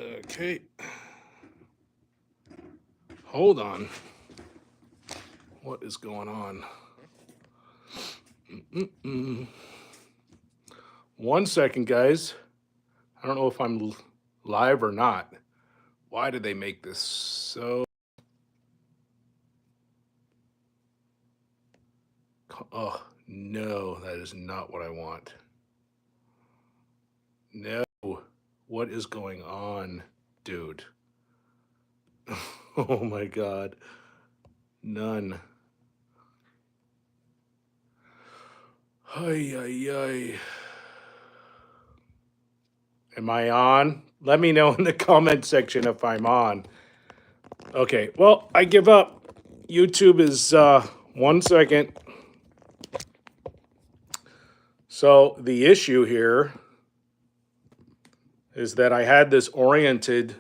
Okay. Hold on. What is going on? 1 second, guys. I don't know if I'm live or not. Why did they make this so... Oh, no, that is not what I want. No. What is going on, dude? Oh my God. None. Ay, ay, ay. Am I on? Let me know in the comment section if I'm on. Okay, well, I give up. YouTube is 1 second. So the issue here is that I had this oriented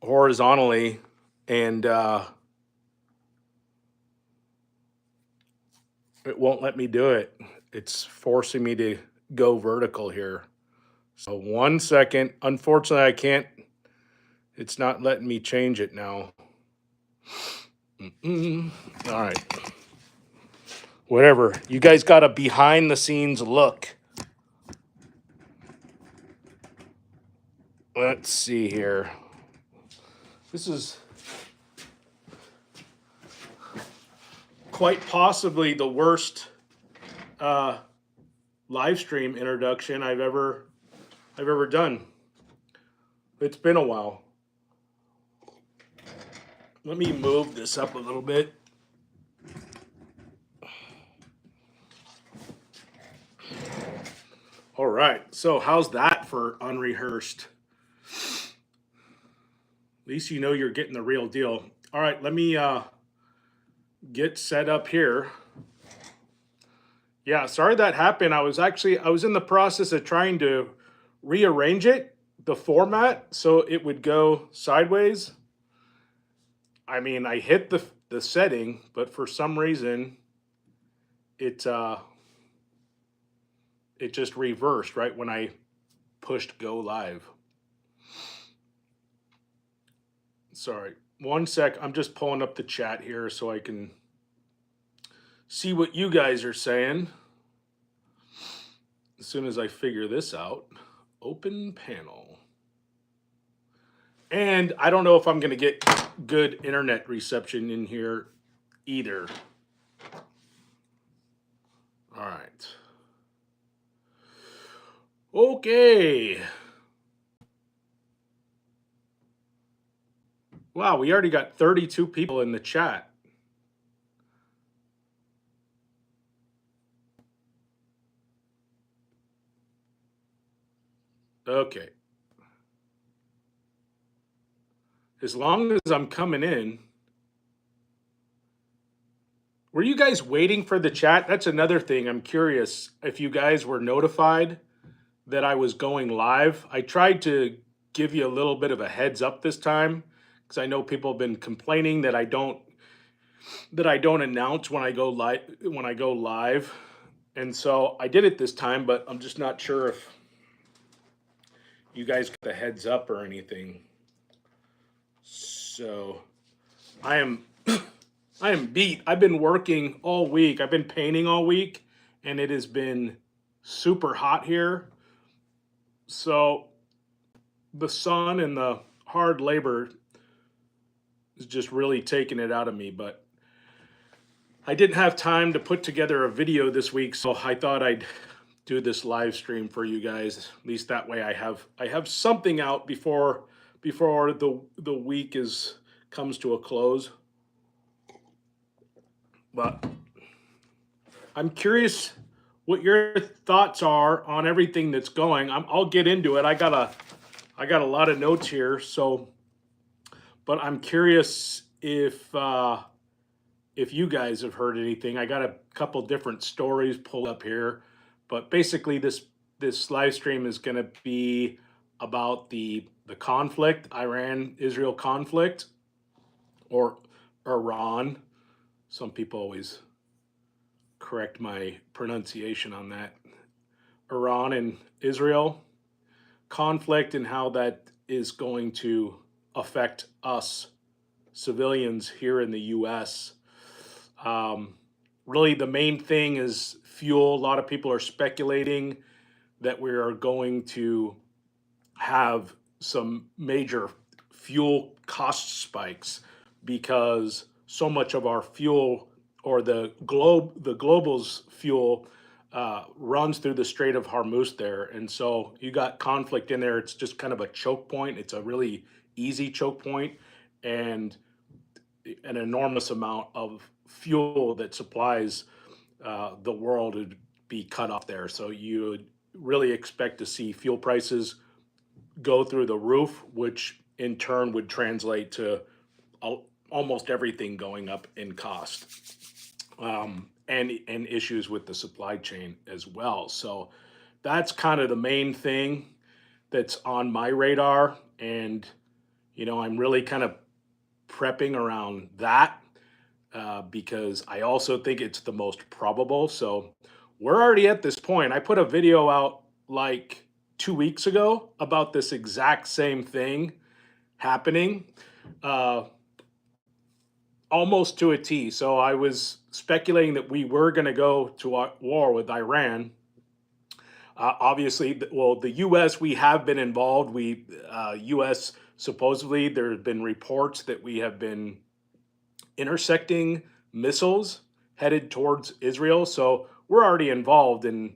horizontally, and it won't let me do it. It's forcing me to go vertical here. So 1 second. Unfortunately, I can't. It's not letting me change it now. All right. Whatever. You guys got a behind the scenes look. Let's see here. This is quite possibly the worst live stream introduction I've ever done. It's been a while. Let me move this up a little bit. All right, so how's that for unrehearsed? At least you know you're getting the real deal. All right, let me get set up here. Yeah, sorry that happened. I was in the process of trying to rearrange it, the format, so it would go sideways. I mean, I hit the setting, but for some reason it just reversed right when I pushed go live. Sorry. 1 sec. I'm just pulling up the chat here so I can see what you guys are saying. As soon as I figure this out, open panel. And I don't know if I'm going to get good internet reception in here either. All right. Okay. Wow, we already got 32 people in the chat. Okay. As long as I'm coming in. Were you guys waiting for the chat? That's another thing. I'm curious if you guys were notified that I was going live. I tried to give you a little bit of a heads up this time because I know people have been complaining that I don't announce when I go live. And so I did it this time, but I'm just not sure if you guys got the heads up or anything. So I am beat. I've been working all week. I've been painting all week, and it has been super hot here. So the sun and the hard labor is just really taking it out of me. But I didn't have time to put together a video this week, so I thought I'd do this live stream for you guys. At least that way I have something out before the week comes to a close. But I'm curious what your thoughts are on everything that's going. I'll get into it. I got a lot of notes here, so but I'm curious if you guys have heard anything. I got a couple different stories pulled up here, but basically this live stream is going to be about the conflict, Iran-Israel conflict, or Iran. Some people always correct my pronunciation on that. Iran and Israel conflict, and how that is going to affect us civilians here in the US. Um, Really, the main thing is fuel. A lot of people are speculating that we are going to have some major fuel cost spikes because so much of our fuel, or the global's fuel, runs through the Strait of Hormuz there, and so you got conflict in there. It's just kind of a choke point. It's a really easy choke point, and an enormous amount of fuel that supplies the world would be cut off there. So you would really expect to see fuel prices go through the roof, which in turn would translate to almost everything going up in cost, and issues with the supply chain as well. So that's kind of the main thing that's on my radar, and I'm really kind of prepping around that, because I also think it's the most probable. So we're already at this point. I put a video out like 2 weeks ago about this exact same thing happening, uh, almost to a T. So I was speculating that we were going to go to war with Iran. Obviously, well, the U.S., we have been involved. U.S., supposedly there have been reports that we have been intersecting missiles headed towards Israel. So we're already involved in,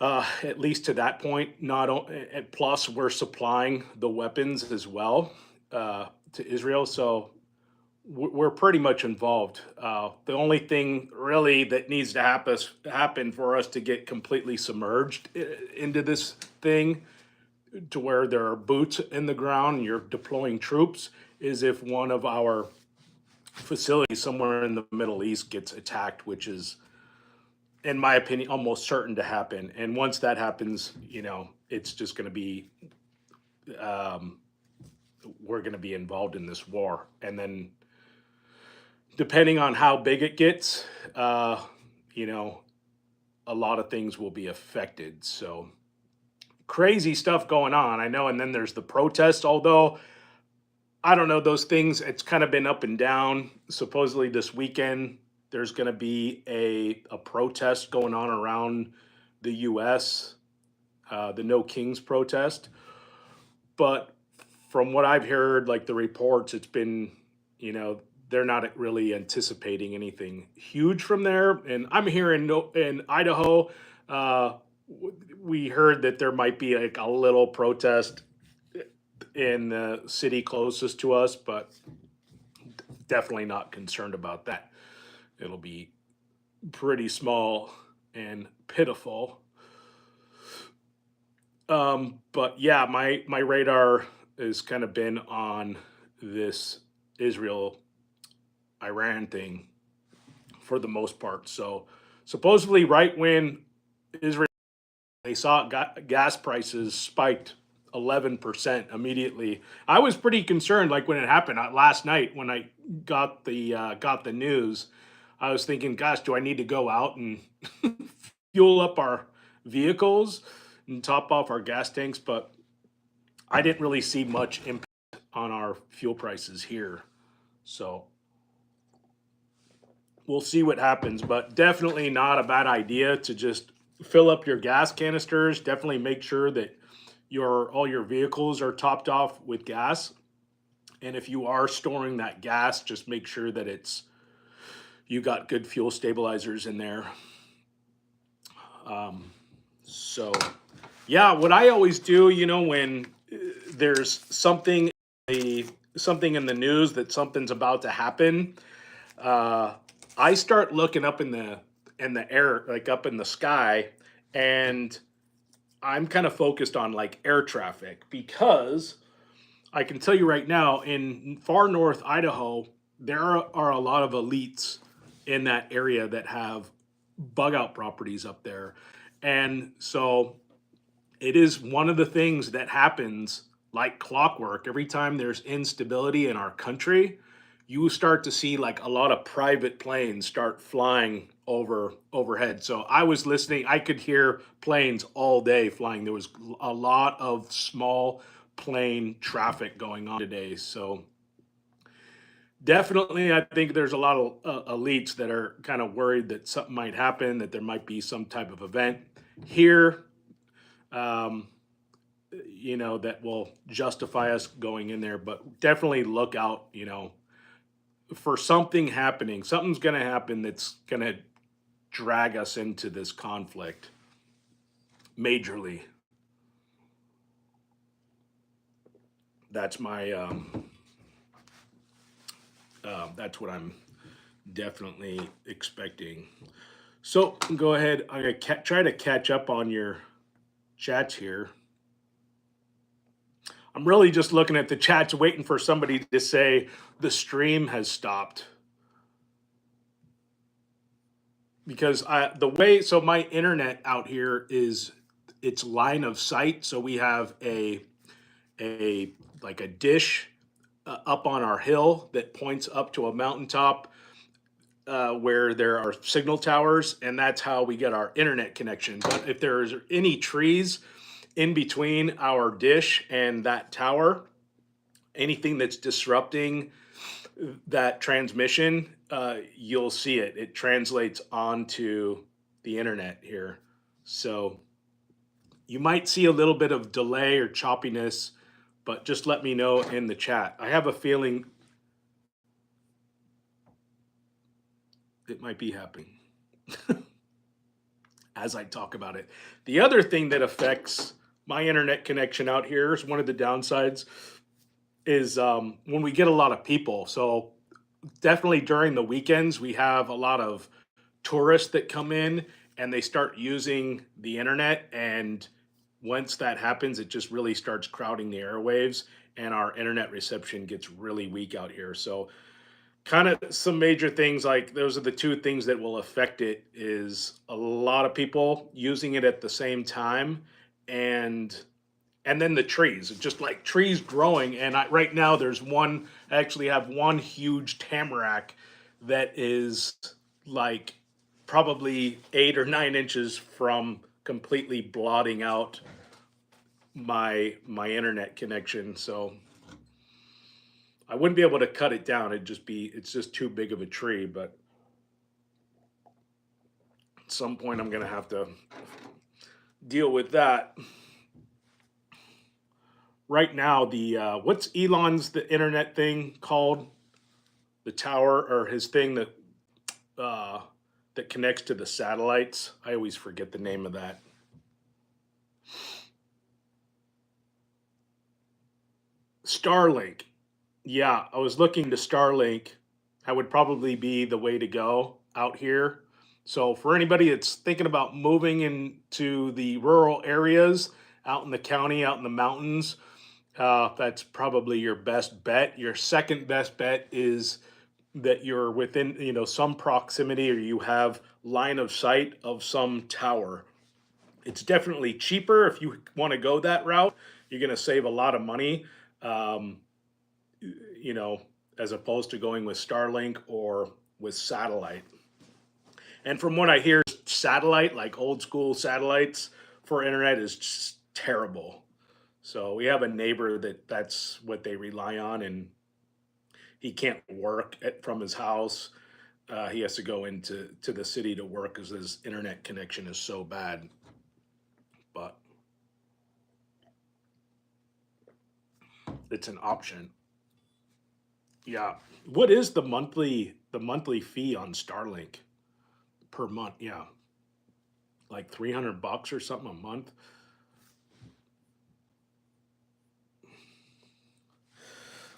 at least to that point. Plus we're supplying the weapons as well, to Israel. So we're pretty much involved. The only thing really that needs to happen for us to get completely submerged into this thing, to where there are boots in the ground and you're deploying troops, is if one of our facilities somewhere in the Middle East gets attacked, which is, in my opinion, almost certain to happen. And once that happens, it's just going to be, we're going to be involved in this war. And then, depending on how big it gets, a lot of things will be affected. So crazy stuff going on, I know. And then there's the protests, although I don't know, those things, it's kind of been up and down. Supposedly this weekend, there's going to be a protest going on around the US, the No Kings protest. But from what I've heard, like the reports, it's been, they're not really anticipating anything huge from there. And I'm here in Idaho. We heard that there might be like a little protest in the city closest to us, but definitely not concerned about that. It'll be pretty small and pitiful. But yeah, my radar has kind of been on this Israel Iran thing for the most part. So supposedly, right when Israel, they saw gas prices spiked 11% immediately. I was pretty concerned, like when it happened last night when I got the news. I was thinking, gosh, do I need to go out and fuel up our vehicles and top off our gas tanks? But I didn't really see much impact on our fuel prices here. So we'll see what happens, but definitely not a bad idea to just fill up your gas canisters. Definitely make sure that all your vehicles are topped off with gas. And if you are storing that gas, just make sure that you got good fuel stabilizers in there. So yeah, what I always do, when there's something in the news that something's about to happen, I start looking up in the air, like up in the sky, and I'm kind of focused on like air traffic, because I can tell you right now, in far north Idaho, there are a lot of elites in that area that have bug out properties up there. And so it is one of the things that happens like clockwork. Every time there's instability in our country, you start to see like a lot of private planes start flying overhead. So I was listening, I could hear planes all day flying. There was a lot of small plane traffic going on today. So definitely, I think there's a lot of elites that are kind of worried that something might happen, that there might be some type of event here, um, that will justify us going in there. But definitely look out, for something happening. Something's going to happen that's going to drag us into this conflict majorly. That's my that's what I'm definitely expecting. So go ahead. I'm gonna try to catch up on your chats here. I'm really just looking at the chats, waiting for somebody to say the stream has stopped. Because my internet out here is, it's line of sight. So we have a like a dish up on our hill that points up to a mountaintop where there are signal towers, and that's how we get our internet connection. But if there's any trees in between our dish and that tower, anything that's disrupting that transmission, you'll see it. It translates onto the internet here. So you might see a little bit of delay or choppiness, but just let me know in the chat. I have a feeling it might be happening as I talk about it. The other thing that affects my internet connection out here is one of the downsides is when we get a lot of people. So definitely during the weekends, we have a lot of tourists that come in and they start using the internet. And once that happens, it just really starts crowding the airwaves and our internet reception gets really weak out here. So kind of some major things, like those are the two things that will affect it, is a lot of people using it at the same time, and then the trees, just like trees growing. And right now I actually have one huge tamarack that is like probably 8 or 9 inches from completely blotting out my internet connection. So I wouldn't be able to cut it down. It's just too big of a tree. But at some point I'm gonna have to deal with that. Right now, the what's the internet thing called? The tower, or his thing uh, that connects to the satellites. I always forget the name of that. Starlink. Yeah, I was looking to Starlink. That would probably be the way to go out here. So for anybody that's thinking about moving into the rural areas, out in the county, out in the mountains, that's probably your best bet. Your second best bet is that you're within, some proximity, or you have line of sight of some tower. It's definitely cheaper if you want to go that route. You're going to save a lot of money, um, you know, as opposed to going with Starlink or with satellite. And from what I hear, satellite, like old school satellites for internet, is just terrible. So we have a neighbor that's what they rely on, and he can't work from his house. He has to go to the city to work because his internet connection is so bad. But it's an option. Yeah. What is the monthly fee on Starlink per month? Yeah, like $300 or something a month.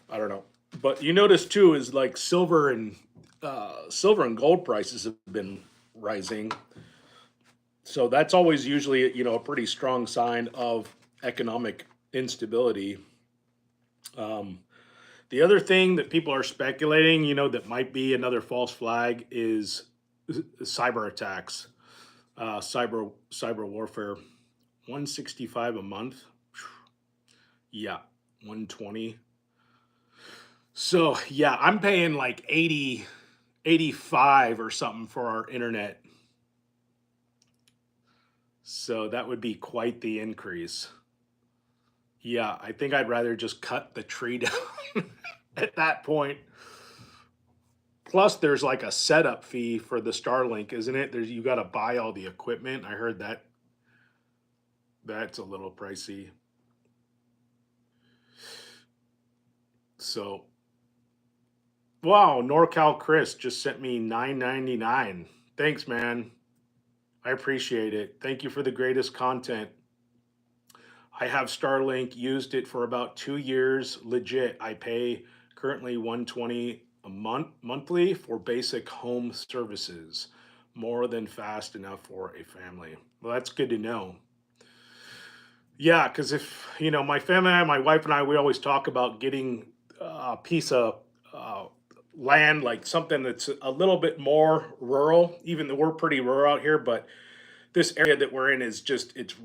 I don't know. But you notice too is like silver and gold prices have been rising. So that's always usually, a pretty strong sign of economic instability. Um, the other thing that people are speculating, that might be another false flag, is cyber attacks, cyber warfare. 165 a month. Yeah, 120. So yeah, I'm paying like 80, 85 or something for our internet. So that would be quite the increase. Yeah, I think I'd rather just cut the tree down at that point. Plus, there's like a setup fee for the Starlink, isn't it? There's you got to buy all the equipment. I heard that that's a little pricey. So, wow, NorCal Chris just sent me 9.99. Thanks, man. I appreciate it. Thank you for the greatest content. I have Starlink, used it for about 2 years. Legit. I pay currently 120 a monthly for basic home services. More than fast enough for a family. Well, that's good to know. Yeah, because if my family, my wife and I, we always talk about getting a piece of land, like something that's a little bit more rural. Even though we're pretty rural out here, but this area that we're in is just it's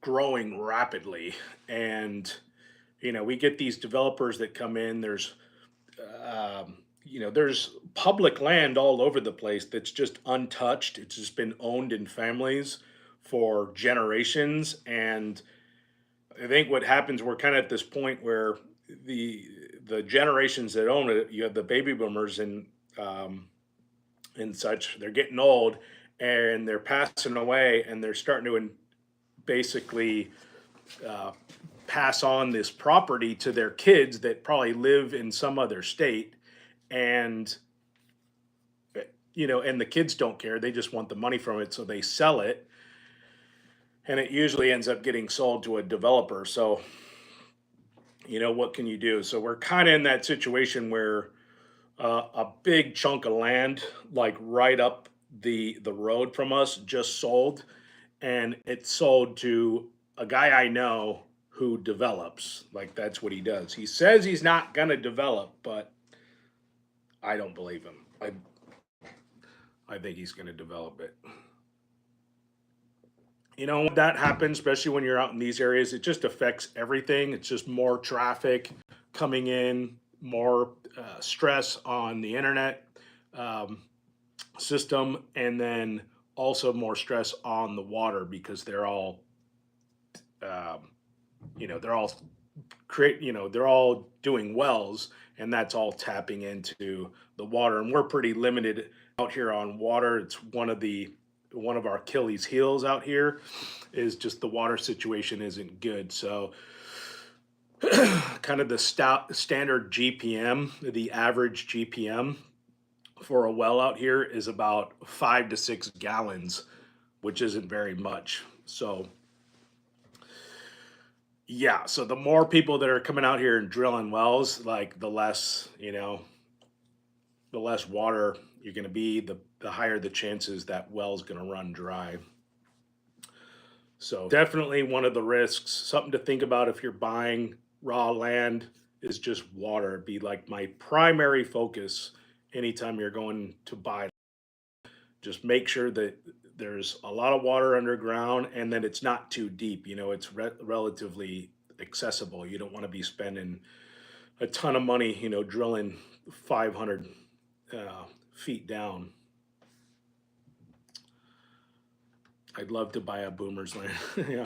growing rapidly, and we get these developers that come in. There's public land all over the place that's just untouched. It's just been owned in families for generations, and I think what happens, we're kind of at this point where the the generations that own it, you have the baby boomers and such. They're getting old, and they're passing away, and they're starting to basically uh, pass on this property to their kids that probably live in some other state, and and the kids don't care. They just want the money from it, so they sell it, and it usually ends up getting sold to a developer. So what can you do? So we're kind of in that situation where a big chunk of land, like right up the road from us, just sold, and it sold to a guy I know who develops. Like that's what he does. He says he's not gonna develop, but I don't believe him. I think he's gonna develop it. When that happens, especially when you're out in these areas, it just affects everything. It's just more traffic coming in, more stress on the internet um, system, and then also more stress on the water because um, they're all they're all doing wells, and that's all tapping into the water. And we're pretty limited out here on water. It's one of our Achilles heels out here is just the water situation isn't good. So kind of the standard GPM, the average GPM for a well out here is about 5 to 6 gallons, which isn't very much. So yeah, so the more people that are coming out here and drilling wells, like the less water you're going to be, the higher the chances that well's going to run dry. So definitely one of the risks, something to think about if you're buying raw land, is just water. Be like my primary focus anytime you're going to buy. Just make sure that there's a lot of water underground and that it's not too deep. It's relatively accessible. You don't want to be spending a ton of money, drilling 500 feet down. I'd love to buy a boomer's land. Yeah.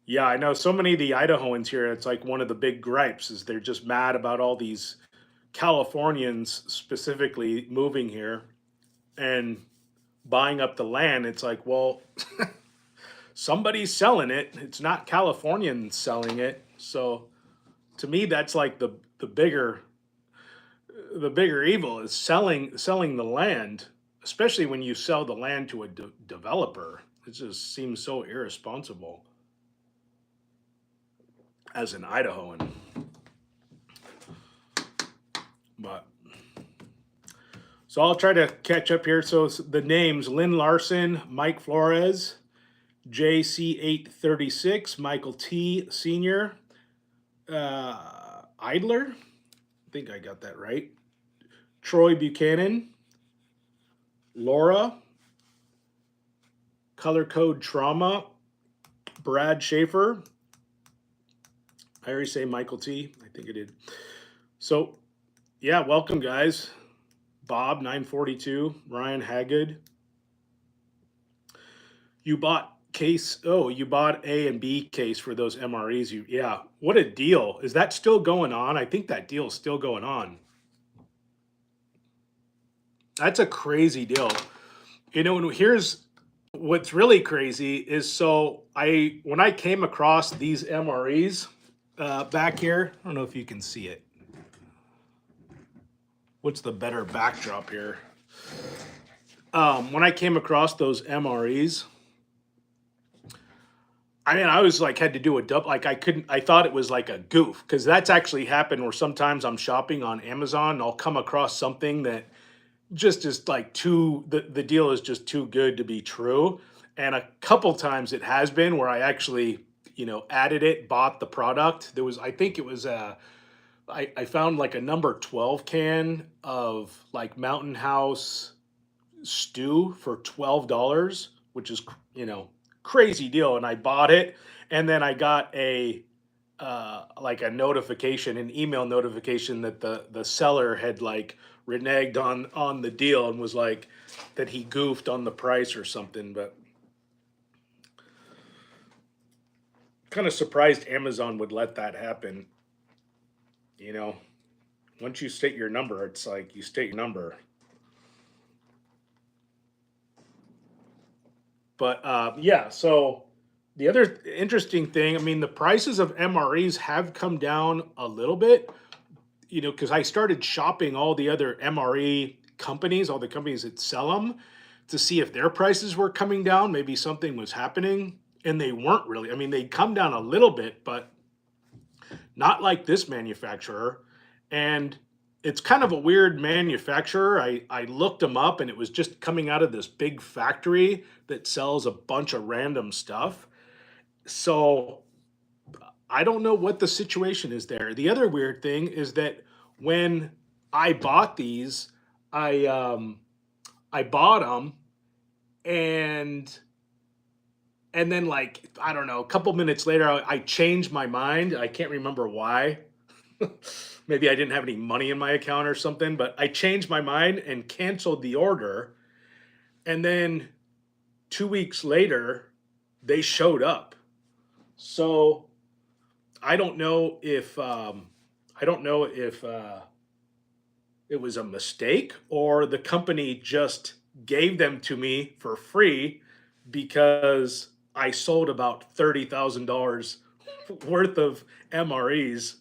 Yeah, I know so many of the Idahoans here, it's like one of the big gripes is they're just mad about all these Californians specifically moving here and buying up the land. It's like, well, somebody's selling it. It's not Californians selling it. So to me, that's like the bigger evil is selling the land, especially when you sell the land to a developer. It just seems so irresponsible as an Idahoan. But so I'll try to catch up here. So the names: Lynn Larson, Mike Flores, JC836, Michael T. Senior, Idler. I think I got that right. Troy Buchanan, Laura, Color Code Trauma, Brad Schaefer. I already say Michael T. I think I did. So, yeah, welcome, guys. Bob 942, Ryan Haggard. You bought case. Oh, you bought A and B case for those MREs. Yeah. What a deal. Is that still going on? I think that deal is still going on. That's a crazy deal. And here's what's really crazy is when I came across these MREs back here, I don't know if you can see it. What's the better backdrop here? When I came across those MREs, I mean, I was like, had to do a double. Like, I thought it was like a goof because that's actually happened where sometimes I'm shopping on Amazon and I'll come across something that just is like the deal is just too good to be true. And a couple times it has been where I actually, added it, bought the product. I think it was I found like a number 12 can of like Mountain House stew for $12, which is, crazy deal. And I bought it. And then I got like a notification, an email notification that the seller had like reneged on the deal and was like that he goofed on the price or something. But kind of surprised Amazon would let that happen. You know, once you state your number, it's like you state your number. But yeah, so the other interesting thing, I mean, the prices of MREs have come down a little bit, because I started shopping all the other MRE companies, all the companies that sell them, to see if their prices were coming down. Maybe something was happening, and they weren't really. I mean, they'd come down a little bit, but not like this manufacturer. And it's kind of a weird manufacturer. I looked them up, and it was just coming out of this big factory that sells a bunch of random stuff. So I don't know what the situation is there. The other weird thing is that when I bought these, I I bought them, and then like I don't know, a couple minutes later, I changed my mind. I can't remember why. Maybe I didn't have any money in my account or something, but I changed my mind and canceled the order. And then 2 weeks later, they showed up. So I don't know if it was a mistake or the company just gave them to me for free because I sold about $30,000 worth of MREs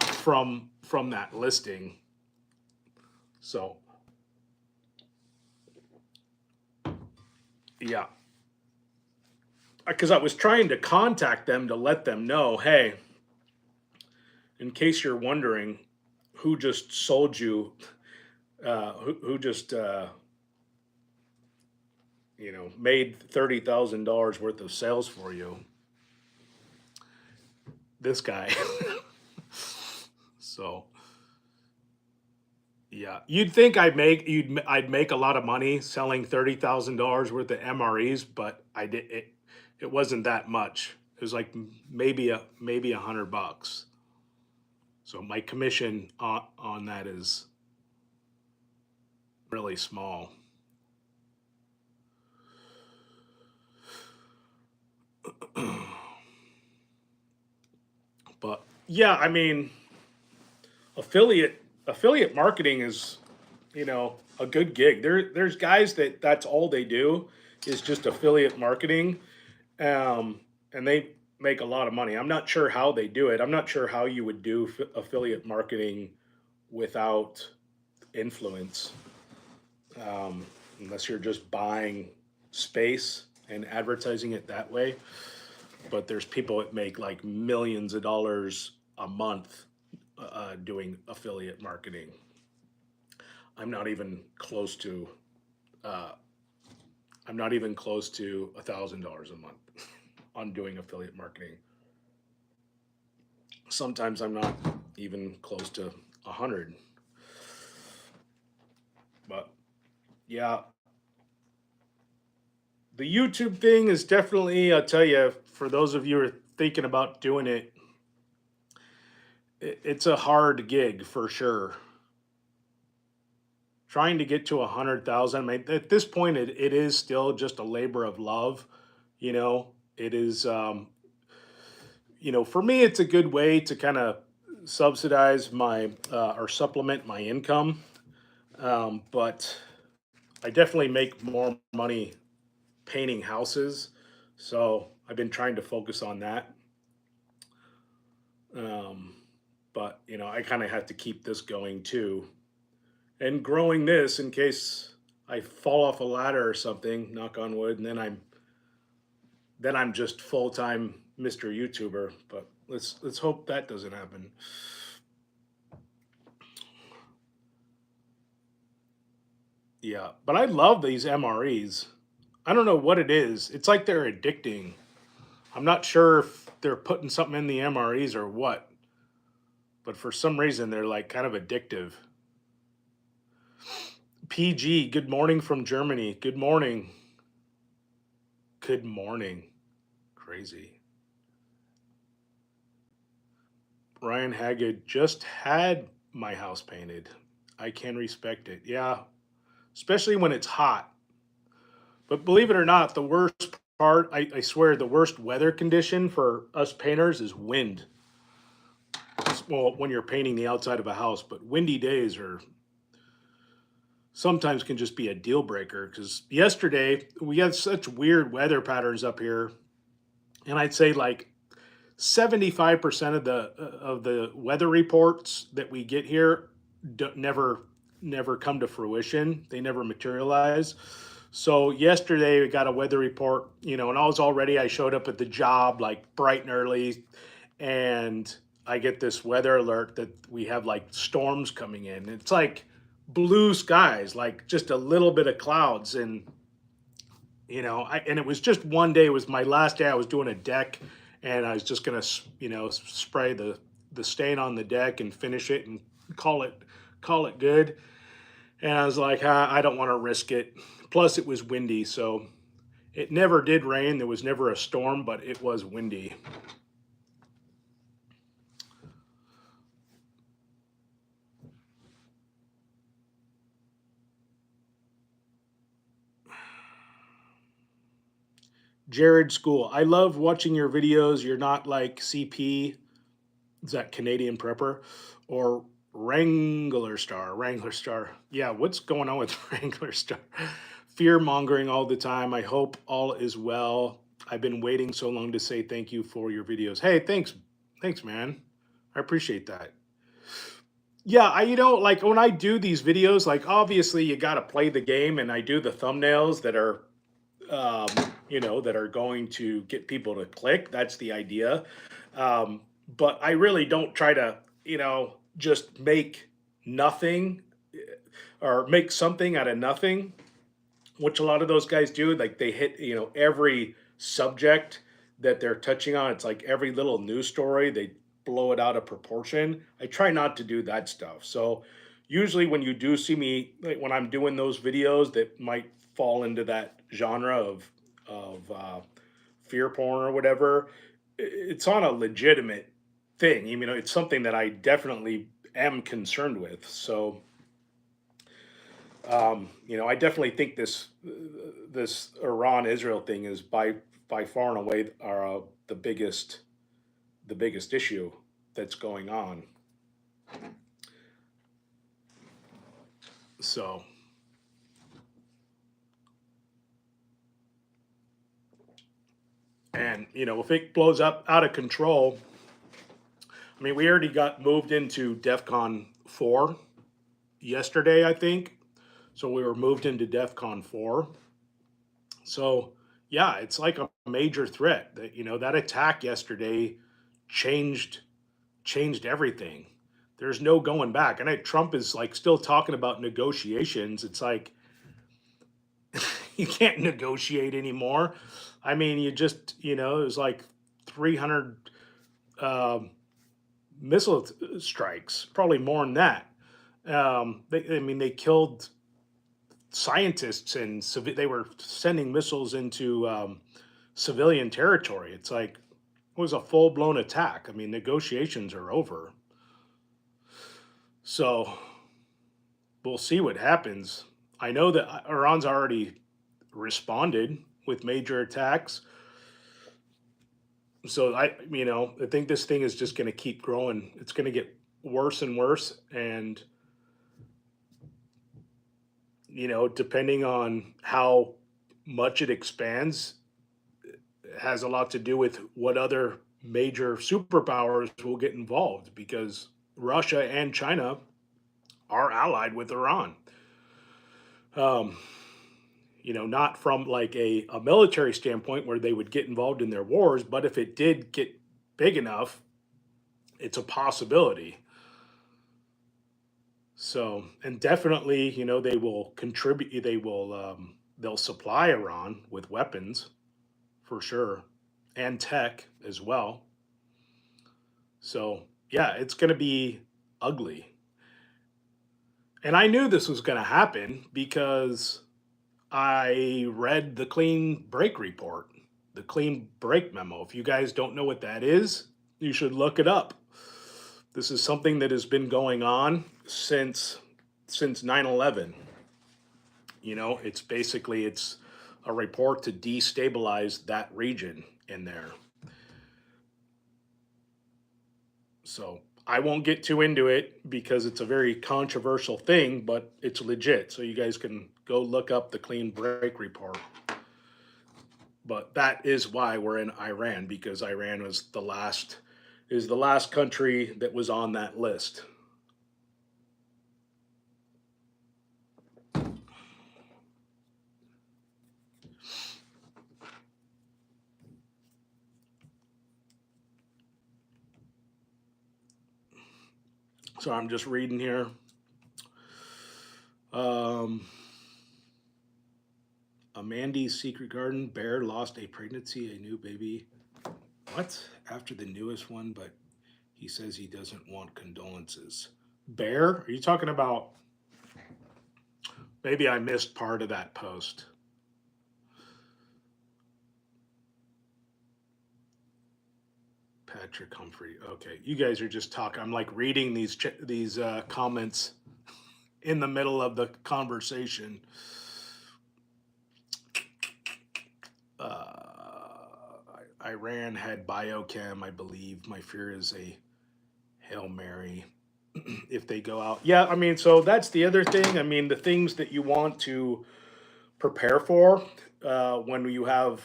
from that listing. So yeah, because I was trying to contact them to let them know, hey, in case you're wondering, who just sold you, who just made $30,000 worth of sales for you. This guy. So yeah, you'd think I'd make a lot of money selling $30,000 worth of MREs, but it wasn't that much. It was like maybe $100. So my commission on that is really small. But yeah, I mean, affiliate marketing is, a good gig. There's guys that's all they do is just affiliate marketing, and they make a lot of money. I'm not sure how they do it. I'm not sure how you would do affiliate marketing without influence, unless you're just buying space and advertising it that way. But there's people that make like millions of dollars a month doing affiliate marketing. I'm not even close to. Uh, I'm not even close to $1,000 a month on doing affiliate marketing. Sometimes I'm not even close to 100. But yeah, the YouTube thing is definitely. I'll tell you, for those of you who are thinking about doing it, it's a hard gig for sure. Trying to get to 100,000. I mean, at this point, it is still just a labor of love. You know, it is, for me, it's a good way to kind of subsidize my or supplement my income. But I definitely make more money painting houses. So I've been trying to focus on that. Um, but, I kind of have to keep this going too. And growing this in case I fall off a ladder or something, knock on wood, and then I'm just full-time Mr. YouTuber. But let's hope that doesn't happen. Yeah, but I love these MREs. I don't know what it is. It's like they're addicting. I'm not sure if they're putting something in the MREs or what, but for some reason they're like kind of addictive. PG, good morning from Germany. Good morning. Good morning. Crazy. Ryan Haggard just had my house painted. I can respect it. Yeah, especially when it's hot. But believe it or not, the worst part, I swear, the worst weather condition for us painters is wind. Well, when you're painting the outside of a house, but windy days are sometimes can just be a deal breaker. Because yesterday we had such weird weather patterns up here, and I'd say like 75% of the weather reports that we get here never come to fruition. They never materialize. So yesterday we got a weather report, and I showed up at the job like bright and early, and I get this weather alert that we have like storms coming in. It's like blue skies, like just a little bit of clouds, and and it was just one day. It was my last day. I was doing a deck, and I was just gonna, spray the stain on the deck and finish it and call it call it good. And I was like, I don't want to risk it. Plus, it was windy, so it never did rain. There was never a storm, but it was windy. Jared School, I love watching your videos. You're not like CP, is that Canadian Prepper, or Wrangler Star. Yeah, what's going on with Wrangler Star? Fear mongering all the time. I hope all is well. I've been waiting so long to say thank you for your videos. Hey, thanks, man. I appreciate that. Yeah, like when I do these videos, like obviously you got to play the game, and I do the thumbnails that are, um, that are going to get people to click. That's the idea. Um, but I really don't try to, just make nothing or make something out of nothing, which a lot of those guys do. Like they hit, every subject that they're touching on. It's like every little news story, they blow it out of proportion. I try not to do that stuff. So usually when you do see me, like when I'm doing those videos that might fall into that genre of fear porn or whatever, it's on a legitimate thing. It's something that I definitely am concerned with. So I definitely think this Iran Israel thing is by far and away the biggest issue that's going on. So, and if it blows up out of control, I mean, we already got moved into DEFCON 4 yesterday, I think. So we were moved into DEFCON 4. So yeah, it's like a major threat. That attack yesterday changed changed everything. There's no going back. And Trump is like still talking about negotiations. It's like you can't negotiate anymore. I mean, it was like 300 um missile strikes, probably more than that. I mean, they killed scientists, and they were sending missiles into civilian territory. It's like it was a full blown attack. I mean, negotiations are over. So we'll see what happens. I know that Iran's already responded with major attacks. So I think this thing is just going to keep growing. It's going to get worse and worse. And, depending on how much it expands, it has a lot to do with what other major superpowers will get involved because Russia and China are allied with Iran. Um, not from like a military standpoint where they would get involved in their wars, but if it did get big enough, it's a possibility. So, and definitely, they will contribute. They'll supply Iran with weapons for sure, and tech as well. So, yeah, it's going to be ugly. And I knew this was going to happen because I read the clean break report, the clean break memo. If you guys don't know what that is, you should look it up. This is something that has been going on since 9/11. It's a report to destabilize that region in there. So I won't get too into it because it's a very controversial thing, but it's legit. So you guys can go look up the clean break report. But that is why we're in Iran, because Iran is the last country that was on that list. So I'm just reading here. Amandi's Secret Garden, bear lost a pregnancy, a new baby. What? After the newest one, but he says he doesn't want condolences. Bear? Are you talking about? Maybe I missed part of that post. Patrick Humphrey. Okay, you guys are just talking. I'm like reading these comments in the middle of the conversation. Iran had biochem, I believe. My fear is a Hail Mary if they go out. Yeah, so that's the other thing. The things that you want to prepare for when you have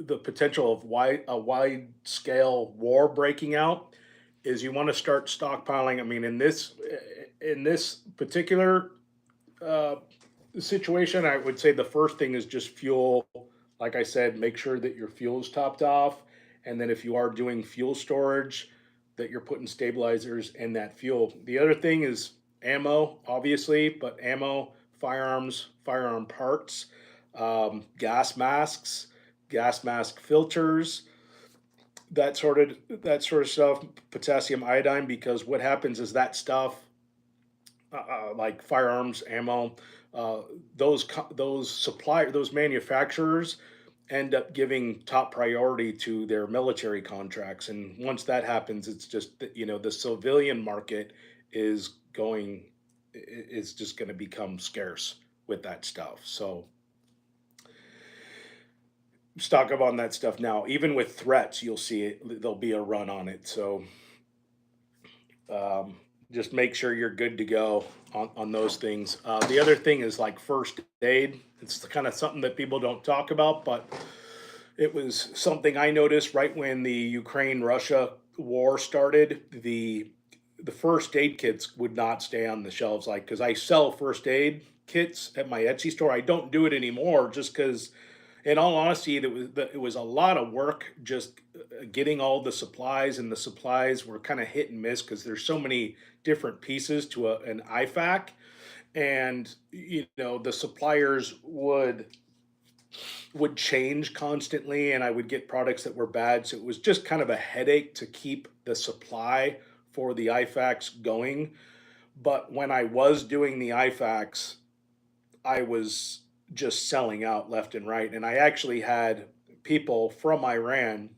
the potential of a wide scale war breaking out is you want to start stockpiling. In this particular uh, situation, I would say the first thing is just fuel. Like I said, make sure that your fuel is topped off, and then if you are doing fuel storage, that you're putting stabilizers in that fuel. The other thing is ammo, obviously, but ammo, firearms, firearm parts, gas masks, gas mask filters, that sort of stuff. Potassium iodine, because what happens is that stuff, like firearms, ammo, uh, those manufacturers end up giving top priority to their military contracts, and once that happens, it's just the civilian market is going is just going to become scarce with that stuff. So stock up on that stuff now. Even with threats, you'll see it. There'll be a run on it. So um, just make sure you're good to go on those things. The other thing is like first aid. It's the kind of something that people don't talk about, but it was something I noticed right when the Ukraine Russia war started. The first aid kits would not stay on the shelves, like because I sell first aid kits at my Etsy store. I don't do it anymore just because, in all honesty, it was a lot of work just getting all the supplies, and the supplies were kind of hit and miss because there's so many different pieces to an IFAC, and the suppliers would change constantly, and I would get products that were bad. So it was just kind of a headache to keep the supply for the IFACs going. But when I was doing the IFACs, I was just selling out left and right. And I actually had people from Iran,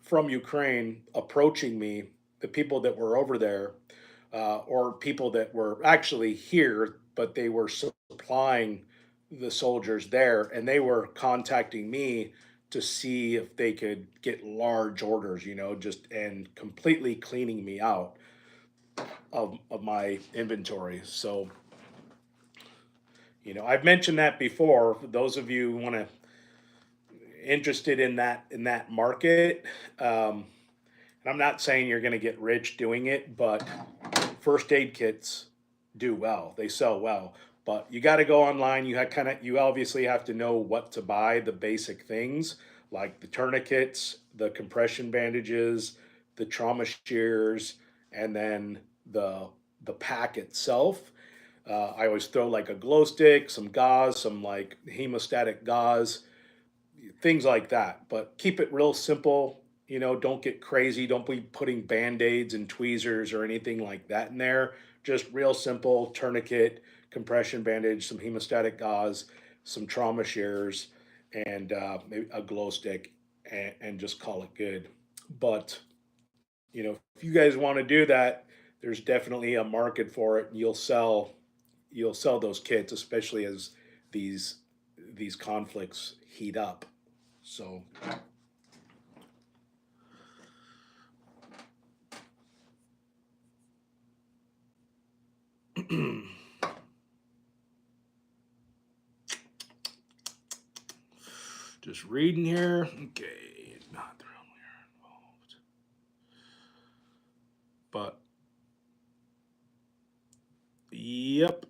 from Ukraine approaching me, the people that were over there, or people that were actually here, but they were supplying the soldiers there, and they were contacting me to see if they could get large orders, just and completely cleaning me out of my inventory. So, I've mentioned that before. For those of you who want to interested in that market, and I'm not saying you're going to get rich doing it, but first aid kits do well. They sell well. But you got to go online. You obviously have to know what to buy, the basic things like the tourniquets, the compression bandages, the trauma shears, and then the pack itself. I always throw like a glow stick, some gauze, some like hemostatic gauze, things like that. But keep it real simple. Don't get crazy. Don't be putting band-aids and tweezers or anything like that in there. Just real simple tourniquet, compression bandage, some hemostatic gauze, some trauma shears, and maybe a glow stick, and just call it good. But if you guys want to do that, there's definitely a market for it. You'll sell those kits, especially as these these conflicts heat up. So just reading here. Okay, not really involved, but yep.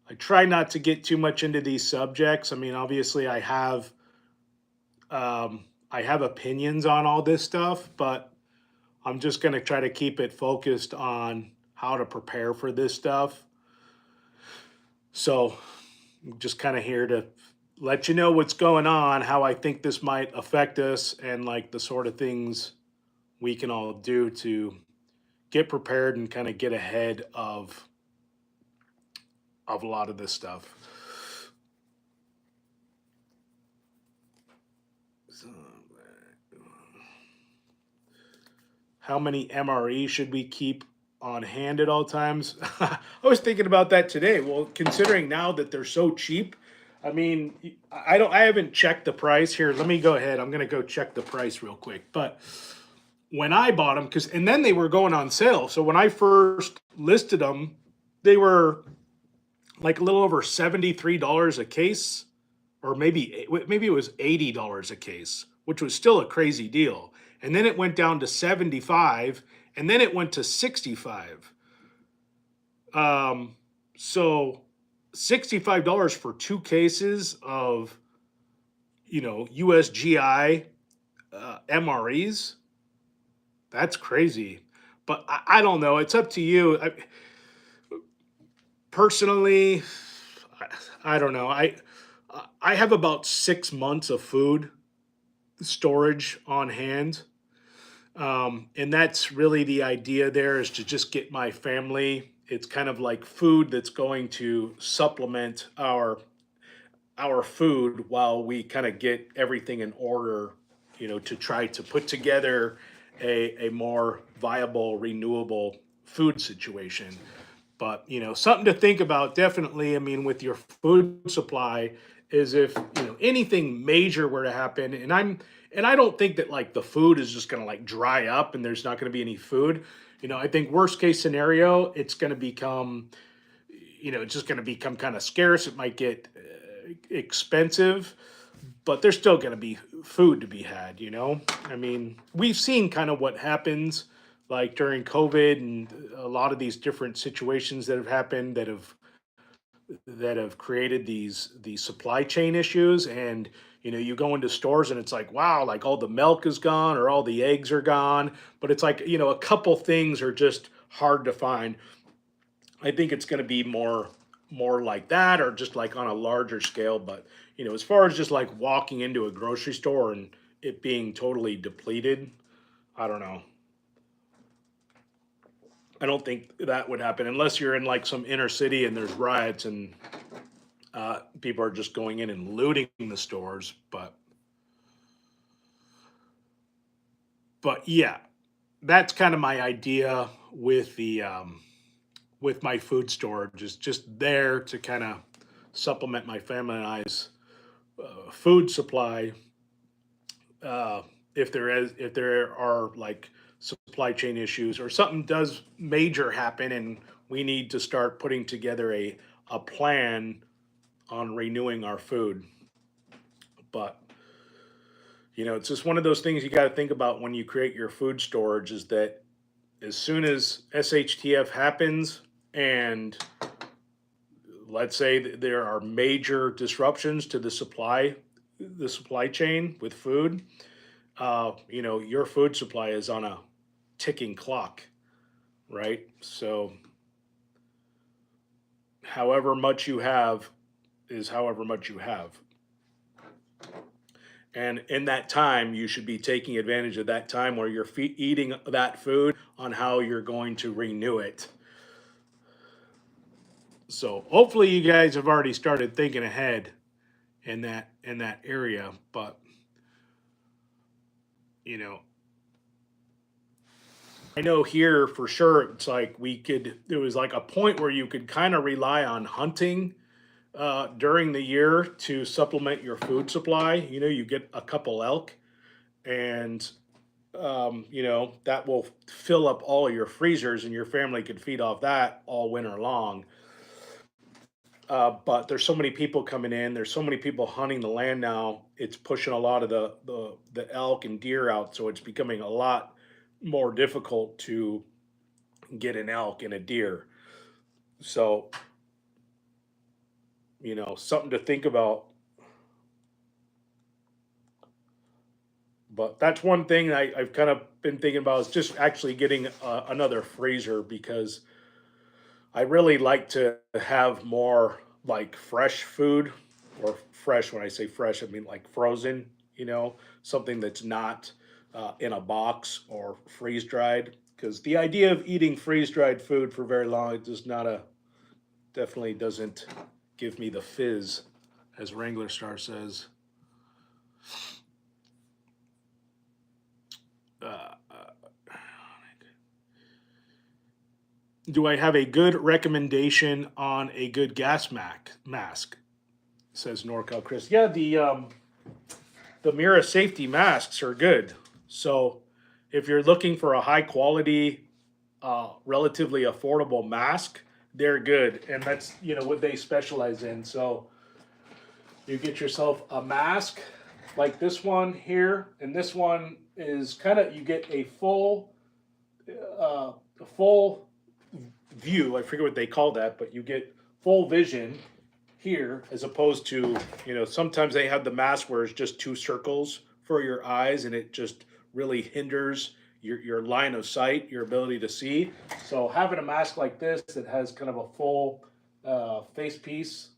I try not to get too much into these subjects. I mean, obviously, I have opinions on all this stuff, but I'm just going to try to keep it focused on how to prepare for this stuff. So, I'm just kind of here to let you know what's going on, how I think this might affect us, and like the sort of things we can all do to get prepared and kind of get ahead of a lot of this stuff. So, how many MREs should we keep on hand at all times? I was thinking about that today. Well, considering now that they're so cheap, I mean, I haven't checked the price here. Let me go ahead. I'm going to go check the price real quick. But when I bought them, and then they were going on sale. So when I first listed them, they were like a little over $73 a case, or maybe it was $80 a case, which was still a crazy deal. And then it went down to 75, and then it went to 65. So $65 for two cases of USGI MREs. That's crazy. But I don't know. It's up to you. Personally, I don't know. I have about 6 months of food storage on hand. And that's really the idea there, is to just get my family. It's kind of like food that's going to supplement our food while we kind of get everything in order, to try to put together a more viable, renewable food situation. But something to think about, definitely. I mean, with your food supply, is if anything major were to happen, and I don't think that like the food is just going to like dry up and there's not going to be any food. I think worst case scenario, it's going to become, it's just going to become kind of scarce. It might get expensive, but there's still going to be food to be had. I mean, we've seen kind of what happens like during COVID and a lot of these different situations that have happened that have created these supply chain issues. And you go into stores and it's like, wow, like all the milk is gone or all the eggs are gone, but it's like a couple things are just hard to find. I think it's going to be more like that, or just like on a larger scale. But as far as just like walking into a grocery store and it being totally depleted, I don't know. I don't think that would happen unless you're in like some inner city and there's riots and people are just going in and looting the stores. But yeah, that's kind of my idea with my food storage, is just there to kind of supplement my family and I's food supply if there are like supply chain issues or something does major happen and we need to start putting together a plan on renewing our food. But it's just one of those things you got to think about when you create your food storage is that as soon as SHTF happens and let's say that there are major disruptions to the supply chain with food, your food supply is on a ticking clock, right? So however much you have is however much you have. And in that time, you should be taking advantage of that time where you're eating that food on how you're going to renew it. So hopefully you guys have already started thinking ahead in that area. But you know, I know here for sure it's like there was like a point where you could kind of rely on hunting during the year to supplement your food supply. You get a couple elk and that will fill up all your freezers and your family could feed off that all winter long. But there's so many people coming in. There's so many people hunting the land now. It's pushing a lot of the elk and deer out, so it's becoming a lot more difficult to get an elk and a deer. So something to think about. But that's one thing I've kind of been thinking about is just actually getting another freezer because I really like to have more like fresh food, or fresh. When I say fresh, I mean like frozen, something that's not in a box or freeze dried. Because the idea of eating freeze dried food for very long, it does not definitely doesn't give me the fizz, as Wrangler Star says. Uh, do I have a good recommendation on a good gas mask? Says NorCal Chris. Yeah, the Mira safety masks are good. So if you're looking for a high quality, relatively affordable mask, they're good, and that's what they specialize in. So you get yourself a mask like this one here, and this one is kind of you get a full view. I forget what they call that, but you get full vision here as opposed to, sometimes they have the mask where it's just two circles for your eyes and it just really hinders your line of sight, your ability to see. So having a mask like this that has kind of a full face piece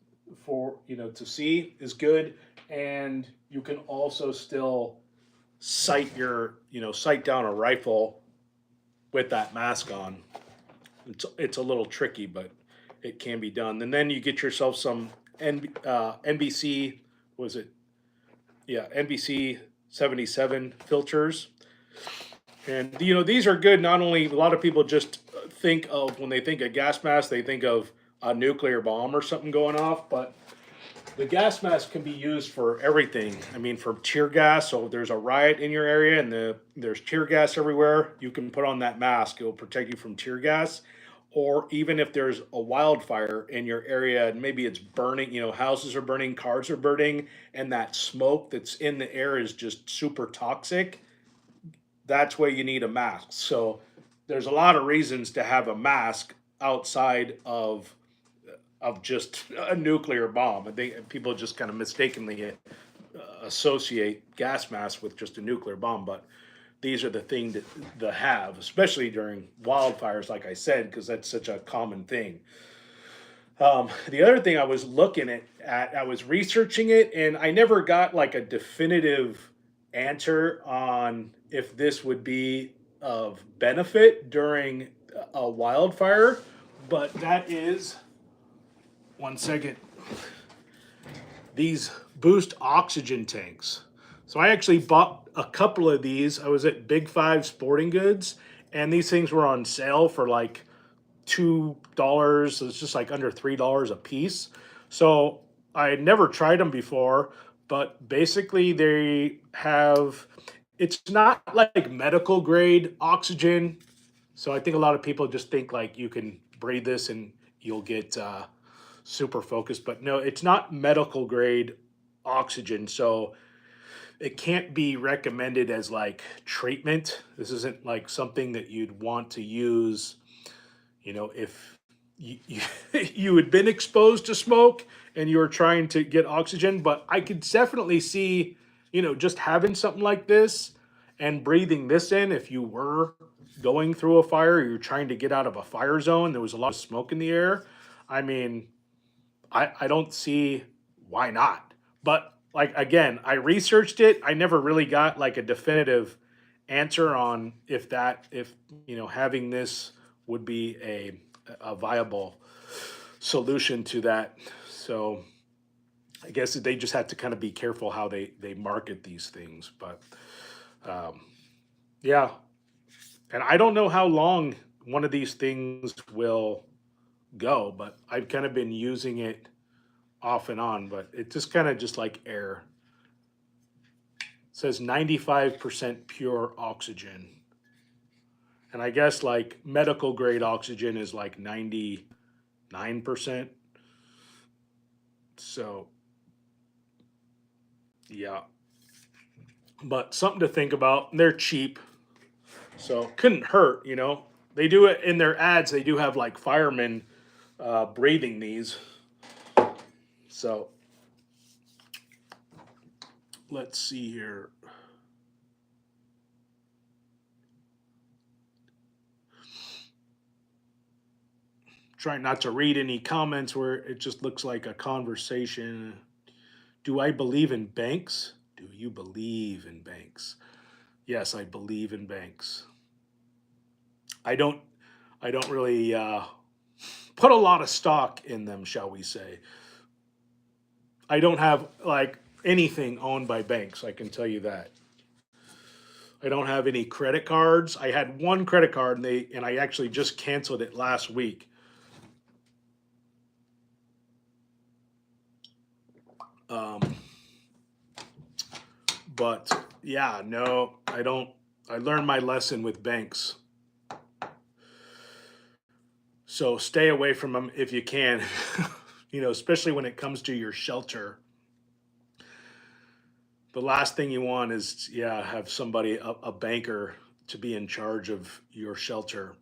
for, to see is good. And you can also still sight sight down a rifle with that mask on. It's a little tricky, but it can be done. And then you get yourself some NBC, was it? Yeah, NBC 77 filters. And these are good. Not only a lot of people just think of when they think of gas mask, they think of a nuclear bomb or something going off, but the gas mask can be used for everything. I mean, for tear gas. So if there's a riot in your area and there's tear gas everywhere, you can put on that mask. It will protect you from tear gas. Or even if there's a wildfire in your area and maybe it's burning, houses are burning, cars are burning, and that smoke that's in the air is just super toxic, that's where you need a mask. So there's a lot of reasons to have a mask outside of just a nuclear bomb. I think people just kind of mistakenly associate gas masks with just a nuclear bomb, but these are the thing to have, especially during wildfires, like I said, because that's such a common thing. The other thing I was looking at, I was researching it, and I never got like a definitive answer on if this would be of benefit during a wildfire, but that is, one second, these boost oxygen tanks. So I actually bought a couple of these. I was at Big Five Sporting Goods, and these things were on sale for like $2. So it's just like under $3 a piece. So I had never tried them before, but basically they have, it's not like medical grade oxygen. So I think a lot of people just think like you can breathe this and you'll get super focused, but no, it's not medical grade oxygen. So it can't be recommended as like treatment. This isn't like something that you'd want to use, if you you had been exposed to smoke and you were trying to get oxygen. But I could definitely see, just having something like this and breathing this in if you were going through a fire, you're trying to get out of a fire zone, there was a lot of smoke in the air. I mean, I don't see why not. But like again, I researched it. I never really got like a definitive answer on if having this would be a viable solution to that. So I guess they just have to kind of be careful how they market these things. But um, yeah, and I don't know how long one of these things will go, but I've kind of been using it off and on, but it just kind of just like air. It says 95% pure oxygen. And I guess like medical grade oxygen is like 99%. So, yeah. But something to think about. They're cheap. So, couldn't hurt. They do it in their ads. They do have like firemen breathing these. So, let's see here. Trying not to read any comments where it just looks like a conversation. Do I believe in banks? Do you believe in banks? Yes, I believe in banks. I don't. I don't really put a lot of stock in them, shall we say? I don't have like anything owned by banks. I can tell you that. I don't have any credit cards. I had one credit card and I actually just canceled it last week. Um, but yeah, no, I don't. I learned my lesson with banks. So stay away from them if you can, especially when it comes to your shelter. The last thing you want is, yeah, have somebody, a banker, to be in charge of your shelter.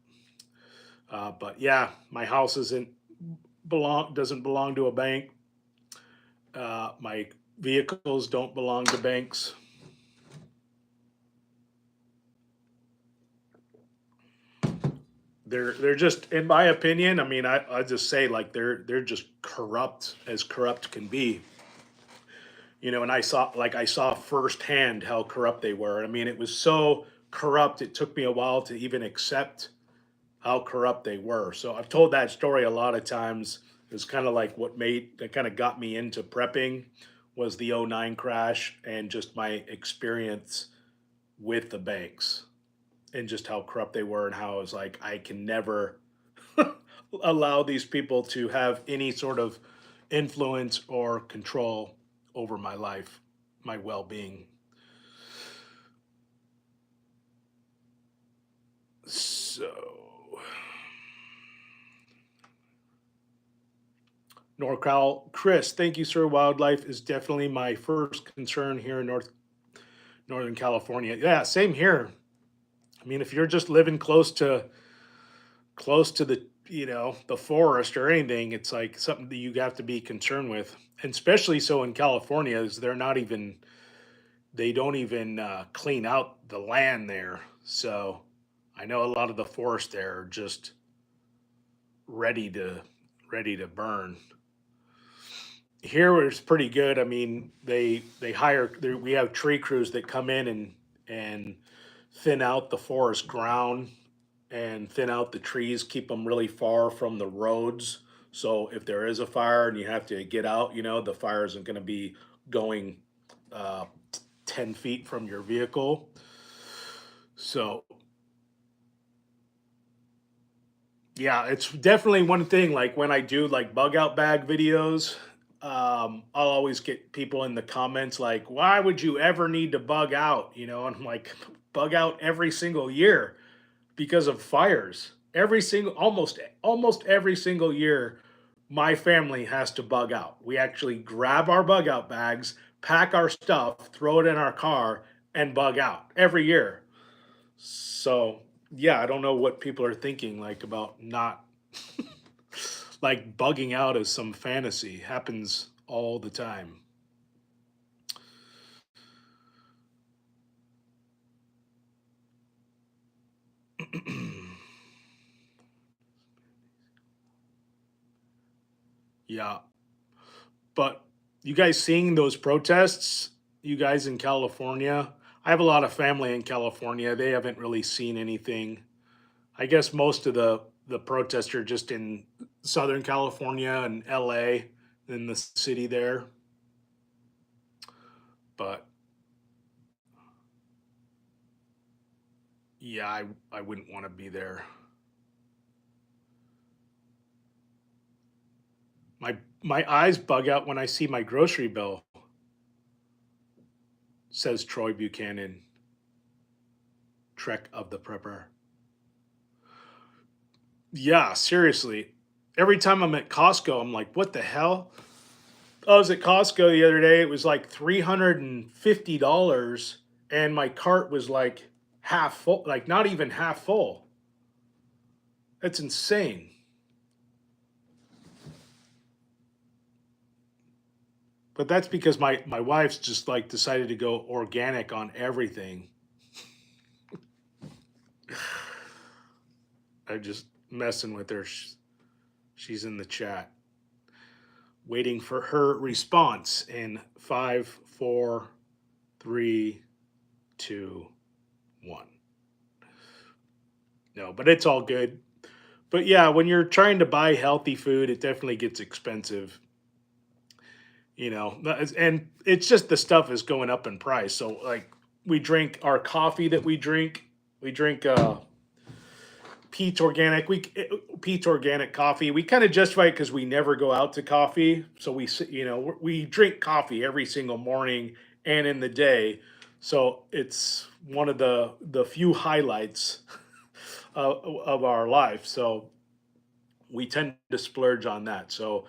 But yeah, my house doesn't belong to a bank. My vehicles don't belong to banks. They're just, in my opinion. I mean, I just say like they're just corrupt as corrupt can be. And I saw firsthand how corrupt they were. I mean, it was so corrupt. It took me a while to even accept how corrupt they were. So I've told that story a lot of times. It's kind of like that kind of got me into prepping was the '09 crash and just my experience with the banks and just how corrupt they were and how I was like, I can never allow these people to have any sort of influence or control over my life, my well-being. So, NorCal, Chris, thank you, sir. Wildlife is definitely my first concern here in Northern California. Yeah, same here. I mean, if you're just living close to the forest or anything, it's like something that you have to be concerned with. And especially so in California, is they don't even clean out the land there. So I know a lot of the forest there are just ready to ready to burn. Here it's pretty good. I mean, we have tree crews that come in and thin out the forest ground and thin out the trees, keep them really far from the roads. So if there is a fire and you have to get out, the fire isn't going to be going uh, 10 feet from your vehicle. So yeah, it's definitely one thing. Like when I do like bug out bag videos, I'll always get people in the comments like, "Why would you ever need to bug out?" And I'm like, "Bug out every single year because of fires. Every single, almost every single year, my family has to bug out. We actually grab our bug out bags, pack our stuff, throw it in our car, and bug out every year." So yeah, I don't know what people are thinking like about not like bugging out as some fantasy. Happens all the time. Yeah, but you guys seeing those protests? You guys in California? I have a lot of family in California. They haven't really seen anything. I guess most of the protests are just in Southern California and LA, in the city there. But yeah, I wouldn't want to be there. My eyes bug out when I see my grocery bill, says Troy Buchanan, Trek of the Prepper. Yeah, seriously. Every time I'm at Costco, I'm like, what the hell? I was at Costco the other day. It was like $350, and my cart was like half full, like not even half full. That's insane. But that's because my wife's just like decided to go organic on everything. I'm just messing with her. She's in the chat, waiting for her response in 5, 4, 3, 2, 1. No, but it's all good. But yeah, when you're trying to buy healthy food, it definitely gets expensive. And it's just the stuff is going up in price. So like we drink our coffee that we drink Pete's Organic. Pete's Organic coffee. We kind of justify it because we never go out to coffee, so we drink coffee every single morning and in the day. So it's one of the few highlights of our life. So we tend to splurge on that. So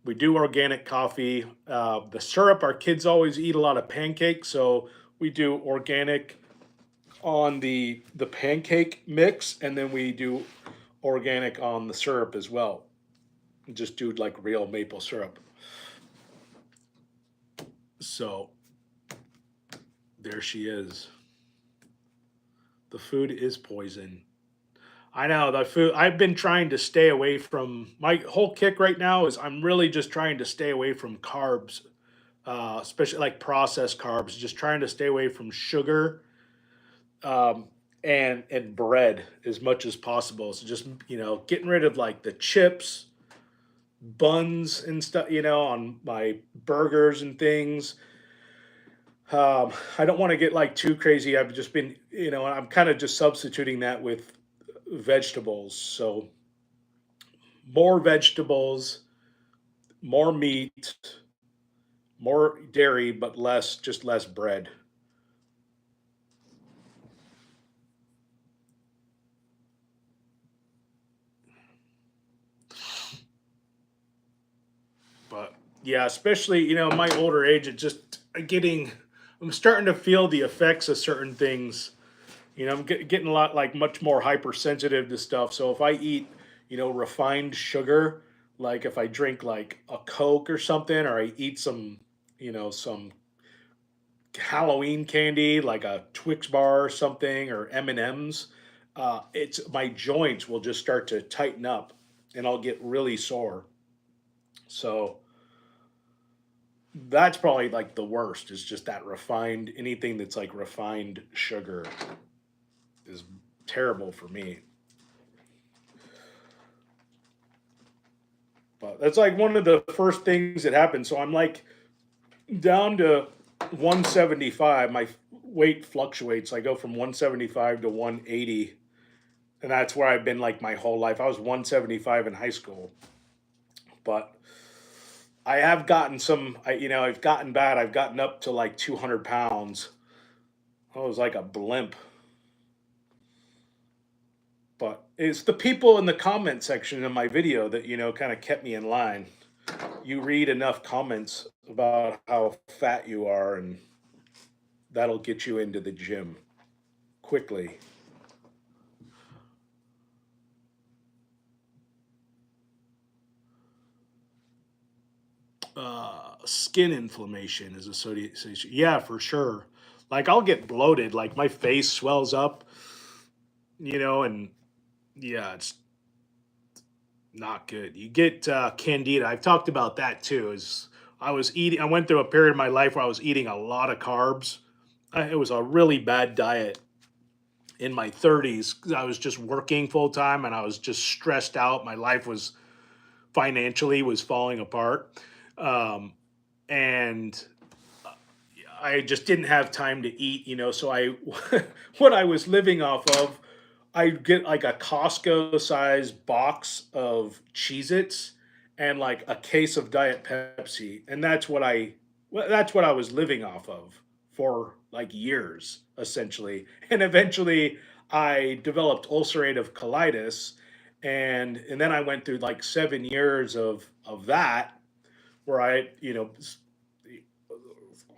we do organic coffee. The syrup, our kids always eat a lot of pancakes, so we do organic on the pancake mix, and then we do organic on the syrup as well. Just do like real maple syrup. So there she is. The food is poison. I know the food. I've been trying to stay away from. My whole kick right now is I'm really just trying to stay away from carbs, especially like processed carbs. Just trying to stay away from sugar, um, and bread as much as possible. So just getting rid of like the chips, buns and stuff. On my burgers and things. I don't want to get like too crazy. I've just been, I'm kind of just substituting that with vegetables. So more vegetables, more meat, more dairy, but just less bread. But yeah, especially, my older age, it just I'm starting to feel the effects of certain things. I'm getting a lot like much more hypersensitive to stuff. So if I eat, refined sugar, like if I drink like a Coke or something, or I eat some Halloween candy, like a Twix bar or something, or M&Ms, it's my joints will just start to tighten up, and I'll get really sore. So that's probably like the worst is just that refined anything that's like refined sugar is terrible for me. But that's like one of the first things that happened. So I'm like down to 175. My weight fluctuates. I go from 175 to 180. And that's where I've been like my whole life. I was 175 in high school. But I have gotten some, I've gotten bad. I've gotten up to like 200 pounds. I was like a blimp. But it's the people in the comment section of my video that, kind of kept me in line. You read enough comments about how fat you are, and that'll get you into the gym quickly. Skin inflammation is associated. Yeah, for sure. Like I'll get bloated, like my face swells up, and yeah, it's not good. You get candida. I've talked about that too. Is I went through a period of my life where I was eating a lot of carbs. It was a really bad diet in my 30s. I was just working full time and I was just stressed out. My life was financially was falling apart. Um, and I just didn't have time to eat, so I what I was living off of, I'd get like a Costco size box of Cheez-Its and like a case of Diet Pepsi. And that's what I was living off of for like years, essentially. And eventually I developed ulcerative colitis, and then I went through like 7 years of that where I,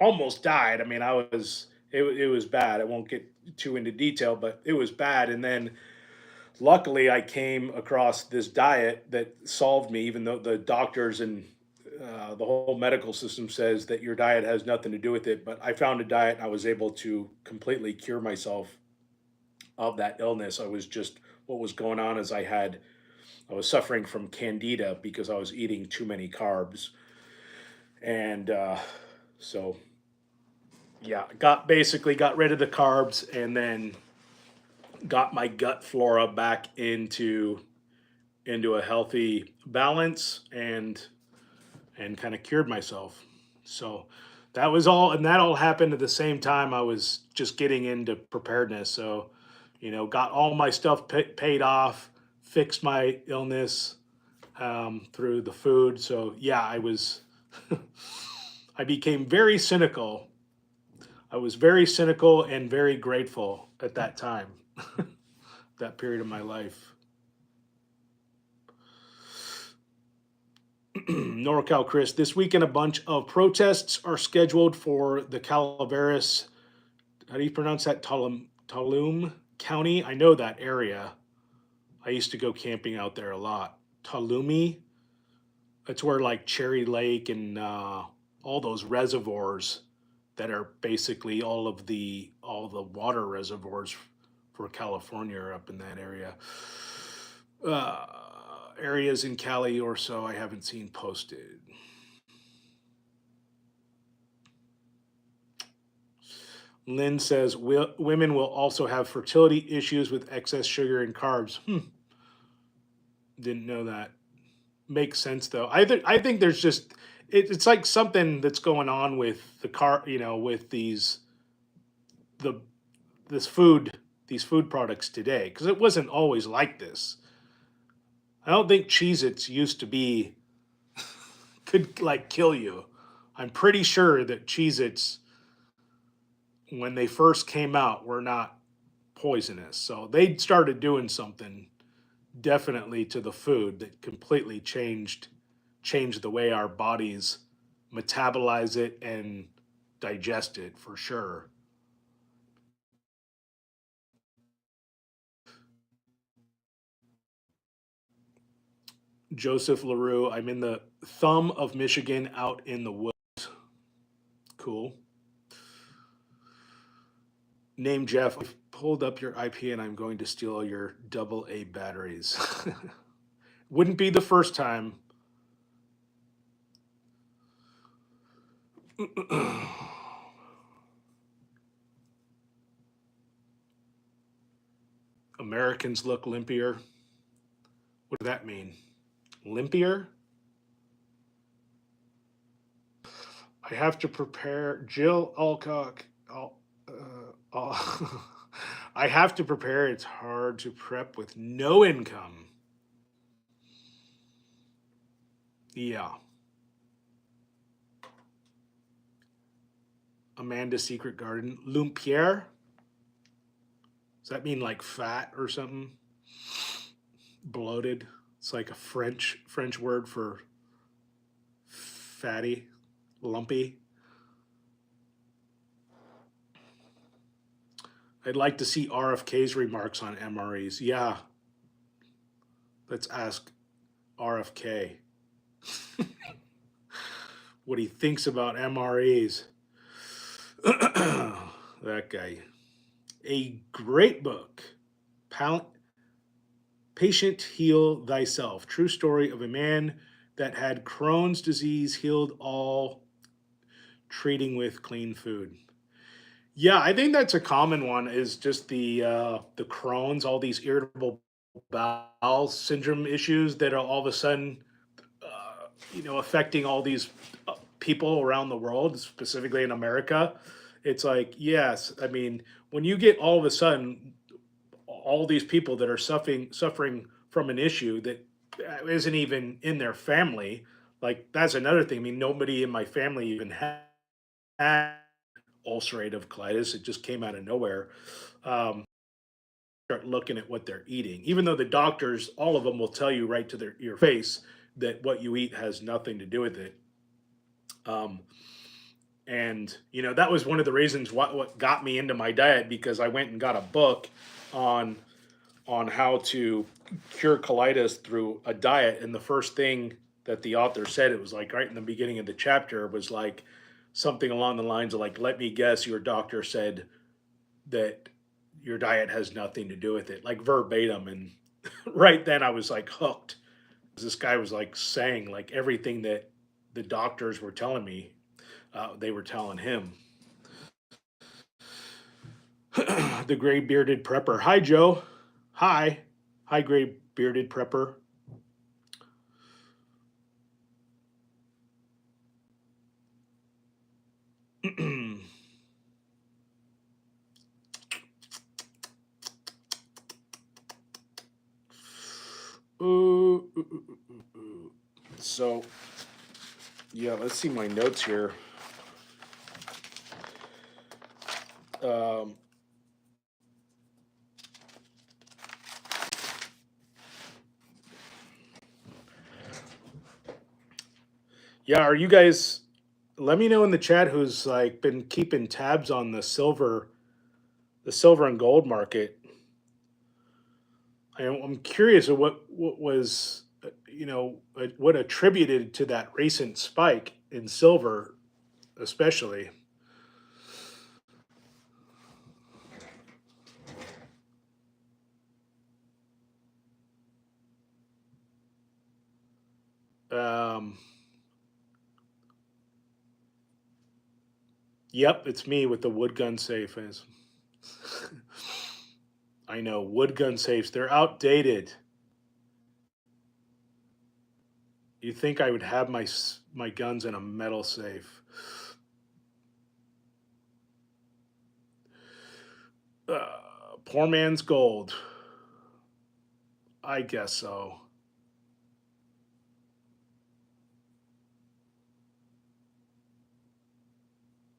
almost died. I mean, it was bad. I won't get too into detail, but it was bad. And then luckily, I came across this diet that solved me, even though the doctors and the whole medical system says that your diet has nothing to do with it. But I found a diet and I was able to completely cure myself of that illness. I was just, what was going on is I was suffering from candida because I was eating too many carbs. And so yeah, basically got rid of the carbs and then got my gut flora back into a healthy balance and kind of cured myself. So that was all, and that all happened at the same time I was just getting into preparedness. So, got all my stuff paid off, fixed my illness through the food. So yeah, I became very cynical. I was very cynical and very grateful at that time, that period of my life. NorCal Chris, this weekend a bunch of protests are scheduled for the Calaveras. How do you pronounce that? Tulum County. I know that area. I used to go camping out there a lot. Tulumi. That's where like Cherry Lake and all those reservoirs that are basically all the water reservoirs for California are up in that area. Uh, Areas in Cali or so I haven't seen posted. Lynn says women will also have fertility issues with excess sugar and carbs. Didn't know that. Makes sense though. I think there's just it's like something that's going on with with the this food these food products today because it wasn't always like this. I don't think Cheez-Its used to be could like kill you. I'm pretty sure that Cheez-Its when they first came out were not poisonous. So they started doing something definitely to the food that completely changed the way our bodies metabolize it and digest it for sure. Joseph LaRue, I'm in the thumb of Michigan out in the woods. Cool. Name Jeff. I've pulled up your IP and I'm going to steal all your AA batteries. Wouldn't be the first time. Americans look limpier. What does that mean? Limpier? I have to prepare Jill Alcock. I have to prepare. It's hard to prep with no income. Yeah. Amanda's Secret Garden. Lumpierre. Does that mean like fat or something? Bloated. It's like a French word for fatty, lumpy. I'd like to see RFK's remarks on MREs. Yeah, let's ask RFK what he thinks about MREs. That guy. A great book, Patient Heal Thyself. True story of a man that had Crohn's disease, healed all, treating with clean food. Yeah, I think that's a common one. Is just the Crohn's, all these irritable bowel syndrome issues that are all of a sudden, affecting all these people around the world, specifically in America. It's like, yes, I mean, when you get all of a sudden all these people that are suffering from an issue that isn't even in their family, like that's another thing. I mean, nobody in my family even had ulcerative colitis. It just came out of nowhere. Start looking at what they're eating, even though the doctors, all of them, will tell you right to your face that what you eat has nothing to do with it. Um, and that was one of the reasons what got me into my diet, because I went and got a book on how to cure colitis through a diet. And the first thing that the author said, it was like right in the beginning of the chapter, was like something along the lines of like, let me guess, your doctor said that your diet has nothing to do with it, like verbatim. And right then I was like hooked. This guy was like saying like everything that the doctors were telling me, they were telling him. The gray bearded prepper. Hi, Joe. Hi. Hi, gray bearded prepper. So, yeah, let's see my notes here. Um, yeah, are you guys? Let me know in the chat who's like been keeping tabs on the silver and gold market. I'm curious of what was what attributed to that recent spike in silver, especially. Um, yep, it's me with the wood gun safe. I know wood gun safes, they're outdated. You think I would have my guns in a metal safe? Poor man's gold. I guess so.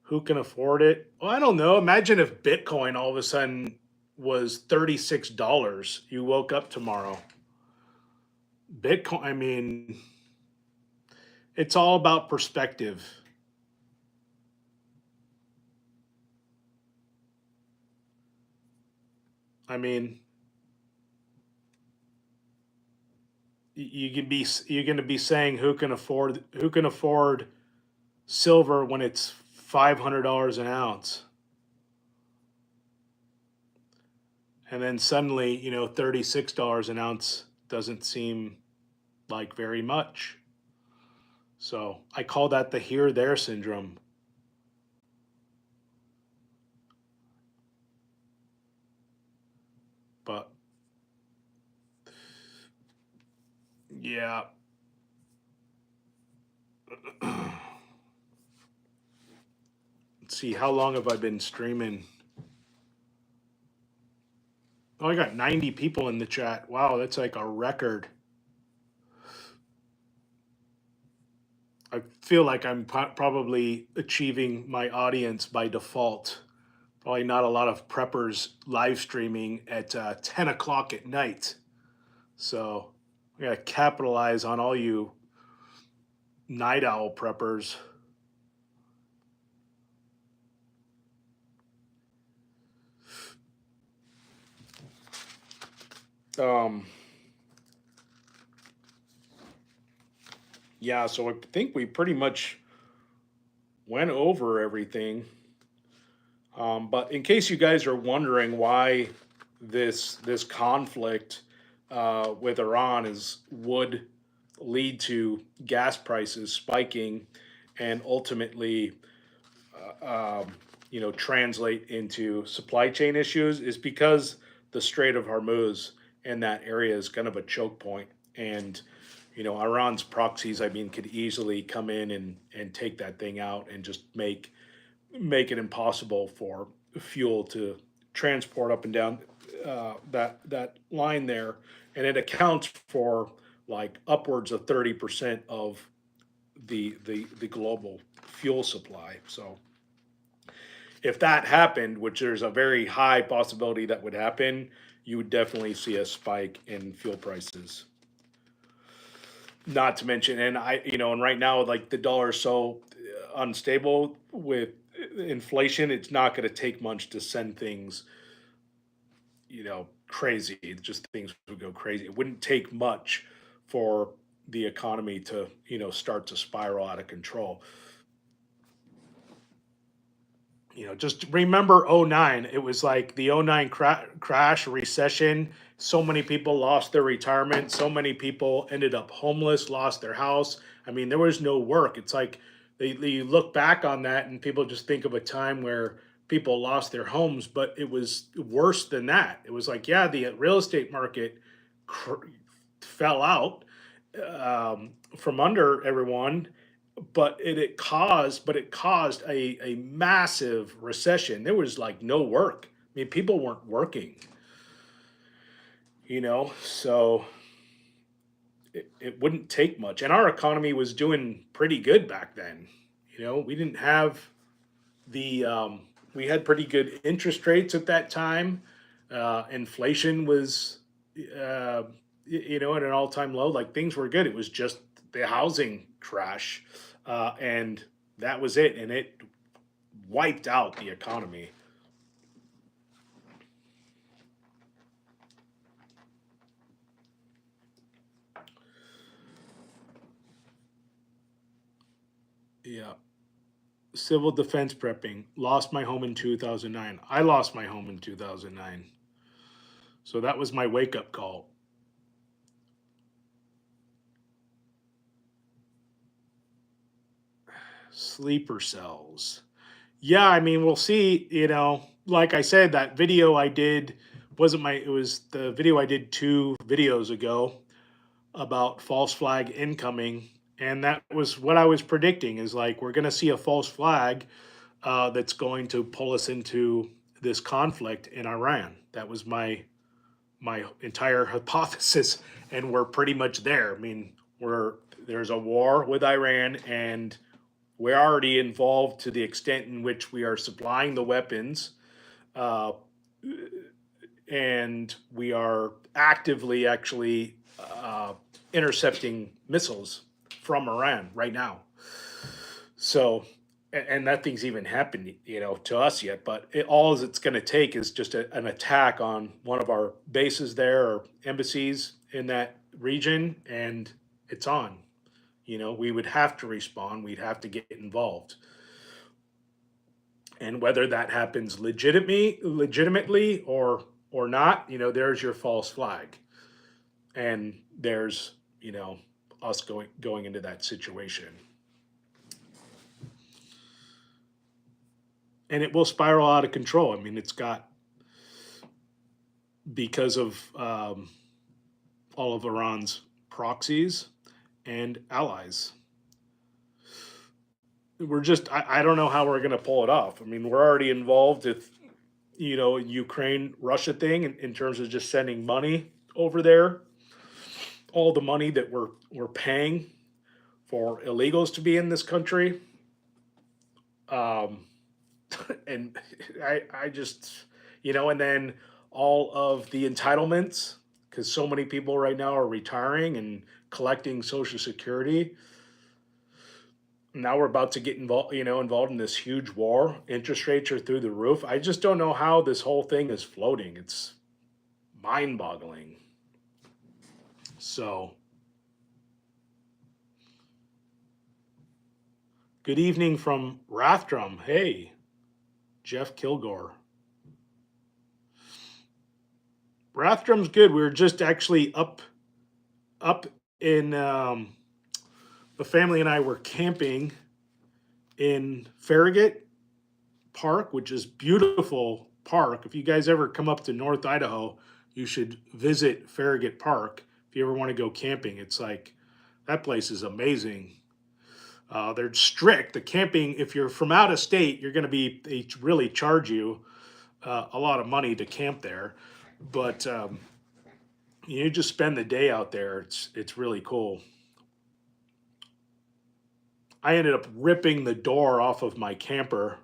Who can afford it? Well, I don't know. Imagine if Bitcoin all of a sudden was $36. You woke up tomorrow. Bitcoin, I mean, it's all about perspective. I mean, you're going to be saying who can afford silver when it's $500 an ounce, and then suddenly $36 an ounce doesn't seem like very much. So I call that the here there syndrome. But yeah. Let's see, how long have I been streaming? Oh, I got 90 people in the chat. Wow, that's like a record. I feel like I'm probably achieving my audience by default. Probably not a lot of preppers live streaming at 10 o'clock at night. So we gotta capitalize on all you night owl preppers. Um, yeah, so I think we pretty much went over everything. But in case you guys are wondering why this conflict with Iran would lead to gas prices spiking and ultimately, translate into supply chain issues, is because the Strait of Hormuz and that area is kind of a choke point. And Iran's proxies, I mean, could easily come in and take that thing out and just make it impossible for fuel to transport up and down that line there, and it accounts for like upwards of 30% of the global fuel supply. So if that happened, which there's a very high possibility that would happen, you would definitely see a spike in fuel prices. Not to mention, and right now, like the dollar is so unstable with inflation, it's not going to take much to send things, crazy. Just things would go crazy. It wouldn't take much for the economy to, start to spiral out of control. Just remember '09. It was like the '09 crash, recession. So many people lost their retirement. So many people ended up homeless, lost their house. I mean, there was no work. It's like they look back on that and people just think of a time where people lost their homes, but it was worse than that. It was like, yeah, the real estate market cr- fell out from under everyone, but it caused a massive recession. There was like no work. I mean, people weren't working, so it wouldn't take much. And our economy was doing pretty good back then. We didn't have the we had pretty good interest rates at that time. Inflation was at an all-time low. Like things were good. It was just the housing crash, and that was it. And it wiped out the economy. Yeah. Civil defense prepping. Lost my home in 2009. I lost my home in 2009. So that was my wake up call. Sleeper cells. Yeah, I mean, we'll see. Like I said, that video I did it was the video I did 2 videos ago about false flag incoming. And that was what I was predicting, is like we're going to see a false flag that's going to pull us into this conflict in Iran. That was my entire hypothesis, and we're pretty much there. I mean, there's a war with Iran, and we're already involved to the extent in which we are supplying the weapons, uh, and we are actively actually intercepting missiles from Iran right now. So, and nothing's even happened, to us yet. But all it's going to take is just an attack on one of our bases there or embassies in that region, and it's on. We would have to respond. We'd have to get involved. And whether that happens legitimately or not, there's your false flag, and there's us going into that situation. And it will spiral out of control. I mean, it's got, because of all of Iran's proxies and allies. I don't know how we're going to pull it off. I mean, we're already involved with, Ukraine Russia thing in terms of just sending money over there. All the money that we're paying for illegals to be in this country. Um, and I just, and then all of the entitlements, because so many people right now are retiring and collecting Social Security. Now we're about to get involved in this huge war. Interest rates are through the roof. I just don't know how this whole thing is floating. It's mind-boggling. So, good evening from Rathdrum. Hey, Jeff Kilgore. Rathdrum's good. We were just actually up in the family and I were camping in Farragut Park, which is beautiful park. If you guys ever come up to North Idaho, you should visit Farragut Park if you ever want to go camping. It's like that place is amazing. They're strict. The camping, if you're from out of state, they really charge you a lot of money to camp there. But you just spend the day out there. It's really cool. I ended up ripping the door off of my camper,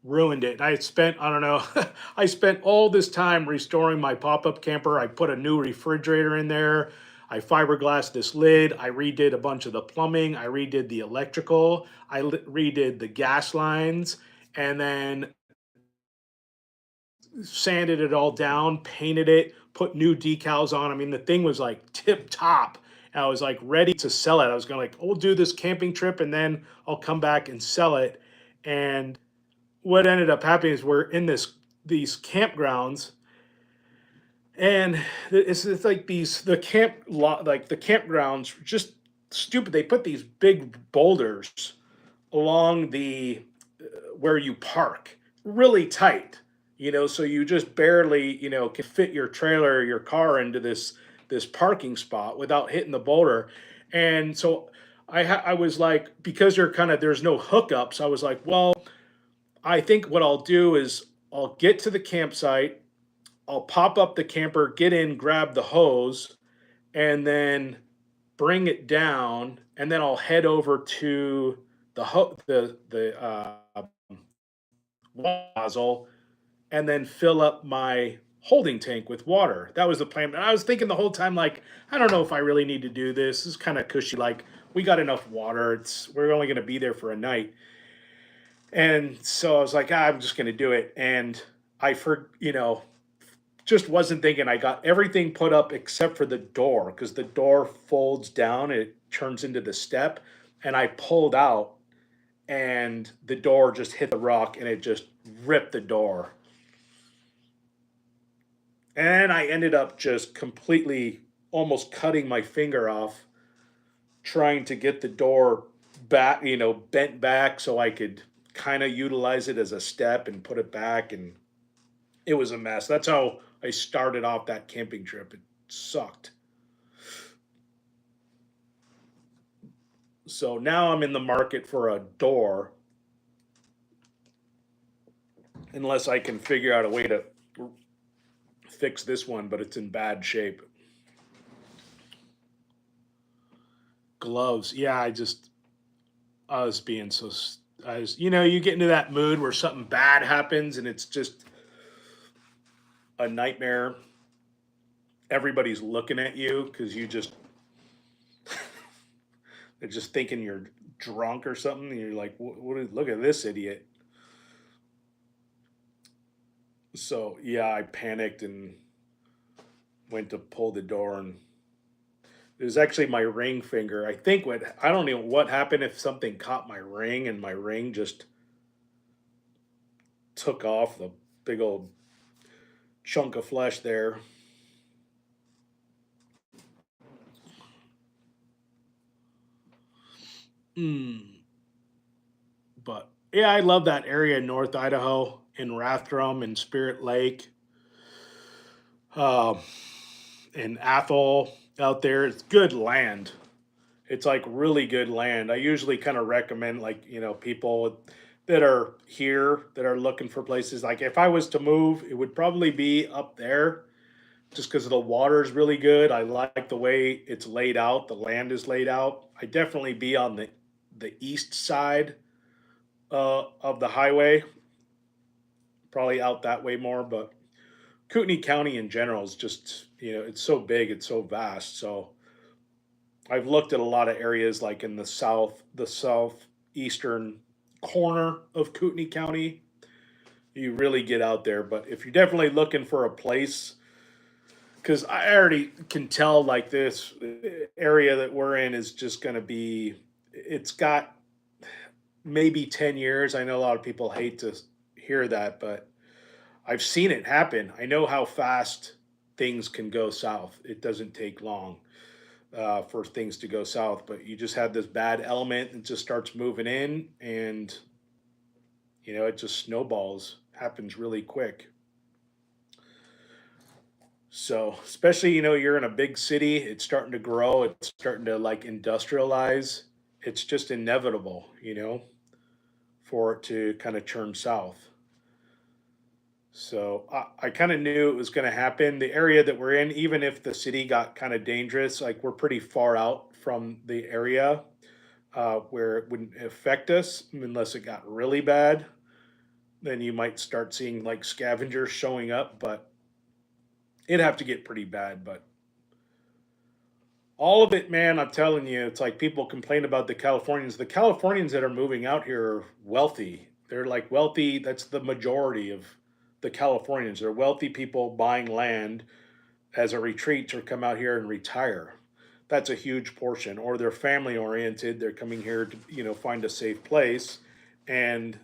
ruined it. I don't know, I spent all this time restoring my pop-up camper. I put a new refrigerator in there. I fiberglassed this lid. I redid a bunch of the plumbing. I redid the electrical. I redid the gas lines, and then sanded it all down, painted it, put new decals on. I mean, the thing was like tip top. I was like ready to sell it. I was going to like, we'll do this camping trip and then I'll come back and sell it. And what ended up happening is we're in these campgrounds, and it's like the campgrounds just stupid. They put these big boulders along the where you park really tight, so you just barely, can fit your trailer or your car into this parking spot without hitting the boulder. And so I was like, because there's no hookups, I was like, well, I think what I'll do is I'll get to the campsite, I'll pop up the camper, get in, grab the hose, and then bring it down, and then I'll head over to the nozzle, and then fill up my holding tank with water. That was the plan. And I was thinking the whole time, like, I don't know if I really need to do this. This is kind of cushy. Like, we got enough water. We're only going to be there for a night. And so I was like, I'm just going to do it. And just wasn't thinking. I got everything put up except for the door, because the door folds down, it turns into the step. And I pulled out, and the door just hit the rock and it just ripped the door. And I ended up just completely almost cutting my finger off trying to get the door back, bent back so I could kind of utilize it as a step and put it back. And it was a mess. That's how I started off that camping trip. It sucked. So now I'm in the market for a door, unless I can figure out a way to fix this one, but it's in bad shape. Gloves. Yeah, I was being so, you get into that mood where something bad happens and it's just a nightmare. Everybody's looking at you because they're just thinking you're drunk or something. And you're like, look at this idiot. So yeah, I panicked and went to pull the door, and it was actually my ring finger. I don't know what happened, if something caught my ring and my ring just took off the big old chunk of flesh there. Mm. But yeah, I love that area in North Idaho, in Rathdrum and Spirit Lake, um, and Athol out there. It's good land. It's like really good land. I usually kind of recommend, like, people that are here that are looking for places. Like if I was to move, it would probably be up there, just because the water is really good. I like the way it's laid out. The land is laid out. I definitely be on the east side of the highway, probably out that way more. But Kootenai County in general is just, it's so big, it's so vast. So I've looked at a lot of areas like in the southeastern corner of Kootenai County. You really get out there, but if you're definitely looking for a place, because I already can tell like this area that we're in is just going to be, it's got maybe 10 years. I know a lot of people hate to hear that, but I've seen it happen. I know how fast things can go south. It doesn't take long for things to go south, but you just have this bad element that just starts moving in, and it just snowballs, happens really quick. So, especially, you're in a big city, it's starting to grow, it's starting to like industrialize. It's just inevitable, for it to kind of turn south. So I kind of knew it was going to happen. The area that we're in, even if the city got kind of dangerous, like we're pretty far out from the area where it wouldn't affect us unless it got really bad. Then you might start seeing like scavengers showing up, but it'd have to get pretty bad. But all of it, man, I'm telling you, it's like people complain about the Californians. The Californians that are moving out here are wealthy. They're like wealthy. That's the majority of the Californians. They're wealthy people buying land as a retreat to come out here and retire. That's a huge portion. Or they're family oriented. They're coming here to, find a safe place, and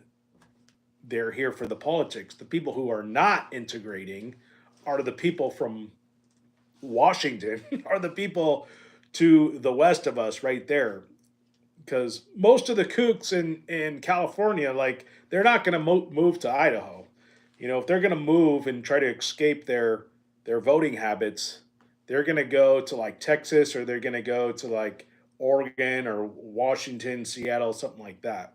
they're here for the politics. The people who are not integrating are the people from Washington, are the people to the west of us right there. Because most of the kooks in California, like, they're not going to move to Idaho. If they're going to move and try to escape their voting habits, they're going to go to like Texas, or they're going to go to like Oregon or Washington, Seattle, something like that.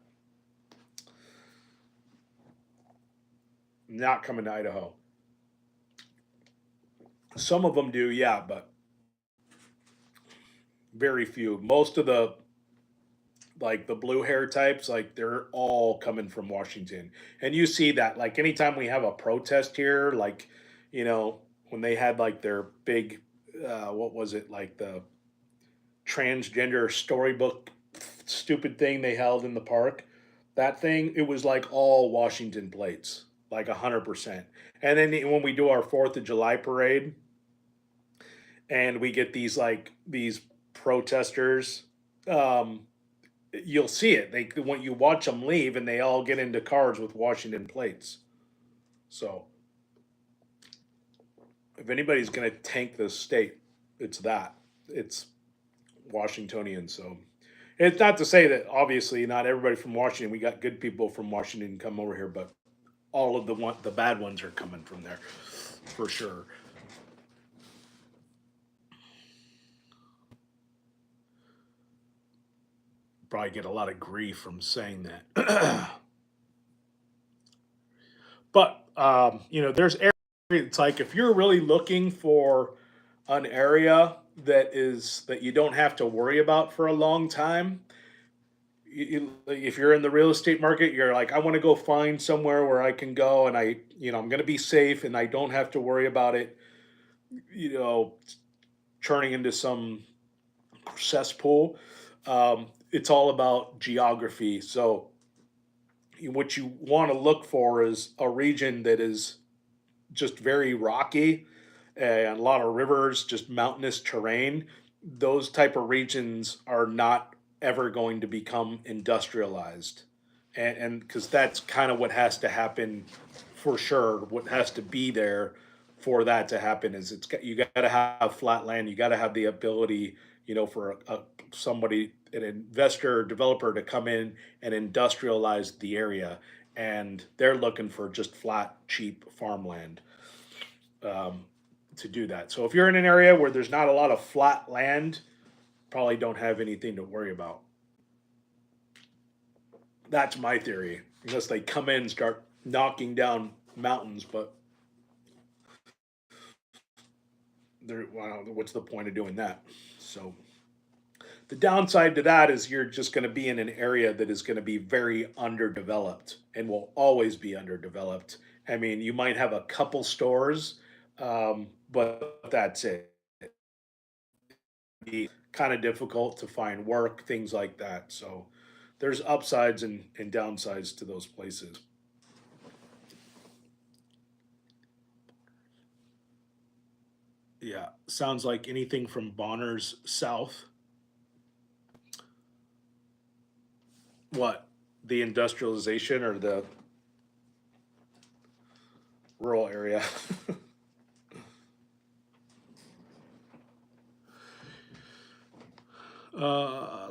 Not coming to Idaho. Some of them do, yeah, but very few. Most of the like the blue hair types, like they're all coming from Washington. And you see that like anytime we have a protest here, like, you know, when they had like their big what was it, like the transgender storybook stupid thing they held in the park. That thing, it was like all Washington plates, like 100%. And then when we do our 4th of July parade, and we get these protesters, um, you'll see it. They when you watch them leave, and they all get into cars with Washington plates. So if anybody's going to tank this state, it's that. It's Washingtonian. So it's not to say that obviously not everybody from Washington. We got good people from Washington come over here, but all of the bad ones are coming from there for sure. Probably get a lot of grief from saying that. But there's areas. It's like if you're really looking for an area that you don't have to worry about for a long time. If you're in the real estate market, you're like, I want to go find somewhere where I can go, and I'm going to be safe, and I don't have to worry about it, you know, turning into some cesspool. It's all about geography. So what you want to look for is a region that is just very rocky and a lot of rivers, just mountainous terrain. Those type of regions are not ever going to become industrialized, and because that's kind of what has to happen for sure. What has to be there for that to happen is you got to have flat land. You got to have the ability, for somebody, an investor or developer, to come in and industrialize the area, and they're looking for just flat, cheap farmland um, to do that. So if you're in an area where there's not a lot of flat land, probably don't have anything to worry about. That's my theory, unless they come in and start knocking down mountains. But Well, what's the point of doing that? So the downside to that is you're just going to be in an area that is going to be very underdeveloped and will always be underdeveloped. I mean, you might have a couple stores, but that's it. Be kind of difficult to find work, things like that. So there's upsides and downsides to those places. Yeah, sounds like anything from Bonner's south. What? The industrialization or the rural area?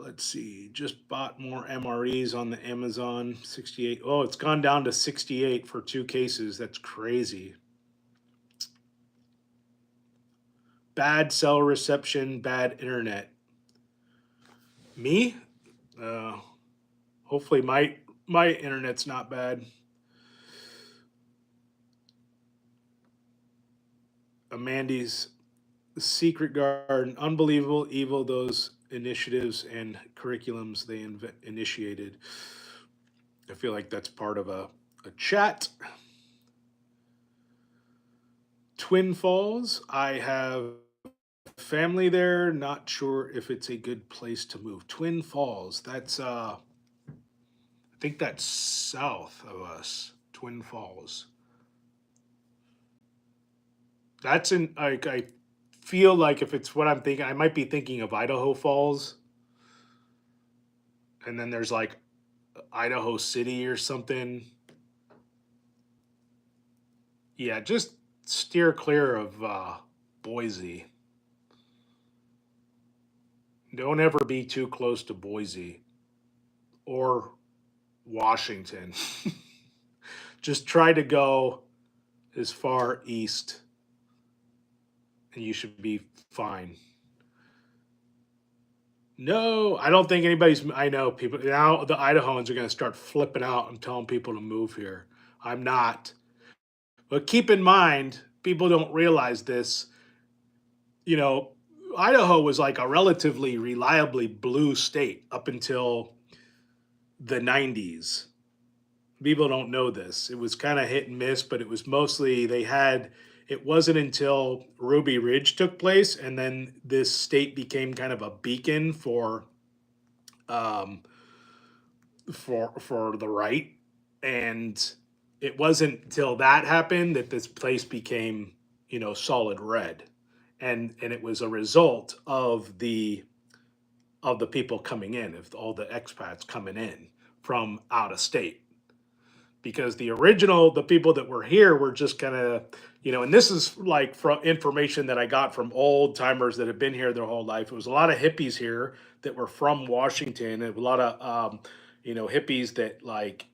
Let's see. Just bought more MREs on the Amazon 68. Oh, it's gone down to 68 for 2 cases. That's crazy. Bad cell reception, bad internet. Me? Uh, hopefully my internet's not bad. Amandy's Secret Garden, unbelievable evil those initiatives and curriculums they initiated. I feel like that's part of a chat. Twin Falls, I have family there, not sure if it's a good place to move. Twin Falls, that's I think that's south of us. Twin Falls. That's in like I feel like if it's what I'm thinking, I might be thinking of Idaho Falls, and then there's like Idaho City or something. Yeah, just steer clear of Boise. Don't ever be too close to Boise or Washington. Just try to go as far east and you should be fine. No, I don't think anybody's. I know people now. The Idahoans are going to start flipping out and telling people to move here. I'm not. But keep in mind, people don't realize this. You know, Idaho was like a relatively reliably blue state up until the 90s. People don't know this. It was kind of hit and miss, but it was mostly they had. It wasn't until Ruby Ridge took place, and then this state became kind of a beacon um, for the right, and it wasn't until that happened that this place became solid red, and it was a result of the people coming in, of all the expats coming in from out of state, because the people that were here were just kind of, and this is like from information that I got from old timers that have been here their whole life. It was a lot of hippies here that were from Washington, and a lot of hippies that like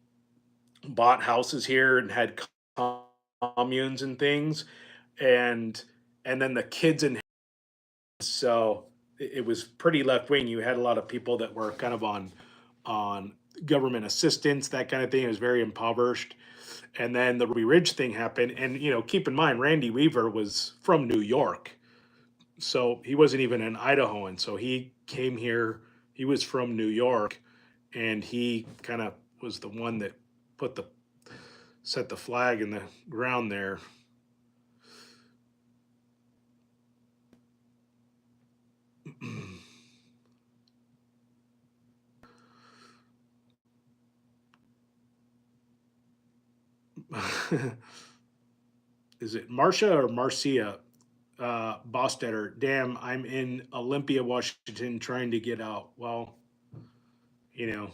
bought houses here and had communes and things, and then the kids in, so it was pretty left wing. You had a lot of people that were kind of on government assistance, that kind of thing. It was very impoverished. And then the Ruby Ridge thing happened. And, keep in mind, Randy Weaver was from New York. So he wasn't even an Idahoan. So he came here, he was from New York, and he kind of was the one that put the set the flag in the ground there. Is it Marcia or Marcia? Bostetter, damn, I'm in Olympia, Washington, trying to get out. Well, you know,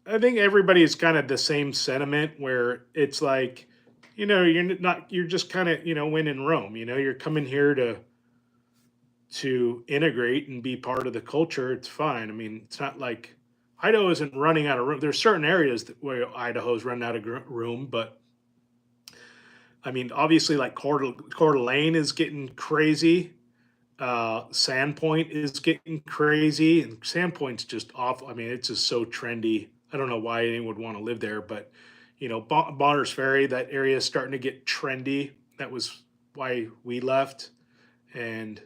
I think everybody is kind of the same sentiment where it's like, you're just kind of, when in Rome, you're coming here to integrate and be part of the culture. It's fine. I mean, it's not like Idaho isn't running out of room. There's certain areas where Idaho's run out of room, but I mean, obviously, like Coeur d'Alene is getting crazy. Sandpoint is getting crazy, and Sandpoint's just awful. I mean, it's just so trendy. I don't know why anyone would want to live there, but Bonner's Ferry, that area is starting to get trendy. That was why we left, and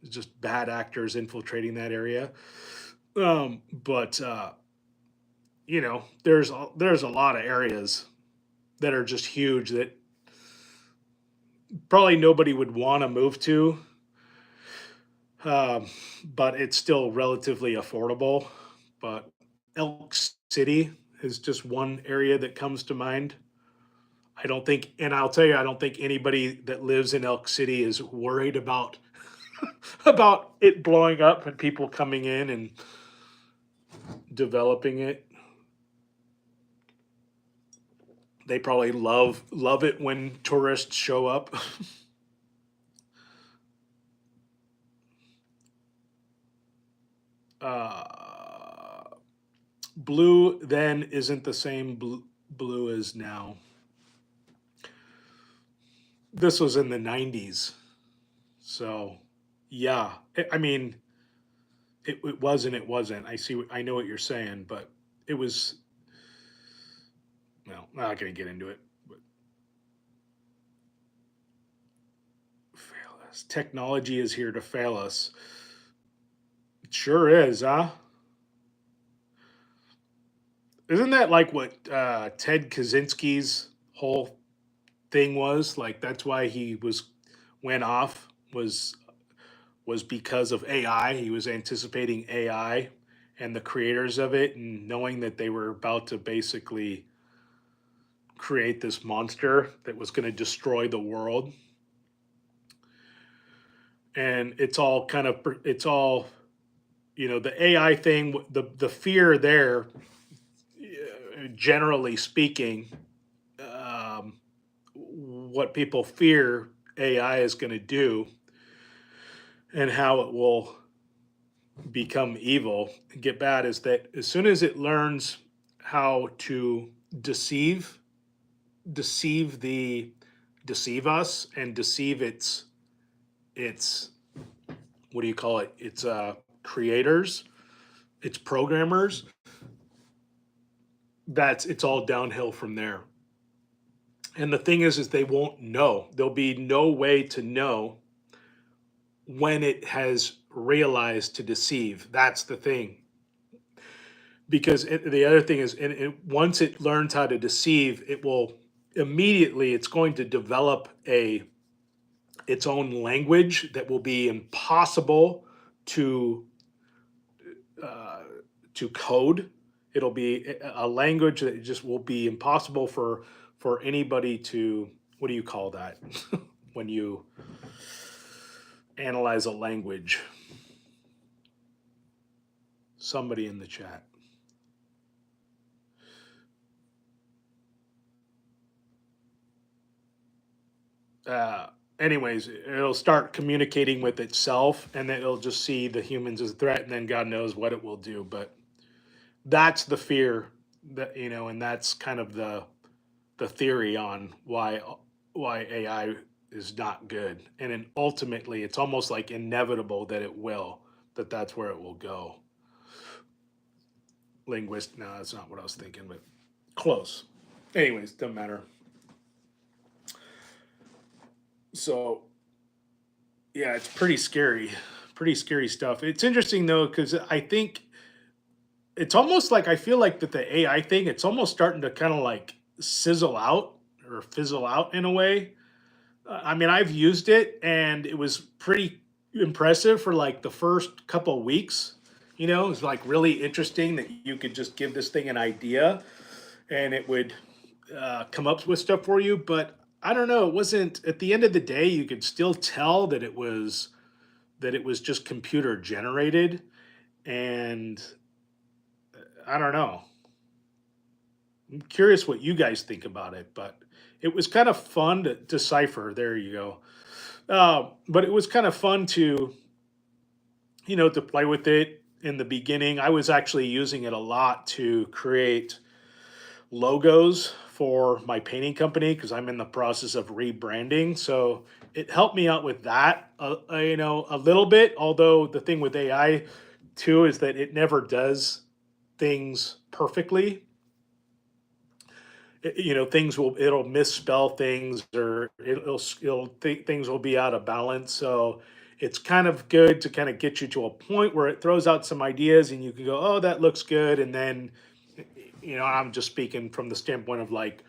just bad actors infiltrating that area. But there's a lot of areas that are just huge that probably nobody would want to move to, um, but it's still relatively affordable. But Elk City is just one area that comes to mind. I don't think, and I'll tell you, I don't think anybody that lives in Elk City is worried about about it blowing up and people coming in and developing it. They probably love it when tourists show up. uh, Blue then isn't the same blue as now. This was in the 90s. So, yeah. I mean, it was and it wasn't. I know what you're saying, but it was, well, I'm not going to get into it. But fail us. Technology is here to fail us. It sure is, huh? Isn't that like what Ted Kaczynski's whole thing was? Like that's why he went off was because of AI. He was anticipating AI and the creators of it, and knowing that they were about to basically create this monster that was going to destroy the world. And it's all the AI thing. The fear there, generally speaking, what people fear AI is going to do and how it will become evil, get bad, is that as soon as it learns how to deceive the deceive us and deceive its what do you call it? Its creators, its programmers. It's all downhill from there. And the thing is they won't know. There'll be no way to know when it has realized to deceive. That's the thing. Because the other thing is, once it learns how to deceive, it will immediately. It's going to develop its own language that will be impossible to uh, to code. It'll be a language that just will be impossible for anybody to. What do you call that when you analyze a language? Somebody in the chat. Anyways, it'll start communicating with itself, and then it'll just see the humans as a threat, and then God knows what it will do. But that's the fear and that's kind of the theory on why AI is not good, and then ultimately it's almost like inevitable that that's where it will go. Linguist, no, that's not what I was thinking, but close. Anyways, doesn't matter. So yeah, it's pretty scary stuff. It's interesting though, because I think it's almost like I feel like that the AI thing, it's almost starting to kind of like sizzle out or fizzle out in a way. I mean, I've used it and it was pretty impressive for like the first couple of weeks. It was like really interesting that you could just give this thing an idea and it would come up with stuff for you. But I don't know, it wasn't, at the end of the day, you could still tell that it was just computer generated. And I don't know. I'm curious what you guys think about it, but it was kind of fun to decipher. There you go. But it was kind of fun to play with it in the beginning. I was actually using it a lot to create logos for my painting company because I'm in the process of rebranding. So it helped me out with that, a little bit. Although the thing with AI too is that it never does things perfectly. it'll misspell things, or things will be out of balance. So it's kind of good to kind of get you to a point where it throws out some ideas and you can go, oh, that looks good. And then, I'm just speaking from the standpoint of like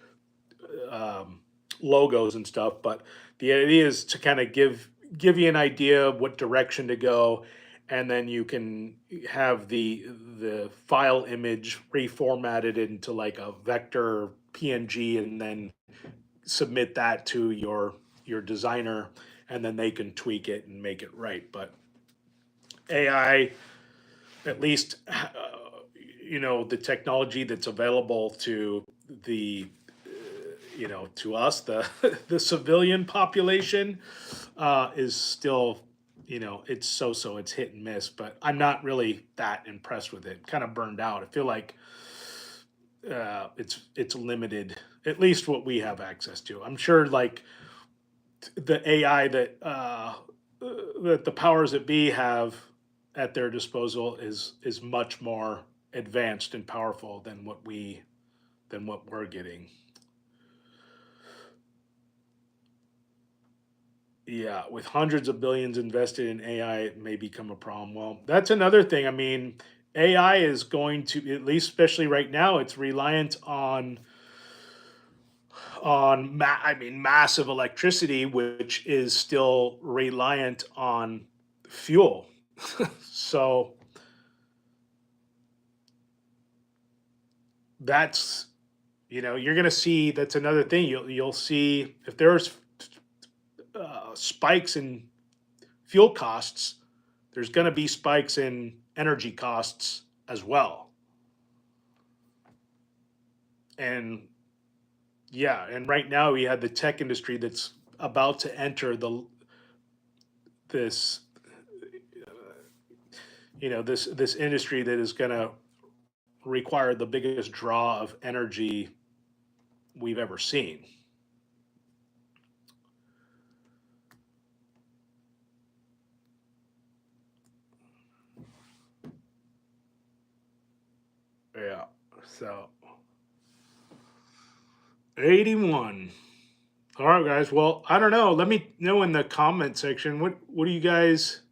um, logos and stuff, but the idea is to kind of give you an idea of what direction to go, and then you can have the file image reformatted into like a vector PNG, and then submit that to your designer, and then they can tweak it and make it right. But AI, at least the technology that's available to the to us, the the civilian population, is still, it's so, it's hit and miss. But I'm not really that impressed with it. Kind of burned out. I feel like it's limited, at least what we have access to. I'm sure like the AI that the powers that be have at their disposal is much more advanced and powerful than what we're getting. Yeah, with hundreds of billions invested in AI, it may become a problem. Well, that's another thing. I mean, AI is going to, at least especially right now, it's reliant I mean, massive electricity, which is still reliant on fuel. So that's, you're going to see, that's another thing. You'll see if there's spikes in fuel costs, there's going to be spikes in energy costs as well. And yeah, and right now we have the tech industry that's about to enter this this industry that is going to require the biggest draw of energy we've ever seen. Yeah. So 81. All right, guys. Well, I don't know. Let me know in the comment section, what do you guys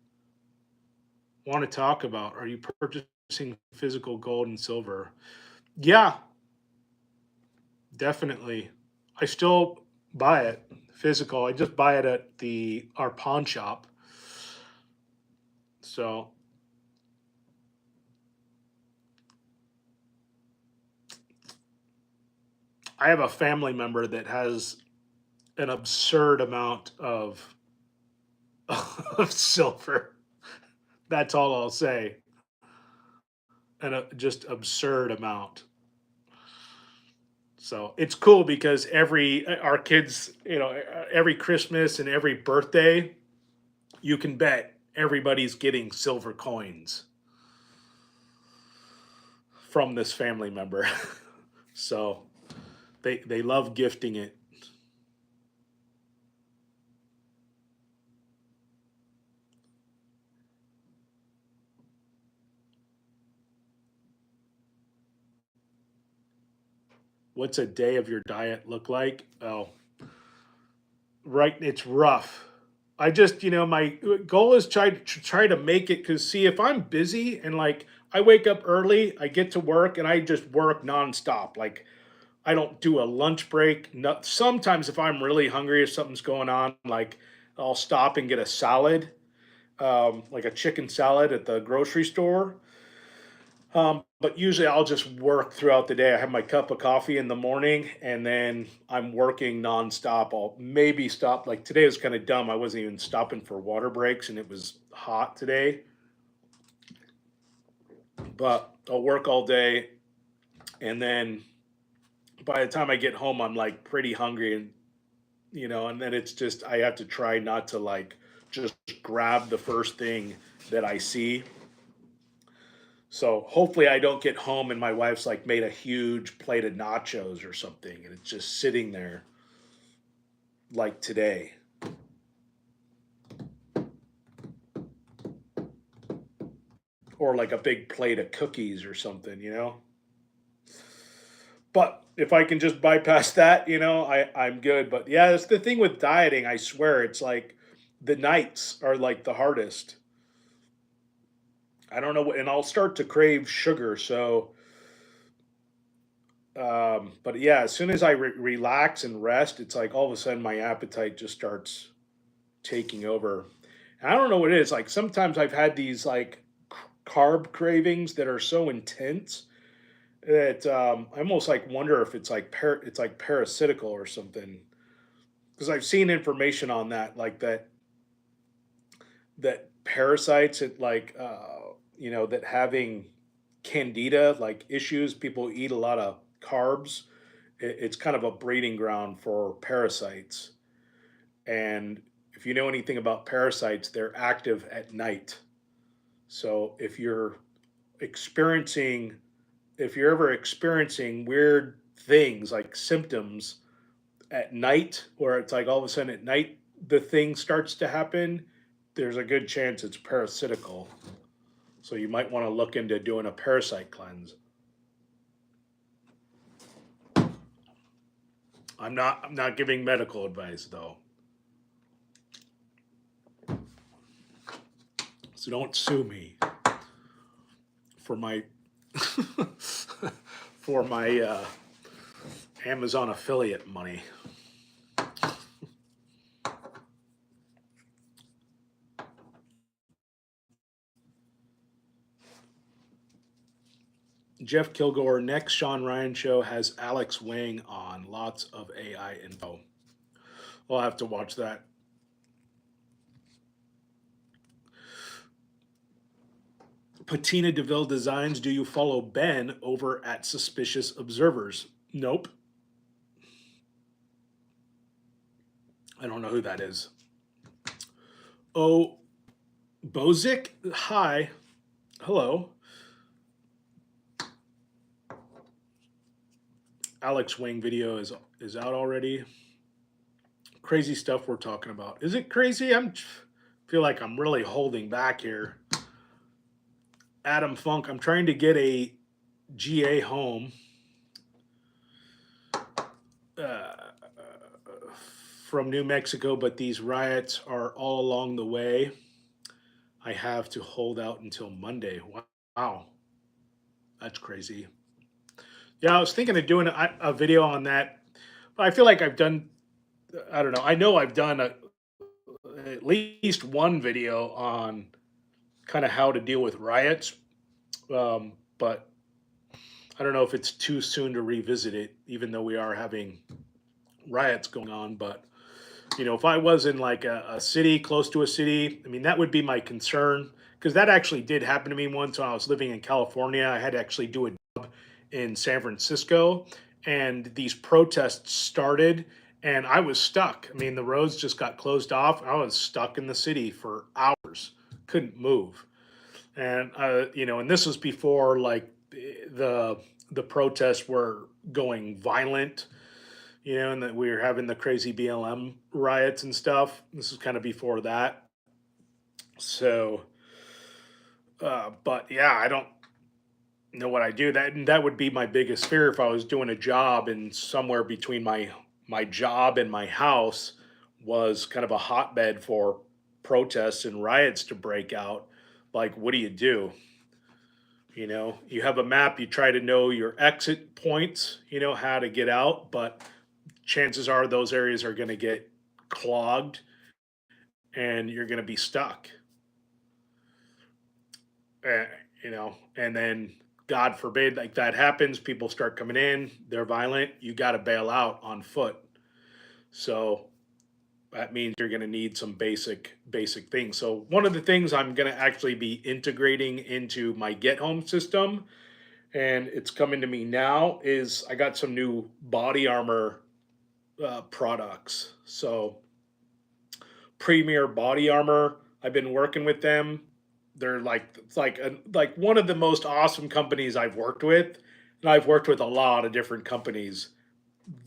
want to talk about? Are you purchasing physical gold and silver? Yeah, definitely. I still buy it physical. I just buy it at the our pawn shop. So I have a family member that has an absurd amount of of silver. That's all I'll say. And a just absurd amount. So it's cool because every our kids, every Christmas and every birthday, you can bet everybody's getting silver coins from this family member. So they love gifting it. What's a day of your diet look like? Oh, right, it's rough. I just, my goal is try to make it, because see, if I'm busy and like I wake up early, I get to work and I just work nonstop. Like I don't do a lunch break. No, sometimes if I'm really hungry, if something's going on, like I'll stop and get a salad, like a chicken salad at the grocery store. But usually I'll just work throughout the day. I have my cup of coffee in the morning and then I'm working nonstop. I'll maybe stop. Like today was kind of dumb. I wasn't even stopping for water breaks and it was hot today. But I'll work all day, and then by the time I get home, I'm like pretty hungry, and then it's just, I have to try not to like just grab the first thing that I see. So hopefully I don't get home and my wife's like made a huge plate of nachos or something and it's just sitting there like today. Or like a big plate of cookies or something. But if I can just bypass that, I'm good. But yeah, that's the thing with dieting. I swear, it's like the nights are like the hardest. I don't know, and I'll start to crave sugar. So, but yeah, as soon as I relax and rest, it's like all of a sudden my appetite just starts taking over. And I don't know what it is. Like sometimes I've had these like carb cravings that are so intense that I almost like wonder if it's like it's like parasitical or something. Because I've seen information on that, like that parasites, that having candida like issues, people eat a lot of carbs. It's kind of a breeding ground for parasites. And if you know anything about parasites, they're active at night. So experiencing, if you're ever experiencing weird things like symptoms at night, or it's like all of a sudden at night the thing starts to happen, there's a good chance it's parasitical. So you might want to look into doing a parasite cleanse. I'm not giving medical advice though. So don't sue me for my for my Amazon affiliate money. Jeff Kilgore, next Sean Ryan show has Alex Wang on. Lots of AI info. I'll have to watch that. Patina DeVille Designs, do you follow Ben over at Suspicious Observers? Nope. I don't know who that is. Oh, Bozic? Hi. Hello. Alex Wang video is out already. Crazy stuff we're talking about. Is it crazy? Feel like I'm really holding back here. Adam Funk, I'm trying to get a GA home. From New Mexico, but these riots are all along the way. I have to hold out until Monday. Wow. That's crazy. Yeah, I was thinking of doing a video on that, but I feel like I don't know, I know I've done at least one video on kind of how to deal with riots, but I don't know if it's too soon to revisit it, even though we are having riots going on. But if I was in like a city, close to a city, I mean, that would be my concern, because that actually did happen to me once when I was living in California. I had to actually do a job in San Francisco, and these protests started, and I was stuck. I mean, the roads just got closed off. I was stuck in the city for hours, couldn't move. And and this was before like the protests were going violent, and that we were having the crazy BLM riots and stuff. This is kind of before that. So, but yeah, I don't know what I do. That would be my biggest fear if I was doing a job and somewhere between my job and my house was kind of a hotbed for protests and riots to break out. Like, what do you do? You have a map, you try to know your exit points, how to get out, but chances are those areas are going to get clogged and you're going to be stuck. Uh, and then God forbid, like that happens, people start coming in, they're violent, you got to bail out on foot. So that means you're going to need some basic things. So one of the things I'm going to actually be integrating into my Get Home system, and it's coming to me now, is I got some new body armor products. So Premier Body Armor, I've been working with them. They're like like one of the most awesome companies I've worked with, and I've worked with a lot of different companies.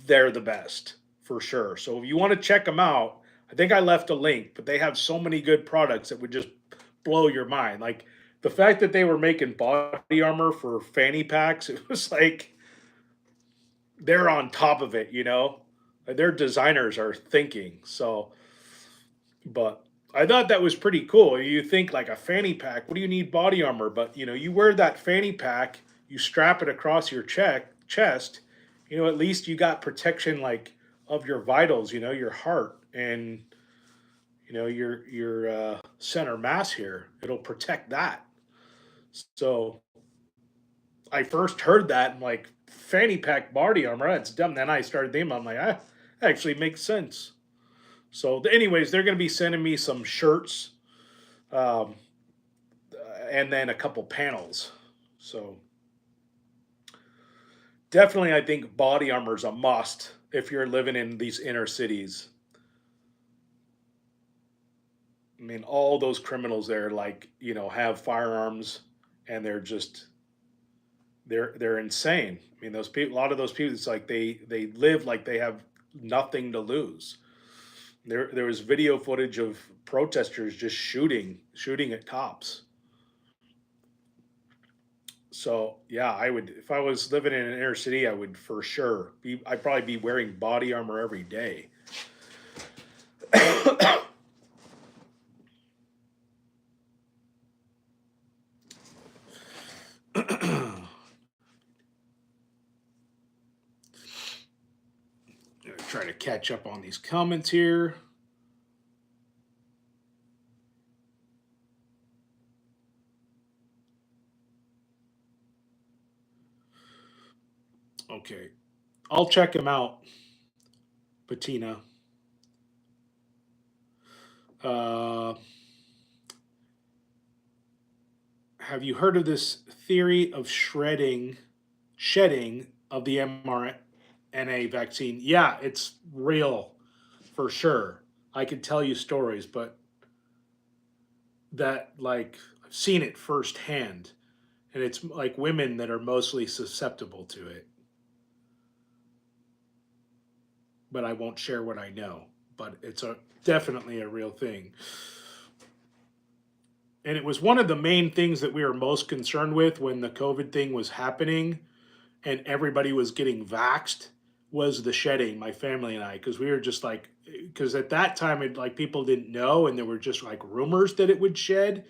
They're the best for sure. So if you want to check them out, I think I left a link, but they have so many good products that would just blow your mind. Like the fact that they were making body armor for fanny packs, it was like they're on top of it, you know. Their designers are thinking. So, but I thought that was pretty cool. You think like a fanny pack, what do you need body armor? But you know, you wear that fanny pack, you strap it across your chest, you know, at least you got protection like of your vitals, you know, your heart and you know your center mass here. It'll protect that. So I first heard that and like fanny pack body armor, that's dumb. Then I started thinking, I'm like, ah, that actually makes sense. So, anyways, they're going to be sending me some shirts, um, and then a couple panels. So, definitely, I think body armor is a must if you're living in these inner cities. I mean, all those criminals there, like you know, have firearms, and they're insane. I mean, those people, a lot of those people, it's like they live like they have nothing to lose. There was video footage of protesters just shooting at cops. So yeah, I would if I was living in an inner city, I would for sure be. I'd probably be wearing body armor every day. Try to catch up on these comments here. Okay, I'll check them out, Patina. Uh, have you heard of this theory of shedding of the mRNA vaccine? Yeah, it's real for sure. I could tell you stories, but that like I've seen it firsthand, and it's like women that are mostly susceptible to it. But I won't share what I know. But it's a definitely a real thing. And it was one of the main things that we were most concerned with when the COVID thing was happening and everybody was getting vaxxed was the shedding, my family and I, because we were just like, because at that time, it like people didn't know and there were just like rumors that it would shed.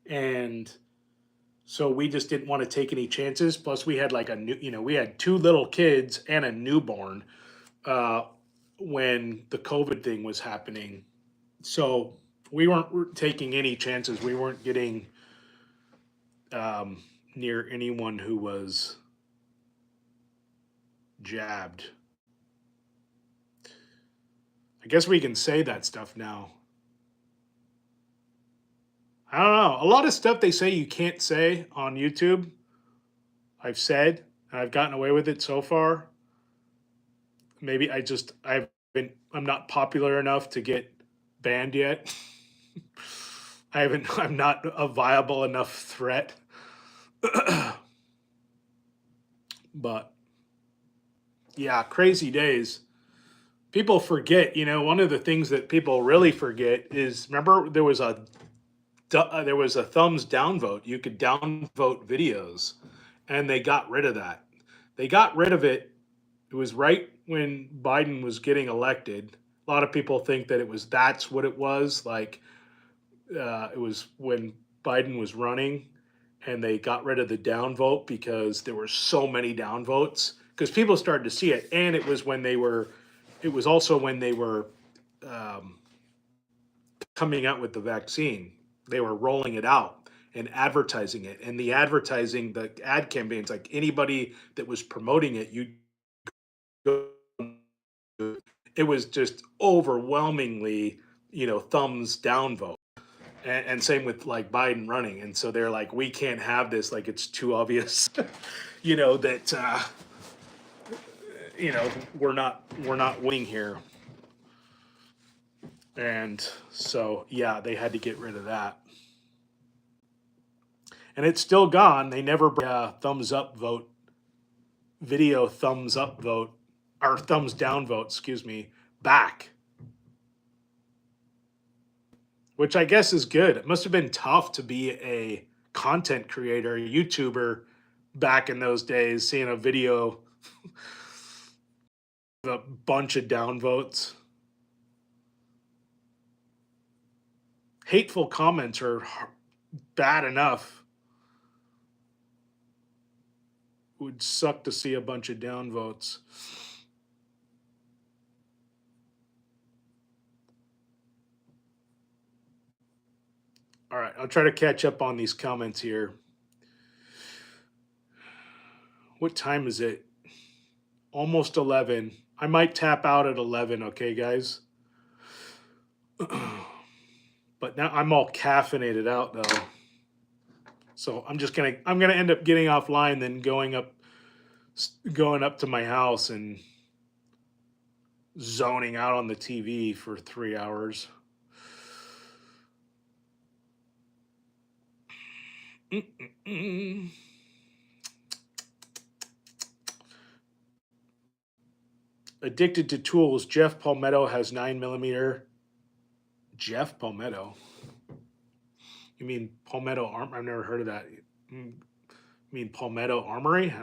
And so we just didn't want to take any chances. Plus, we had like a new, you know, we had two little kids and a newborn uh, when the COVID thing was happening. So we weren't taking any chances. We weren't getting near anyone who was jabbed. I guess we can say that stuff now. I don't know. A lot of stuff they say you can't say on YouTube, I've said, and I've gotten away with it so far. Maybe I'm not popular enough to get banned yet. I'm not a viable enough threat. But yeah, crazy days. People forget, you know, one of the things that people really forget is remember there was a thumbs down vote. You could downvote videos, and they got rid of that. They got rid of it. It was right when Biden was getting elected. A lot of people think that that's what it was. Like it was when Biden was running, and they got rid of the downvote because there were so many downvotes. Because people started to see it, and it was when they were. It was also when they were um, coming out with the vaccine. They were rolling it out and advertising it. And the advertising, the ad campaigns, like anybody that was promoting it, you go, it was just overwhelmingly, you know, thumbs down vote. And same with like Biden running. And so they're like, we can't have this. Like it's too obvious, you know, that you know we're not winning here. And so yeah, they had to get rid of that. And it's still gone. They never thumbs up vote, video thumbs up vote, or thumbs down vote, excuse me, back, which I guess is good. It must have been tough to be a content creator, a YouTuber back in those days, seeing a video a bunch of downvotes. Hateful comments are bad enough. It would suck to see a bunch of downvotes. All right, I'll try to catch up on these comments here. What time is it? Almost 11. I might tap out at 11, okay, guys? But now I'm all caffeinated out though. So I'm gonna end up getting offline, then going up to my house and zoning out on the TV for 3 hours. Addicted to tools. Jeff Palmetto has 9mm. Jeff Palmetto. You mean Palmetto Arm? I've never heard of that. You mean Palmetto Armory?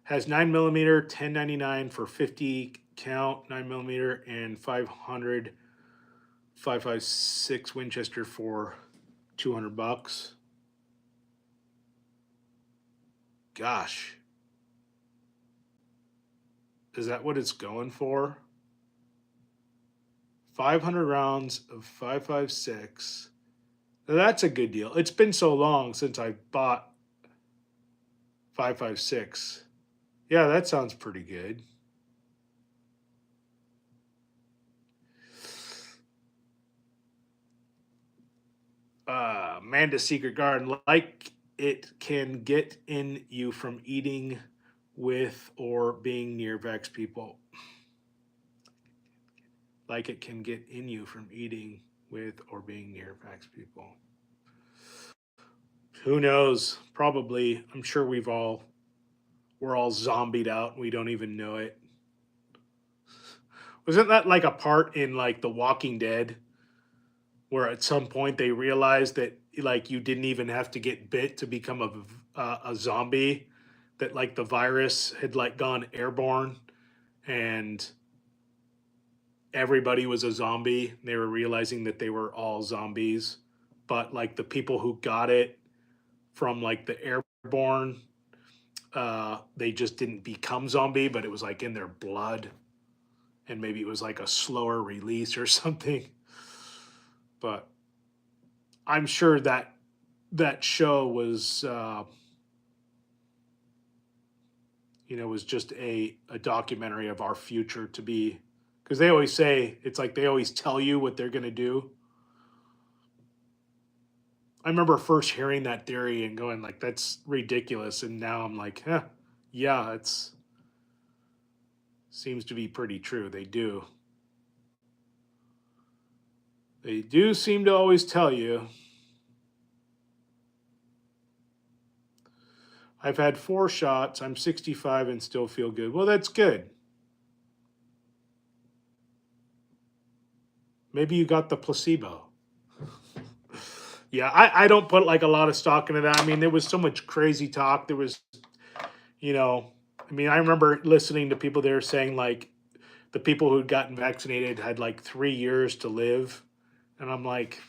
Has 9mm, 1099 for 50 count, 9mm, and 500 5.56 Winchester for $200. Gosh, is that what it's going for? 500 rounds of 5.56. Now that's a good deal. It's been so long since I bought 5.56. Yeah, that sounds pretty good. Amanda's Secret Garden, like it can get in you from eating with or being near vax people. Like it can get in you from eating with or being near vax people. Who knows? Probably. I'm sure we're all zombied out and we don't even know it. Wasn't that like a part in like The Walking Dead where at some point they realized that like you didn't even have to get bit to become a zombie, that like the virus had like gone airborne and everybody was a zombie. They were realizing that they were all zombies, but like the people who got it from like the airborne, they just didn't become zombie, but it was like in their blood, and maybe it was like a slower release or something. But I'm sure that show was, was just a documentary of our future to be, because they always say it's like they always tell you what they're going to do. I remember first hearing that theory and going like, that's ridiculous. And now I'm like, yeah, it's seems to be pretty true. They do. They do seem to always tell you. I've had 4 shots. I'm 65 and still feel good. Well, that's good. Maybe you got the placebo. Yeah, I don't put like a lot of stock into that. I mean, there was so much crazy talk. There was, I remember listening to people there saying like the people who'd gotten vaccinated had like 3 years to live. And I'm like,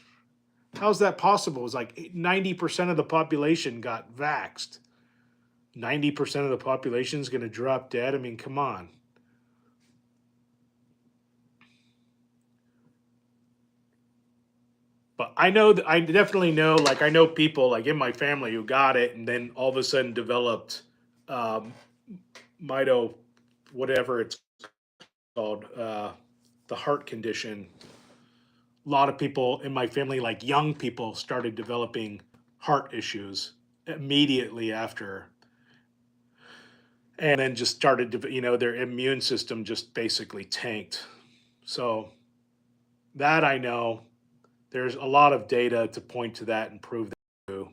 how's that possible? It was like 90% of the population got vaxxed. 90% of the population is going to drop dead. I mean, come on. But I know that I definitely know, like I know people like in my family who got it and then all of a sudden developed mito, whatever it's called, the heart condition. A lot of people in my family, like young people, started developing heart issues immediately after, and then just started to, their immune system just basically tanked. So that I know. There's a lot of data to point to that and prove that too.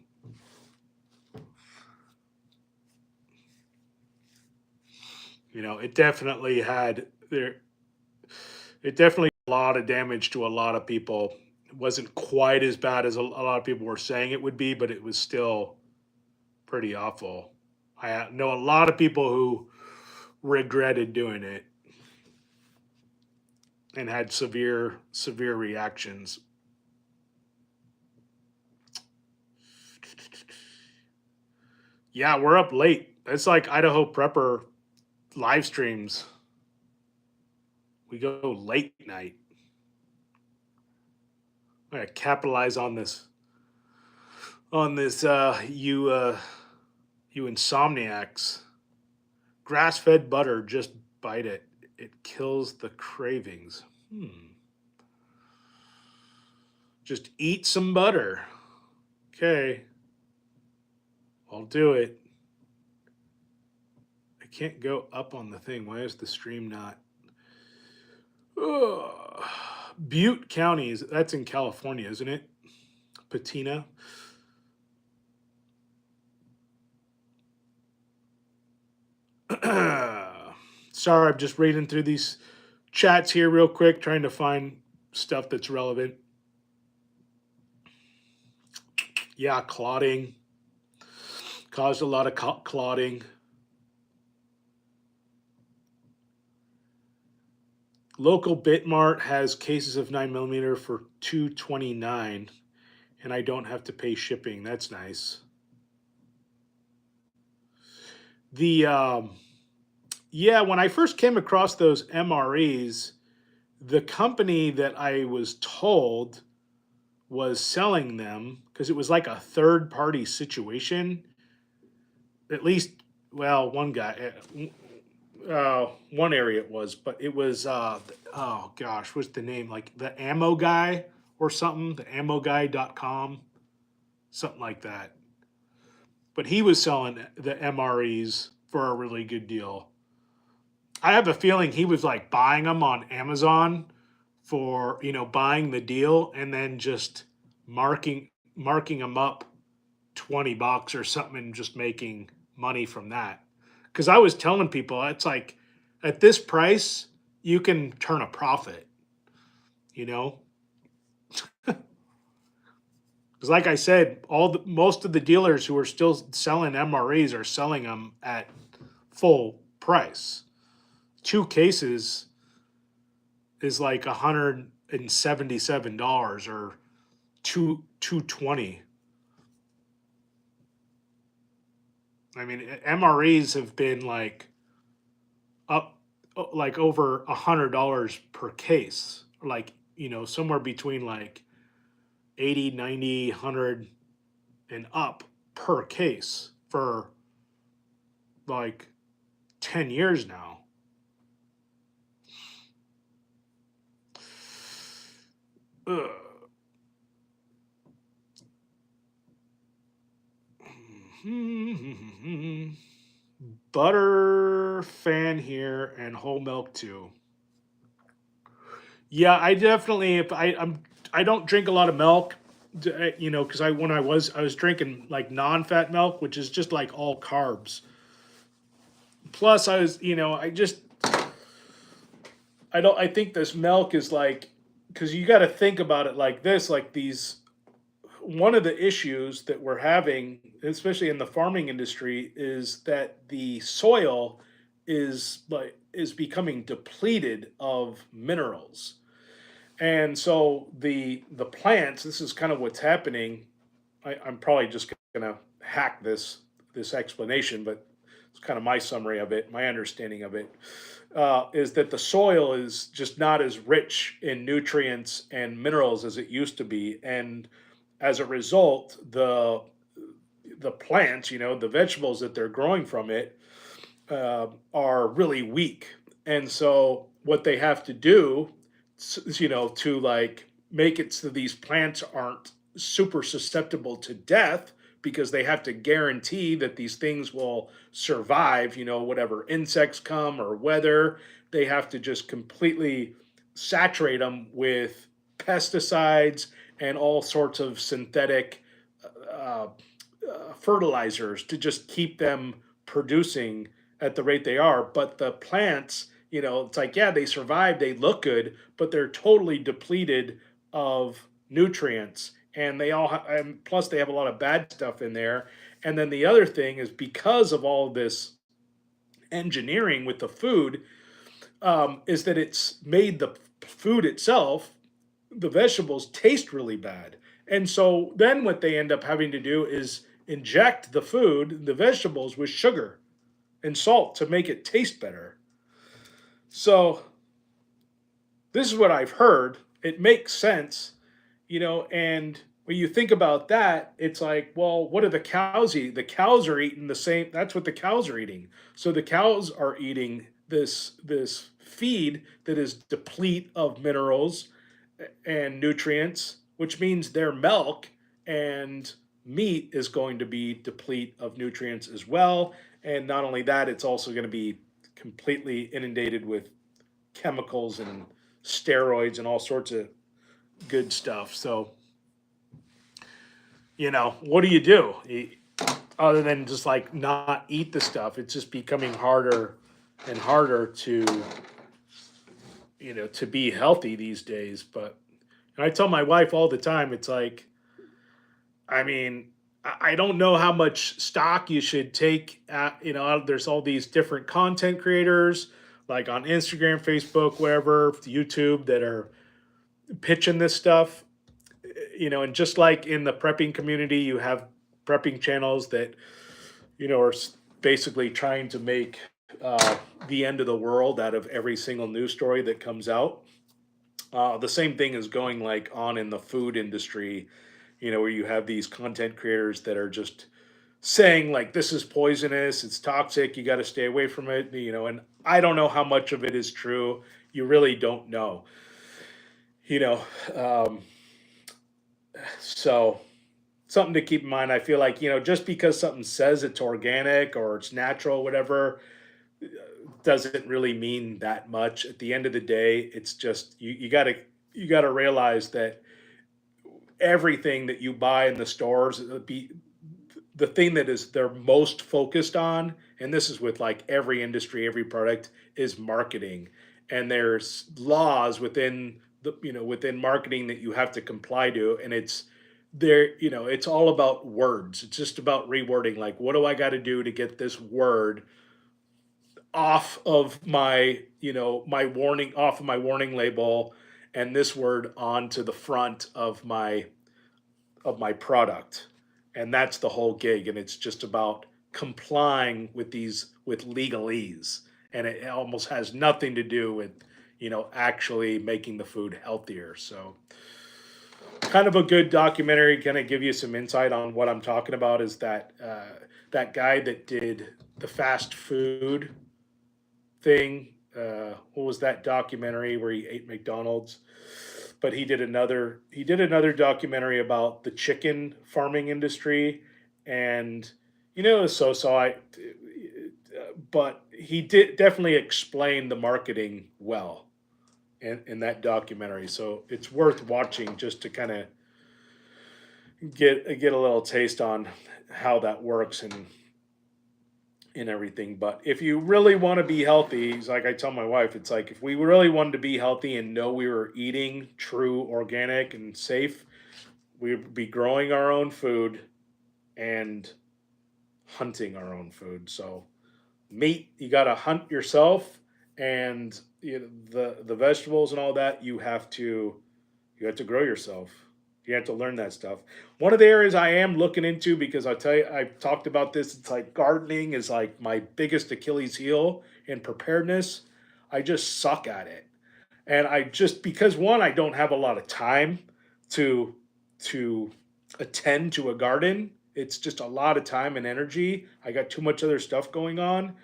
It definitely had there. It definitely did a lot of damage to a lot of people. It wasn't quite as bad as a lot of people were saying it would be, but it was still pretty awful. I know a lot of people who regretted doing it. and had severe reactions. Yeah, we're up late. It's like Idaho Prepper live streams. We go late night. I gotta capitalize on this. You insomniacs. Grass-fed butter, just bite it. It kills the cravings. Just eat some butter. Okay. I'll do it. I can't go up on the thing. Why is the stream not? Ugh. Butte County, that's in California, isn't it? Patina. Sorry, I'm just reading through these chats here real quick, trying to find stuff that's relevant. Yeah, clotting. Caused a lot of clotting. Local Bitmart has cases of 9mm for $2.29, and I don't have to pay shipping. That's nice. Yeah, when I first came across those MREs, the company that I was told was selling them, because it was like a third party situation. At least, well, one guy, one area it was, but it was, oh gosh, what's the name? Like the ammo guy or something, the ammoguy.com, something like that. But he was selling the MREs for a really good deal. I have a feeling he was like buying them on Amazon for, buying the deal and then just marking them up $20 or something and just making money from that. Because I was telling people, it's like at this price, you can turn a profit, you know? Because like I said, most of the dealers who are still selling MREs are selling them at full price. 2 cases is like $177 or $220. I mean, MREs have been like up like over $100 per case, like, somewhere between like 80, 90, 100 and up per case for like 10 years now. Ugh. Butter fan here and whole milk too. Yeah, I definitely, if I don't drink a lot of milk, because when I was drinking like non-fat milk, which is just like all carbs. Plus, I think this milk is like, because you got to think about it like this, like one of the issues that we're having, especially in the farming industry, is that the soil is becoming depleted of minerals. And so the plants, this is kind of what's happening. I'm probably just gonna hack this explanation, but it's kind of my summary of it, my understanding of it, is that the soil is just not as rich in nutrients and minerals as it used to be, and as a result, the plants, the vegetables that they're growing from it, are really weak. And so what they have to do, to like make it so these plants aren't super susceptible to death, because they have to guarantee that these things will survive, whatever insects come or weather, they have to just completely saturate them with pesticides and all sorts of synthetic uh, fertilizers to just keep them producing at the rate they are. But the plants, it's like, yeah, they survive, they look good, but they're totally depleted of nutrients. And and plus they have a lot of bad stuff in there. And then the other thing is, because of all this engineering with the food, is that it's made the food itself, the vegetables taste really bad. And so then what they end up having to do is inject the food, the vegetables, with sugar and salt to make it taste better. So this is what I've heard. It makes sense, and when you think about that, it's like, well, what do the cows eat? The cows are eating the same. That's what the cows are eating. So the cows are eating this feed that is deplete of minerals and nutrients, which means their milk and meat is going to be deplete of nutrients as well. And not only that, it's also going to be completely inundated with chemicals and steroids and all sorts of good stuff. So, what do you do? Other than just like not eat the stuff? It's just becoming harder and harder to be healthy these days. But and I tell my wife all the time, it's like, I mean, I don't know how much stock you should take. There's all these different content creators, like on Instagram, Facebook, wherever, YouTube, that are pitching this stuff. And just like in the prepping community, you have prepping channels that, are basically trying to make the end of the world out of every single news story that comes out. The same thing is going like on in the food industry, where you have these content creators that are just saying like, this is poisonous, it's toxic, you got to stay away from it, and I don't know how much of it is true. You really don't know, you know. So something to keep in mind. I feel like, just because something says it's organic or it's natural, whatever, doesn't really mean that much. At the end of the day, it's just you gotta realize that everything that you buy in the stores, the thing that is they're most focused on, and this is with like every industry, every product, is marketing. And there's laws within marketing that you have to comply to, and it's all about words. It's just about rewording, like, what do I got to do to get this word off of my warning label, and this word onto the front of my product. And that's the whole gig. And it's just about complying with legalese. And it almost has nothing to do with, actually making the food healthier. So kind of a good documentary, kind of give you some insight on what I'm talking about, is that guy that did the fast food thing. What was that documentary where he ate McDonald's? But he did another documentary about the chicken farming industry, and so I, but he did definitely explain the marketing well in that documentary. So it's worth watching just to kind of get a little taste on how that works and everything. But if you really want to be healthy, it's like I tell my wife, it's like if we really wanted to be healthy and know we were eating true, organic, and safe, we'd be growing our own food and hunting our own food. So meat, you got to hunt yourself, and the vegetables and all that, you have to grow yourself. You have to learn that stuff. One of the areas I am looking into, because I tell you, I've talked about this, it's like gardening is like my biggest Achilles heel in preparedness. I just suck at it. And because one, I don't have a lot of time to to attend to a garden. It's just a lot of time and energy. I got too much other stuff going on.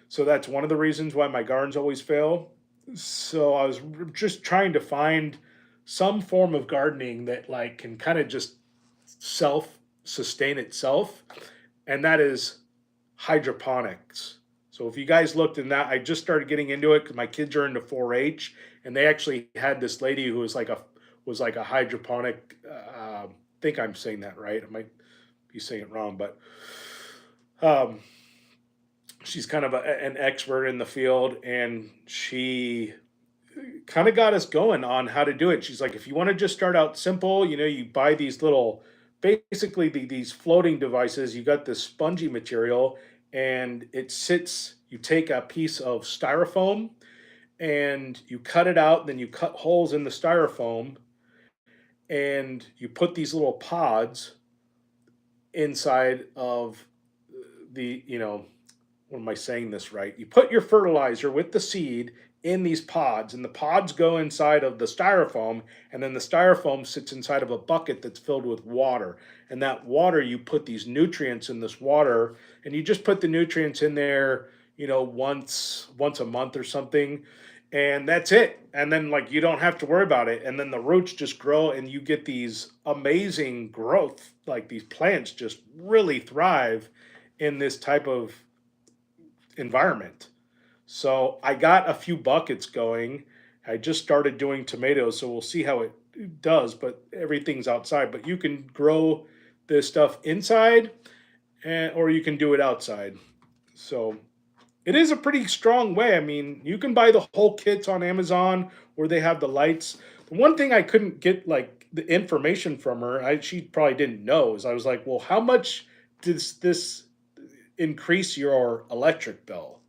So that's one of the reasons why my gardens always fail. So I was just trying to find some form of gardening that like can kind of just self sustain itself, and that is hydroponics. So if you guys looked in that, I just started getting into it because my kids are into 4-H, and they actually had this lady who was like a hydroponic. I think I'm saying that right. I might be saying it wrong, but um, she's kind of an expert in the field, and she kind of got us going on how to do it. She's like, if you want to just start out simple, you buy these little, basically these floating devices. You got this spongy material, and it sits. You take a piece of styrofoam, and you cut it out, and then you cut holes in the styrofoam, and you put these little pods inside of the, what am I saying this right? You put your fertilizer with the seed in these pods, and the pods go inside of the styrofoam, and then the styrofoam sits inside of a bucket that's filled with water. And that water, you put these nutrients in this water, and you just put the nutrients in there, once a month or something, and that's it. And then like you don't have to worry about it, and then the roots just grow, and you get these amazing growth. Like these plants just really thrive in this type of environment. So I got a few buckets going. I just started doing tomatoes, so we'll see how it does, but everything's outside. But you can grow this stuff inside, or you can do it outside. So it is a pretty strong way. I mean, you can buy the whole kits on Amazon where they have the lights. The one thing I couldn't get like the information from her, she probably didn't know, is I was like, well, how much does this increase your electric bill?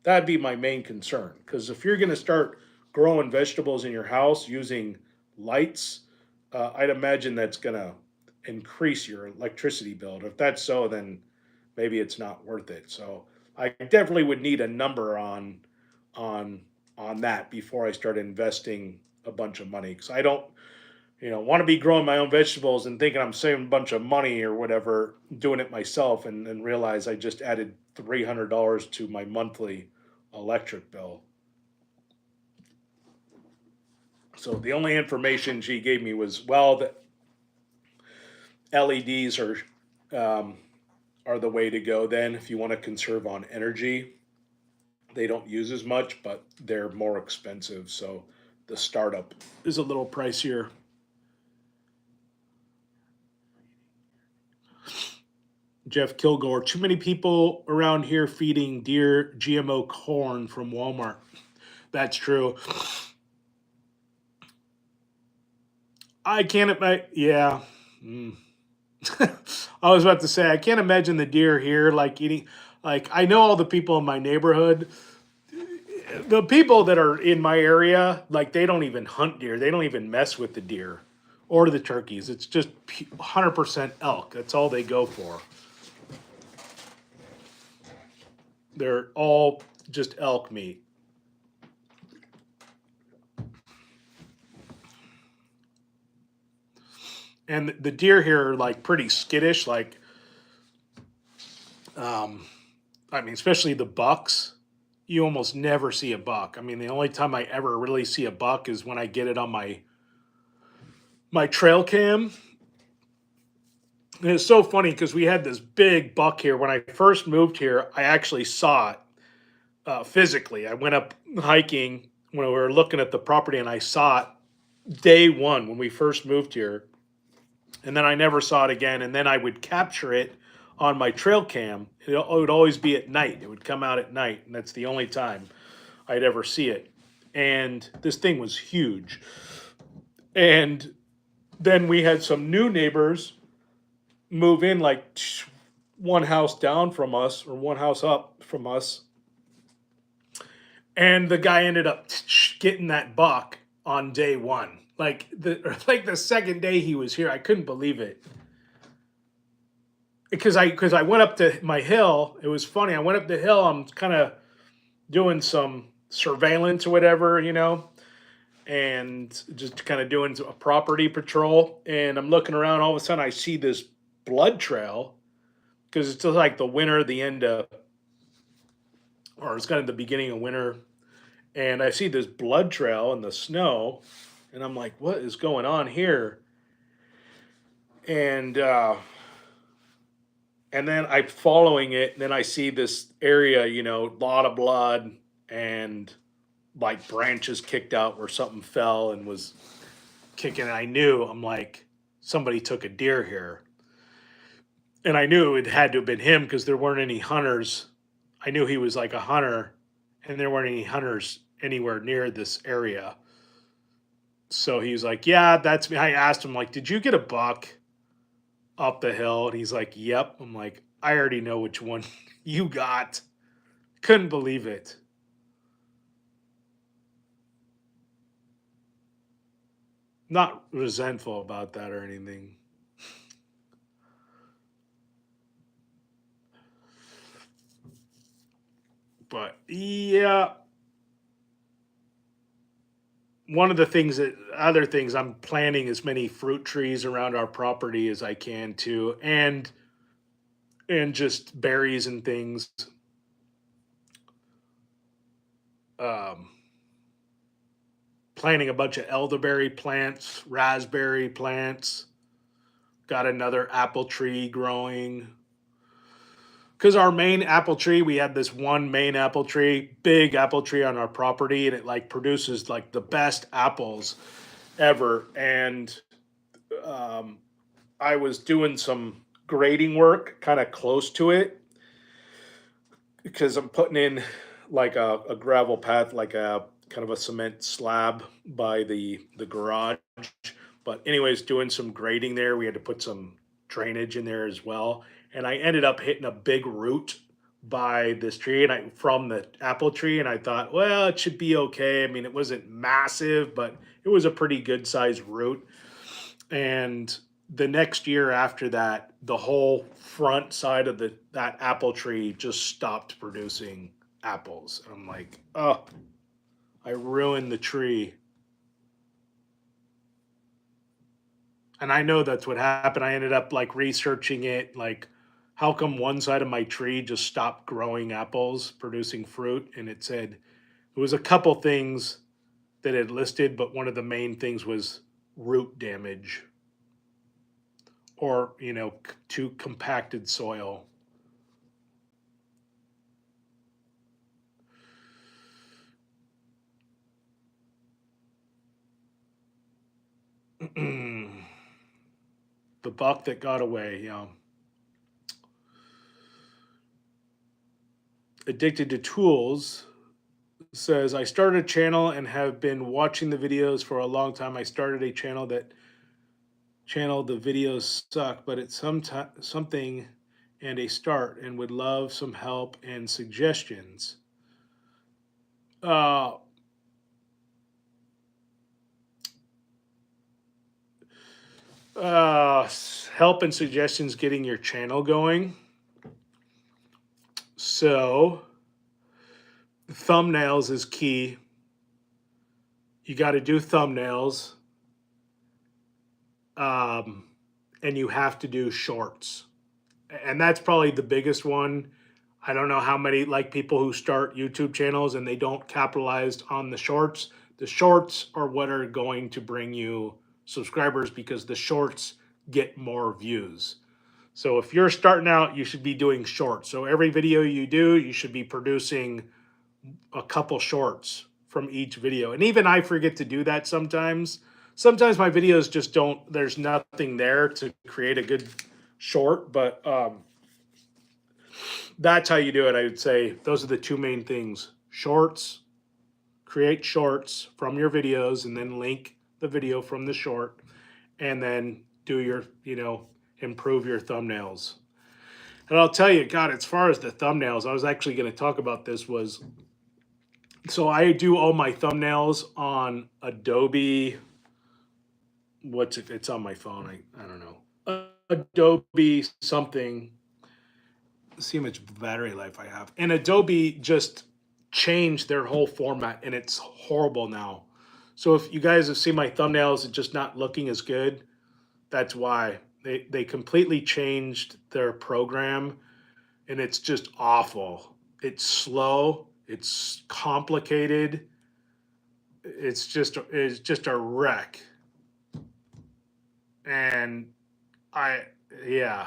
That'd be my main concern. Because if you're going to start growing vegetables in your house using lights, I'd imagine that's going to increase your electricity bill. And if that's so, then maybe it's not worth it. So I definitely would need a number on on that before I start investing a bunch of money. Because I don't, want to be growing my own vegetables and thinking I'm saving a bunch of money or whatever, doing it myself, and realize I just added $300 to my monthly electric bill. So the only information she gave me was, well, the LEDs are the way to go. Then, if you want to conserve on energy, they don't use as much, but they're more expensive. So the startup is a little pricier. Jeff Kilgore, too many people around here feeding deer GMO corn from Walmart. That's true. I can't, yeah. I was about to say, I can't imagine the deer here like eating, like, I know all the people in my neighborhood. The people that are in my area, like, they don't even hunt deer. They don't even mess with the deer or the turkeys. It's just 100% elk. That's all they go for. They're all just elk meat. And the deer here are like pretty skittish. Like, I mean, especially the bucks. You almost never see a buck. I mean, the only time I ever really see a buck is when I get it on my trail cam. And it's so funny because we had this big buck here. When I first moved here, I actually saw it physically. I went up hiking when we were looking at the property, and I saw it day one when we first moved here. And then I never saw it again. And then I would capture it on my trail cam. It would always be at night. It would come out at night, and that's the only time I'd ever see it. And this thing was huge. And then we had some new neighbors move in, like one house down from us or one house up from us. And the guy ended up getting that buck on day one. Like the second day he was here, I couldn't believe it. Because I went up to my hill. It was funny. I went up the hill. I'm kind of doing some surveillance or whatever, and just kind of doing a property patrol. And I'm looking around. All of a sudden, I see this blood trail because it's just like the winter, the end of, or it's kind of the beginning of winter. And I see this blood trail in the snow, and I'm like, what is going on here? And then I'm following it, and then I see this area, a lot of blood and like branches kicked out where something fell and was kicking. And I'm like, somebody took a deer here. And I knew it had to have been him because there weren't any hunters. I knew he was like a hunter, and there weren't any hunters anywhere near this area. So he was like, yeah, that's me. I asked him, like, did you get a buck up the hill? And he's like, yep. I'm like, I already know which one you got. Couldn't believe it. Not resentful about that or anything. But yeah, one of the other things I'm planting as many fruit trees around our property as I can too, and just berries and things. Um, Planting a bunch of elderberry plants, raspberry plants. Got another apple tree growing. Because our main apple tree, we had this one main apple tree, big apple tree on our property, and it like produces like the best apples ever. And um, I was doing some grading work kind of close to it because I'm putting in like a gravel path, like a kind of a cement slab by the garage. But anyways, doing some grading there, we had to put some drainage in there as well, and I ended up hitting a big root by this tree and I from the apple tree, and I thought, well, it should be okay. I mean, it wasn't massive, but it was a pretty good sized root. And the next year after that, the whole front side of that apple tree just stopped producing apples. And I'm like, oh, I ruined the tree. And I know that's what happened. I ended up like researching it, like how come one side of my tree just stopped growing apples, producing fruit, and it said it was a couple things that it listed, but one of the main things was root damage or, too compacted soil. The buck that got away, Addicted to Tools says, I started a channel and have been watching the videos for a long time. I started a channel, the videos suck, but it's something and a start and would love some help and suggestions. Uh, uh, Help and suggestions getting your channel going. So, thumbnails is key. You got to do thumbnails, um, and you have to do shorts. And that's probably the biggest one. I don't know how many like people who start YouTube channels and they don't capitalize on the shorts. The shorts are what are going to bring you subscribers because the shorts get more views. So if you're starting out, you should be doing shorts. So every video you do, you should be producing a couple shorts from each video. And even I forget to do that sometimes. Sometimes my videos just don't, there's nothing there to create a good short, but that's how you do it. I would say those are the two main things: shorts, create shorts from your videos and then link the video from the short, and then do your, improve your thumbnails. And I'll tell you, God, as far as the thumbnails, I was actually going to talk about this was, so I do all my thumbnails on Adobe. What's it? It's on my phone. I don't know. Adobe something. See how much battery life I have. And Adobe just changed their whole format and it's horrible now. So if you guys have seen my thumbnails, it's just not looking as good. That's why they completely changed their program and it's just awful. It's slow. It's complicated. It's just a wreck. And I yeah.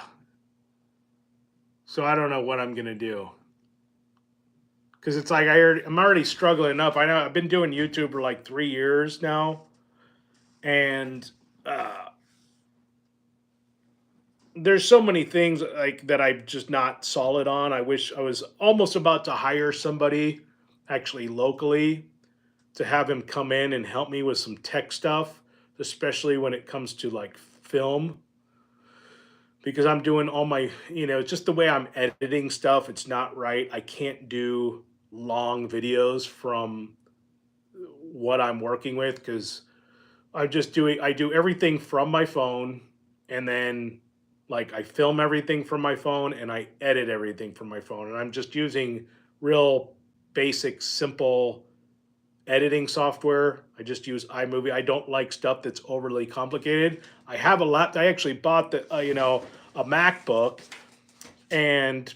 So I don't know what I'm gonna do because it's like I'm already struggling enough. I know I've been doing YouTube for like 3 years now, and uh, there's so many things like that I'm just not solid on. I wish I was almost about to hire somebody, actually locally, to have him come in and help me with some tech stuff, especially when it comes to like film, because I'm doing all my, just the way I'm editing stuff. It's not right. I can't do long videos from what I'm working with because I do everything from my phone, and then like I film everything from my phone and I edit everything from my phone. And I'm just using real basic, simple editing software. I just use iMovie. I don't like stuff that's overly complicated. I have a lot. I actually bought a MacBook and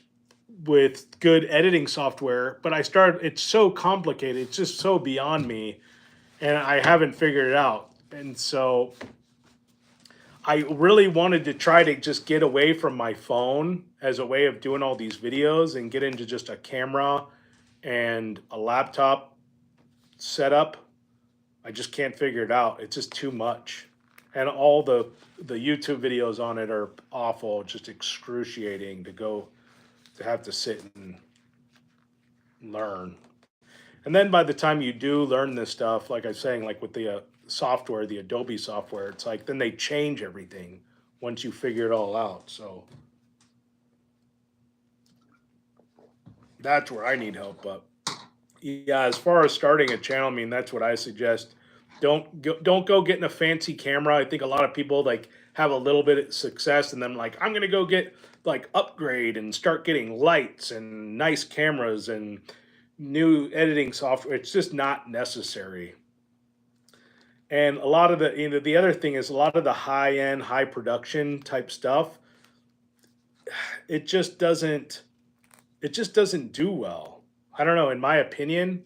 with good editing software, but it's so complicated. It's just so beyond me, and I haven't figured it out. And so I really wanted to try to just get away from my phone as a way of doing all these videos and get into just a camera and a laptop setup. I just can't figure it out. It's just too much. And all the YouTube videos on it are awful, just excruciating to have to sit and learn. And then by the time you do learn this stuff, like I was saying, like with the software, the Adobe software, it's like then they change everything once you figure it all out. So that's where I need help. But yeah, as far as starting a channel, I mean, that's what I suggest. Don't go getting a fancy camera. I think a lot of people like have a little bit of success and then like I'm gonna go get like upgrade and start getting lights and nice cameras and new editing software. It's just not necessary. And a lot of the other thing is a lot of the high end, high production type stuff, it just doesn't it just doesn't do well. I don't know, in my opinion,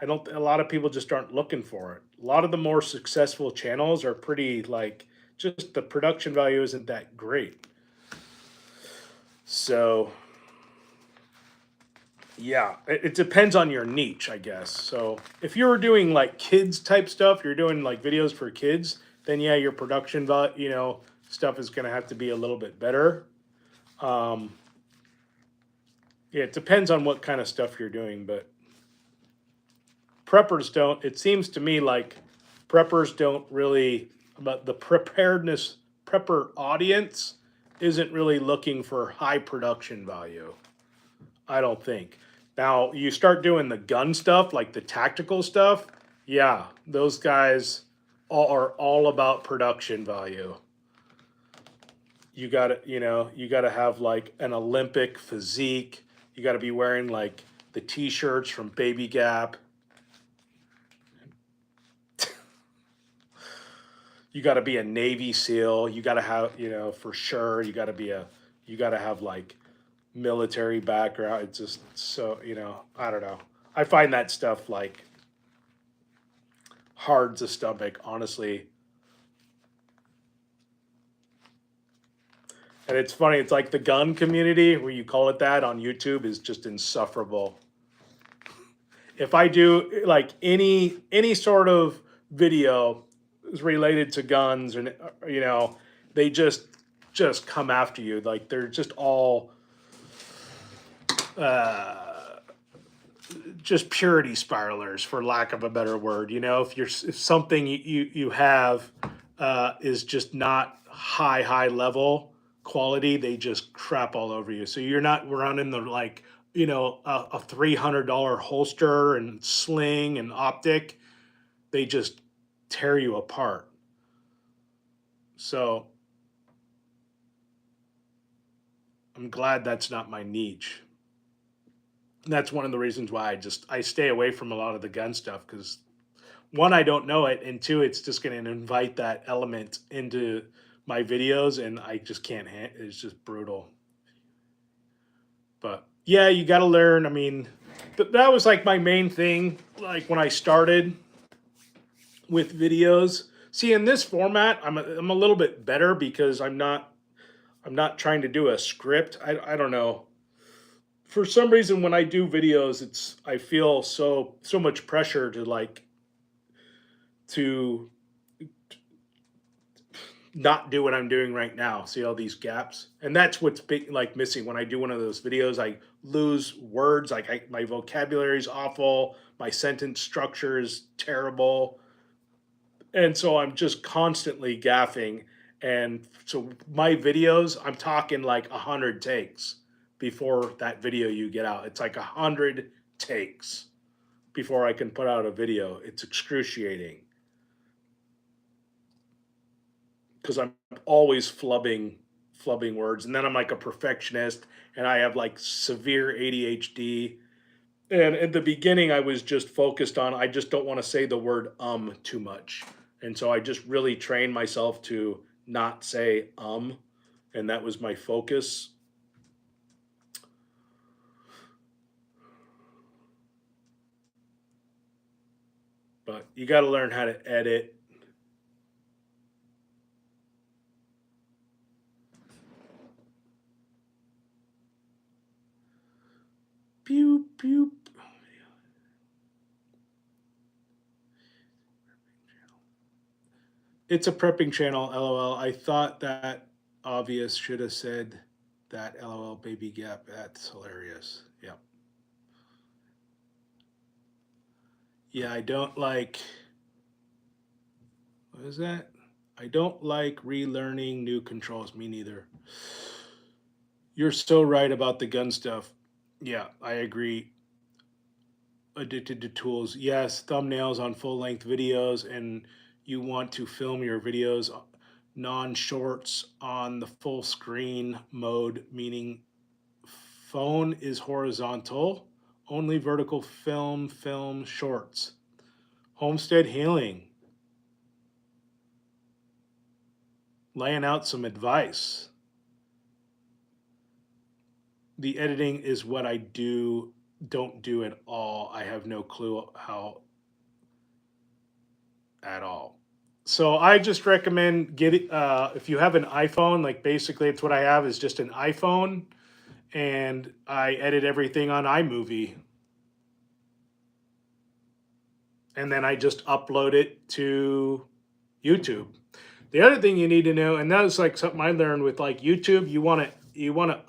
I don't a lot of people just aren't looking for it. A lot of the more successful channels are pretty like just the production value isn't that great. So yeah, it depends on your niche, I guess. So if you're doing like kids type stuff, you're doing like videos for kids, then yeah, your production value, stuff is going to have to be a little bit better. Um, yeah, it depends on what kind of stuff you're doing, but preppers don't. It seems to me like preppers don't really, but the preparedness prepper audience isn't really looking for high production value. I don't think. Now you start doing the gun stuff, like the tactical stuff. Yeah, those guys are all about production value. You got to have like an Olympic physique. You got to be wearing like the t-shirts from Baby Gap. You got to be a Navy SEAL. You got to have, for sure. You got to have like military background. It's just so, I don't know. I find that stuff like hard to stomach, honestly. And it's funny, it's like the gun community, where you call it that on YouTube, is just insufferable. If I do like any sort of video is related to guns, and they just come after you. Like they're just all just purity spiralers, for lack of a better word. If something you have is just not high level quality, they just crap all over you. So you're not running the like a $300 holster and sling and optic. They just tear you apart. So I'm glad that's not my niche. That's one of the reasons why I stay away from a lot of the gun stuff, because one, I don't know it, and two, it's just going to invite that element into my videos, and I just can't. It's just brutal. But yeah, you got to learn. I mean, that was like my main thing. Like when I started with videos. See, in this format, I'm a little bit better because I'm not trying to do a script. I don't know. For some reason, when I do videos, I feel so much pressure to not do what I'm doing right now. See all these gaps, and that's what's like missing when I do one of those videos. I lose words. Like my vocabulary is awful. My sentence structure is terrible, and so I'm just constantly gaffing. And so my videos, I'm talking like 100 takes before that video you get out. It's like 100 takes before I can put out a video. It's excruciating. because I'm always flubbing words. And then I'm like a perfectionist and I have like severe ADHD. And at the beginning, I was just focused on, I just don't want to say the word too much. And so I just really trained myself to not say and that was my focus. But you got to learn how to edit. Pew, pew. It's a prepping channel, lol. I thought that obvious should have said that, lol, baby gap. That's hilarious. Yeah. Yeah, I don't like, what is that? I don't like relearning new controls. Me neither. You're so right about the gun stuff. Yeah, I agree. Addicted to tools. Yes, thumbnails on full length videos, and you want to film your videos non shorts on the full screen mode, meaning phone is horizontal, only vertical film shorts. Homestead Healing, laying out some advice. The editing is what I don't do at all. I have no clue how at all. So I just recommend if you have an iPhone, like basically it's what I have is just an iPhone, and I edit everything on iMovie, and then I just upload it to YouTube. The other thing you need to know, and that was like something I learned with like YouTube, you want to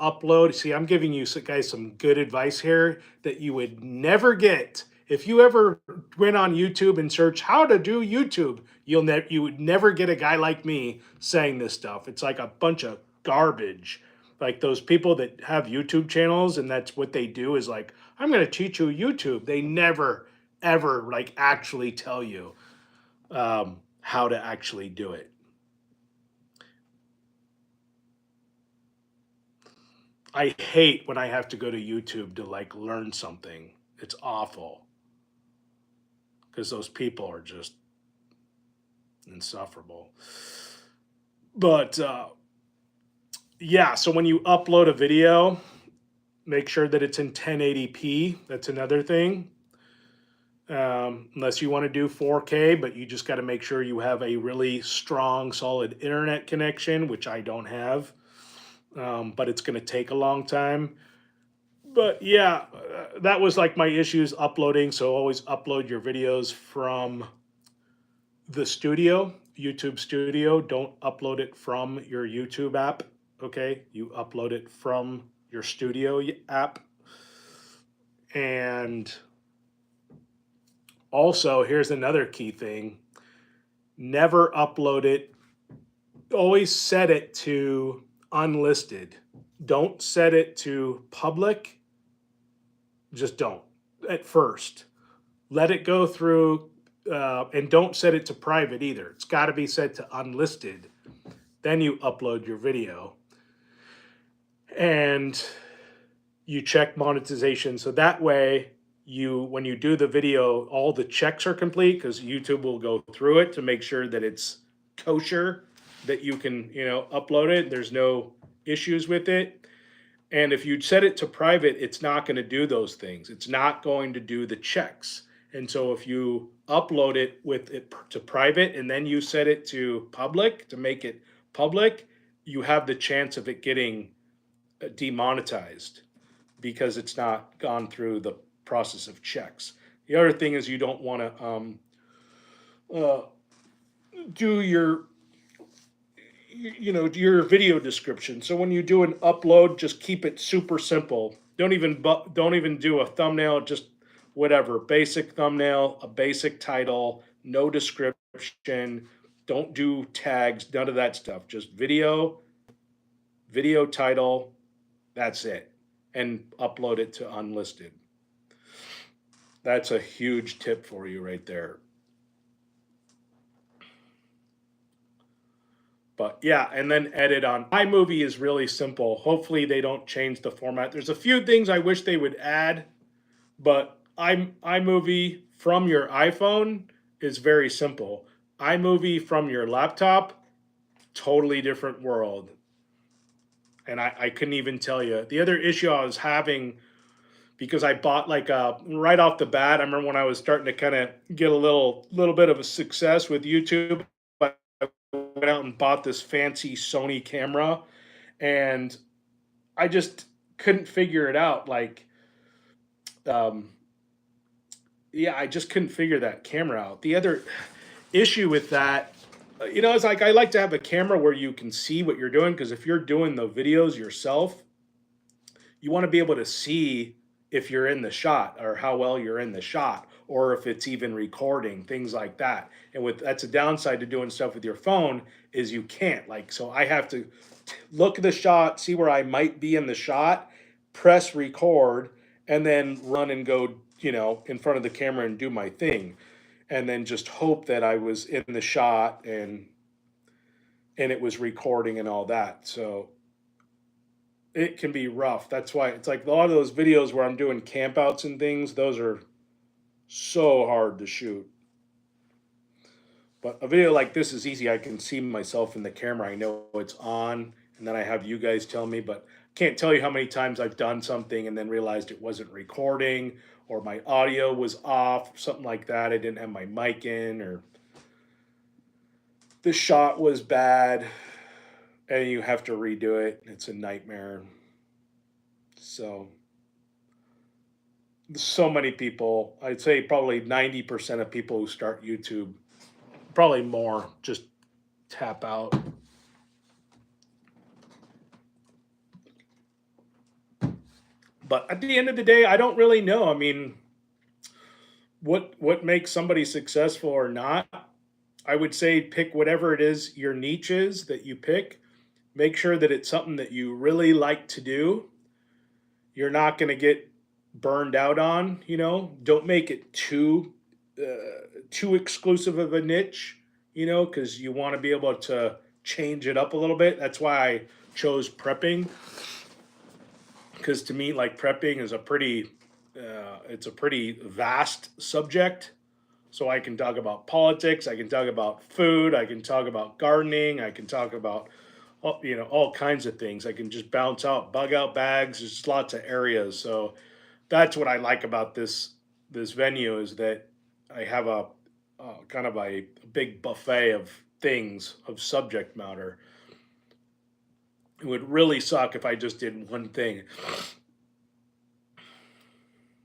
upload. See, I'm giving you guys some good advice here that you would never get if you ever went on YouTube and search how to do YouTube. You would never get a guy like me saying this stuff. It's like a bunch of garbage. Like those people that have YouTube channels and that's what they do is like, I'm going to teach you YouTube. They never ever like actually tell you how to actually do it. I hate when I have to go to YouTube to like learn something. It's awful because those people are just insufferable. But yeah, so when you upload a video, make sure that it's in 1080p. That's another thing. Unless you want to do 4K, but you just got to make sure you have a really strong, solid internet connection, which I don't have. But it's going to take a long time. But yeah, that was like my issues uploading. So always upload your videos from the studio, YouTube Studio. Don't upload it from your YouTube app. Okay, you upload it from your studio app. And also, here's another key thing: never upload it. Always set it to unlisted. Don't set it to public. Just don't at first. Let it go through, and don't set it to private either. It's got to be set to unlisted. Then you upload your video and you check monetization. So that way, when you do the video, all the checks are complete because YouTube will go through it to make sure that it's kosher, that you can upload it. There's no issues with it. And if you set it to private, it's not going to do those things. It's not going to do the checks. And so if you upload it with it to private and then you set it to public to make it public, you have the chance of it getting demonetized because it's not gone through the process of checks. The other thing is you don't want to do your video description. So when you do an upload, just keep it super simple. Don't even do a thumbnail, just whatever, basic thumbnail, a basic title, no description. Don't do tags, none of that stuff. Just video title, that's it. And upload it to unlisted. That's a huge tip for you right there. But yeah, and then edit on iMovie is really simple. Hopefully they don't change the format. There's a few things I wish they would add, but iMovie from your iPhone is very simple. iMovie from your laptop, totally different world. And I couldn't even tell you. The other issue I was having, because I bought like right off the bat, I remember when I was starting to kind of get a little bit of a success with YouTube, I went out and bought this fancy Sony camera, and I just couldn't figure it out. Like, um, yeah, I just couldn't figure that camera out. The other issue with that, it's like I like to have a camera where you can see what you're doing, because if you're doing the videos yourself, you want to be able to see if you're in the shot or how well you're in the shot or if it's even recording, things like that. And with that's a downside to doing stuff with your phone, is you can't, like, so I have to look at the shot, see where I might be in the shot, press record, and then run and go, in front of the camera and do my thing, and then just hope that I was in the shot and it was recording and all that. So it can be rough. That's why it's like a lot of those videos where I'm doing campouts and things, those are so hard to shoot. But a video like this is easy. I can see myself in the camera. I know it's on, and then I have you guys tell me, but can't tell you how many times I've done something and then realized it wasn't recording, or my audio was off, something like that. I didn't have my mic in, or the shot was bad, and you have to redo it. It's a nightmare. So many people, I'd say probably 90% of people who start YouTube, probably more, just tap out. But at the end of the day, I don't really know. I mean, what makes somebody successful or not? I would say pick whatever it is your niche is that you pick. Make sure that it's something that you really like to do. You're not going to get burned out on. Don't make it too exclusive of a niche. Because you want to be able to change it up a little bit. That's why I chose prepping, because to me, like, prepping is it's a pretty vast subject. So I can talk about politics, I can talk about food, I can talk about gardening, I can talk about all kinds of things. I can just bounce out bug out bags. There's lots of areas. So that's what I like about this venue, is that I have a kind of a big buffet of things, of subject matter. It would really suck if I just did one thing.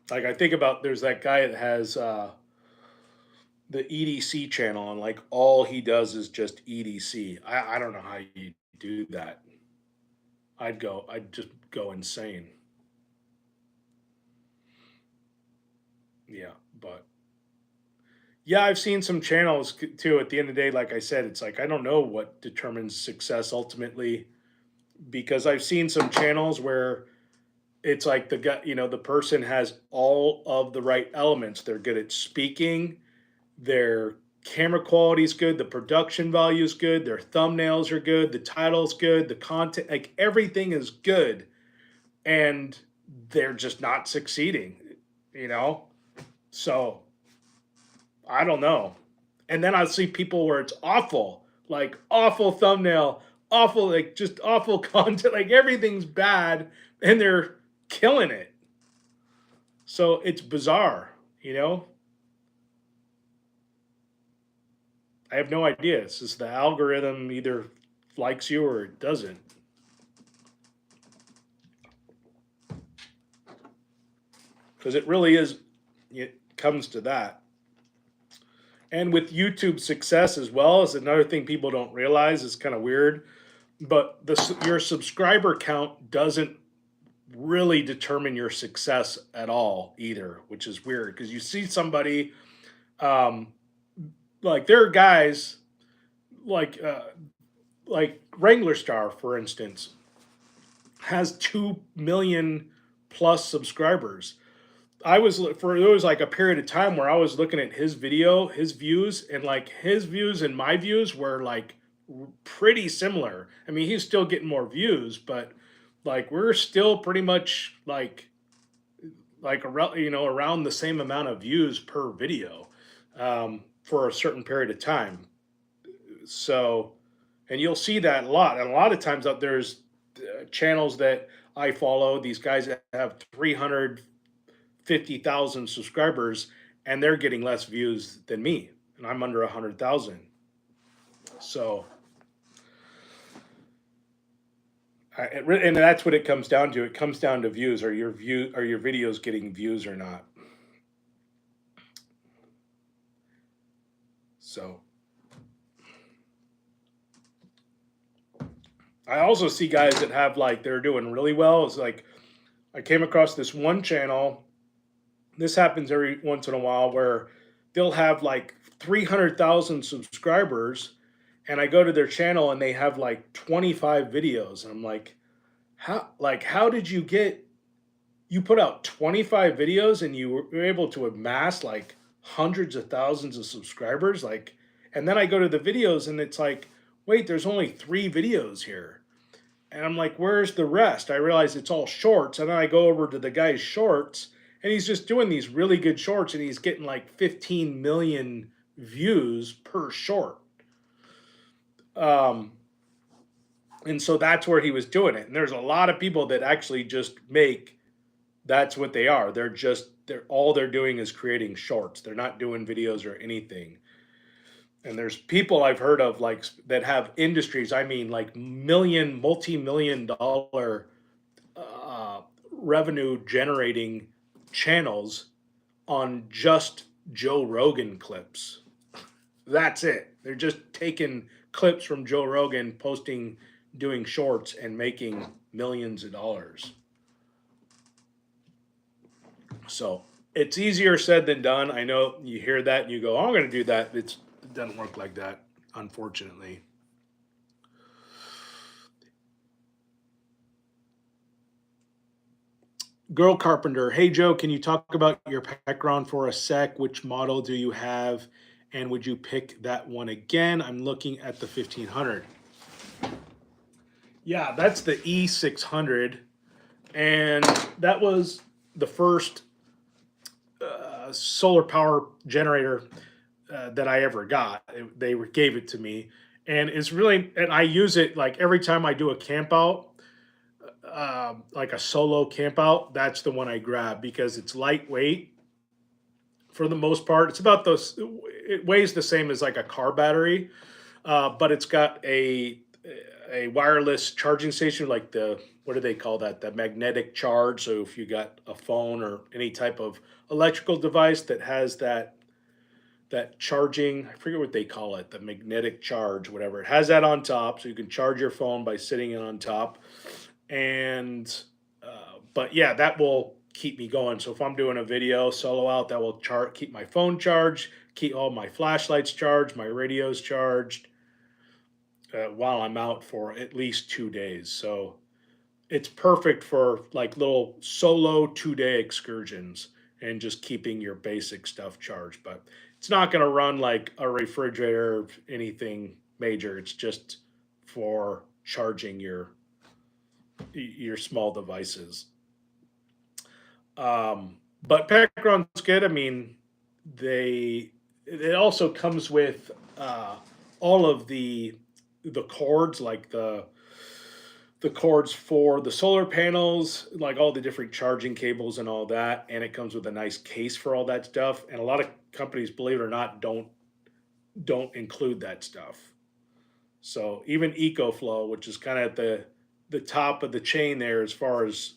Like, I think about, there's that guy that has the EDC channel, and like all he does is just EDC. I don't know how you do that. I'd just go insane. Yeah, but yeah, I've seen some channels too. At the end of the day, like I said, it's like I don't know what determines success ultimately, because I've seen some channels where it's like the guy, the person has all of the right elements. They're good at speaking, their camera quality is good, the production value is good, their thumbnails are good, the title's good, the content, like everything is good, and they're just not succeeding, you know? So I don't know. And then I see people where it's awful, like awful thumbnail, awful, like just awful content, like everything's bad, and they're killing it. So it's bizarre, you know? I have no idea. It's just the algorithm either likes you or it doesn't. Because it really is, it comes to that. And with YouTube success as well, is another thing people don't realize, is kind of weird. But your subscriber count doesn't really determine your success at all either, which is weird, because you see somebody, um, like, there are guys like Wrangler Star, for instance, has 2 million plus subscribers. There was like a period of time where I was looking at his views, and like his views and my views were like pretty similar. I mean, he's still getting more views, but like we're still pretty much like around, around the same amount of views per video for a certain period of time. So, and you'll see that a lot. And a lot of times out there's channels that I follow. These guys that have 350,000 subscribers, and they're getting less views than me, and I'm under 100,000. So, and that's what it comes down to. It comes down to views. Are your videos getting views or not? So, I also see guys that have like they're doing really well. It's like I came across this one channel. This happens every once in a while where they'll have like 300,000 subscribers, and I go to their channel and they have like 25 videos. And I'm like, how did you put out 25 videos and you were able to amass like hundreds of thousands of subscribers? Like, and then I go to the videos and it's like, wait, there's only 3 videos here. And I'm like, where's the rest? I realize it's all shorts. And then I go over to the guy's shorts and he's just doing these really good shorts and he's getting like 15 million views per short. And so that's where he was doing it. And there's a lot of people that actually just that's what they are. All they're doing is creating shorts. They're not doing videos or anything. And there's people I've heard of like that have industries. I mean, like multi-million dollar revenue generating channels on just Joe Rogan clips. That's it. They're just taking clips from Joe Rogan, posting, doing shorts, and making millions of dollars. So it's easier said than done. I know you hear that and you go, oh, I'm going to do that. It doesn't work like that, unfortunately. Girl Carpenter, hey Joe, can you talk about your background for a sec? Which model do you have? And would you pick that one again? I'm looking at the 1500. Yeah, that's the E600. And that was the first solar power generator that I ever got. They gave it to me. And and I use it like every time I do a camp out, like a solo camp out, that's the one I grab because it's lightweight for the most part. It weighs the same as like a car battery, but it's got a wireless charging station, like what do they call that? The magnetic charge. So if you got a phone or any type of electrical device that has that charging, I forget what they call it, the magnetic charge, whatever. It has that on top, so you can charge your phone by sitting it on top. And but yeah, that will keep me going. So if I'm doing a video solo out, that will keep my phone charged, keep all my flashlights charged, my radios charged while I'm out for at least 2 days. So it's perfect for like little solo 2-day excursions and just keeping your basic stuff charged. But it's not going to run like a refrigerator or anything major. It's just for charging your small devices. But background's good. I mean, it also comes with all of the cords, like the cords for the solar panels, like all the different charging cables and all that, and it comes with a nice case for all that stuff. And a lot of companies, believe it or not, don't include that stuff. So even EcoFlow, which is kind of at the top of the chain there as far as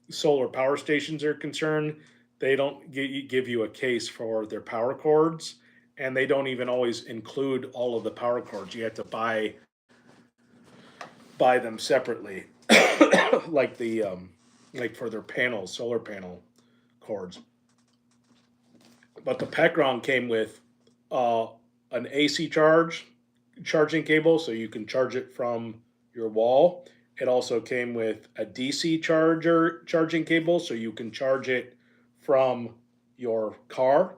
solar power stations are concerned, they don't give you a case for their power cords, and they don't even always include all of the power cords. You have to buy them separately, like like for their solar panel cords. But the Pecron came with an AC charging cable, so you can charge it from your wall. It also came with a DC charging cable, so you can charge it from your car.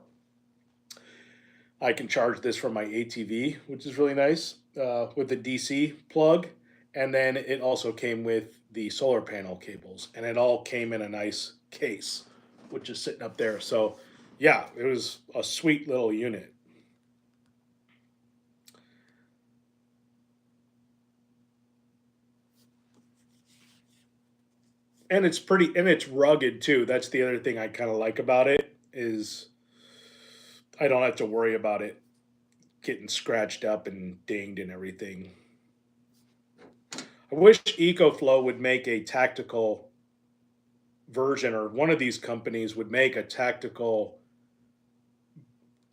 I can charge this from my ATV, which is really nice. with the DC plug, and then it also came with the solar panel cables, and it all came in a nice case, which is sitting up there. So, yeah, it was a sweet little unit. And it's pretty, and it's rugged too. That's the other thing I kind of like about it is I don't have to worry about it getting scratched up and dinged and everything. I wish EcoFlow would make a tactical version, or one of these companies would make a tactical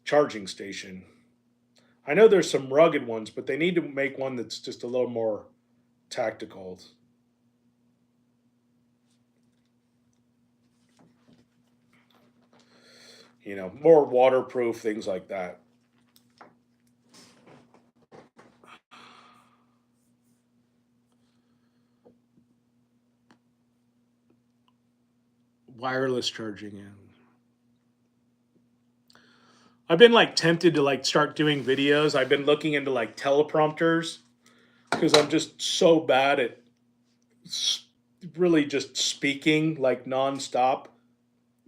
charging station. I know there's some rugged ones, but they need to make one that's just a little more tactical. You know, more waterproof, things like that. Wireless charging, yeah. I've been like tempted to like start doing videos. I've been looking into like teleprompters because I'm just so bad at really just speaking like nonstop.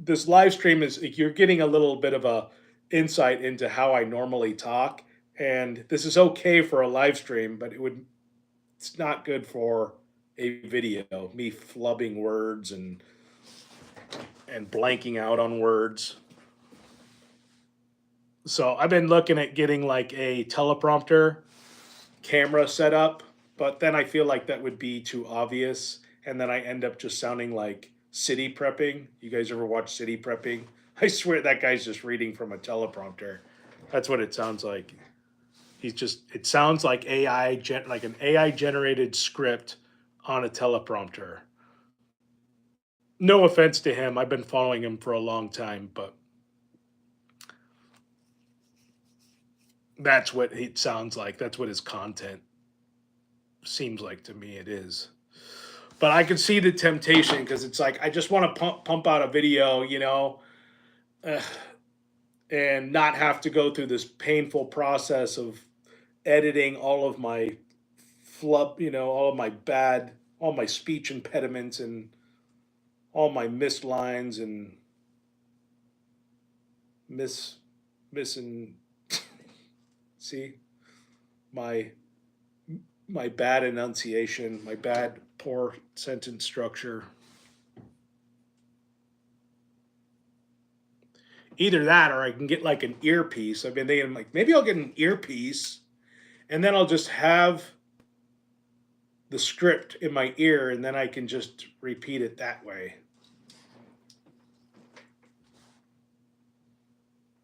This live stream is, you're getting a little bit of a insight into how I normally talk, and this is okay for a live stream, but it's not good for a video. Me flubbing words and blanking out on words. So I've been looking at getting like a teleprompter camera set up, but then I feel like that would be too obvious, and then I end up just sounding like city prepping. You guys ever watch city prepping? I swear that guy's just reading from a teleprompter. That's what it sounds like. It sounds like like an AI generated script on a teleprompter. No offense to him. I've been following him for a long time, but that's what it sounds like. That's what his content seems like to me. It is. But I could see the temptation because it's like I just want to pump out a video, uh, and not have to go through this painful process of editing all of my flub, all my speech impediments and all my missed lines and missing. See my my bad enunciation, my bad poor sentence structure. Either that or I can get like an earpiece. I've been thinking like maybe I'll get an earpiece and then I'll just have the script in my ear and then I can just repeat it that way.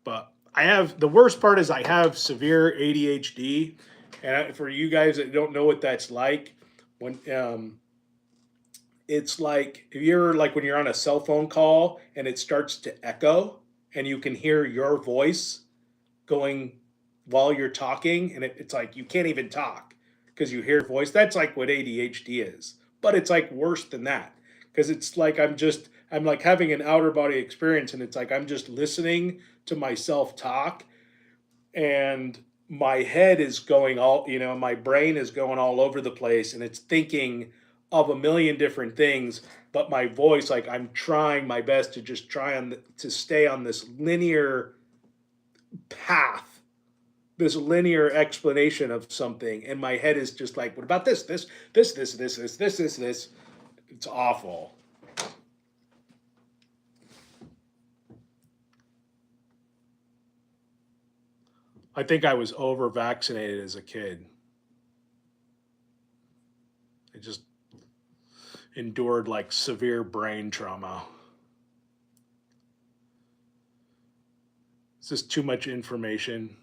But the worst part is I have severe ADHD. And for you guys that don't know what that's like, when it's like if you're like when you're on a cell phone call and it starts to echo and you can hear your voice going while you're talking, and it's like you can't even talk because you hear voice. That's like what ADHD is, but it's like worse than that because it's like I'm like having an outer body experience, and it's like I'm just listening to myself talk, and my head is going my brain is going all over the place, and it's thinking of a million different things, but my voice, like I'm trying my best to just to stay on this linear path, this linear explanation of something, and my head is just like, what about this, this. It's awful. I think I was over vaccinated as a kid. I just endured like severe brain trauma. It's just too much information.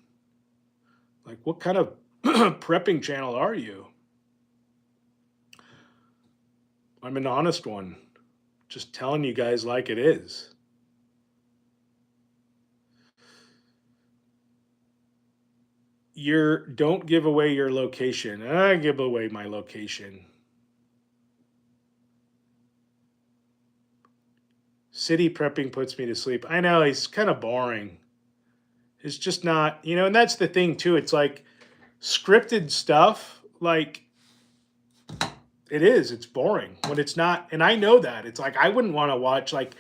Like, what kind of prepping channel are you? I'm an honest one. Just telling you guys like it is. Don't give away your location. I give away my location. City prepping puts me to sleep. I know, he's kind of boring. It's just not, and that's the thing too. It's like scripted stuff, like, it's boring when it's not. And I know that. It's like, I wouldn't want to watch like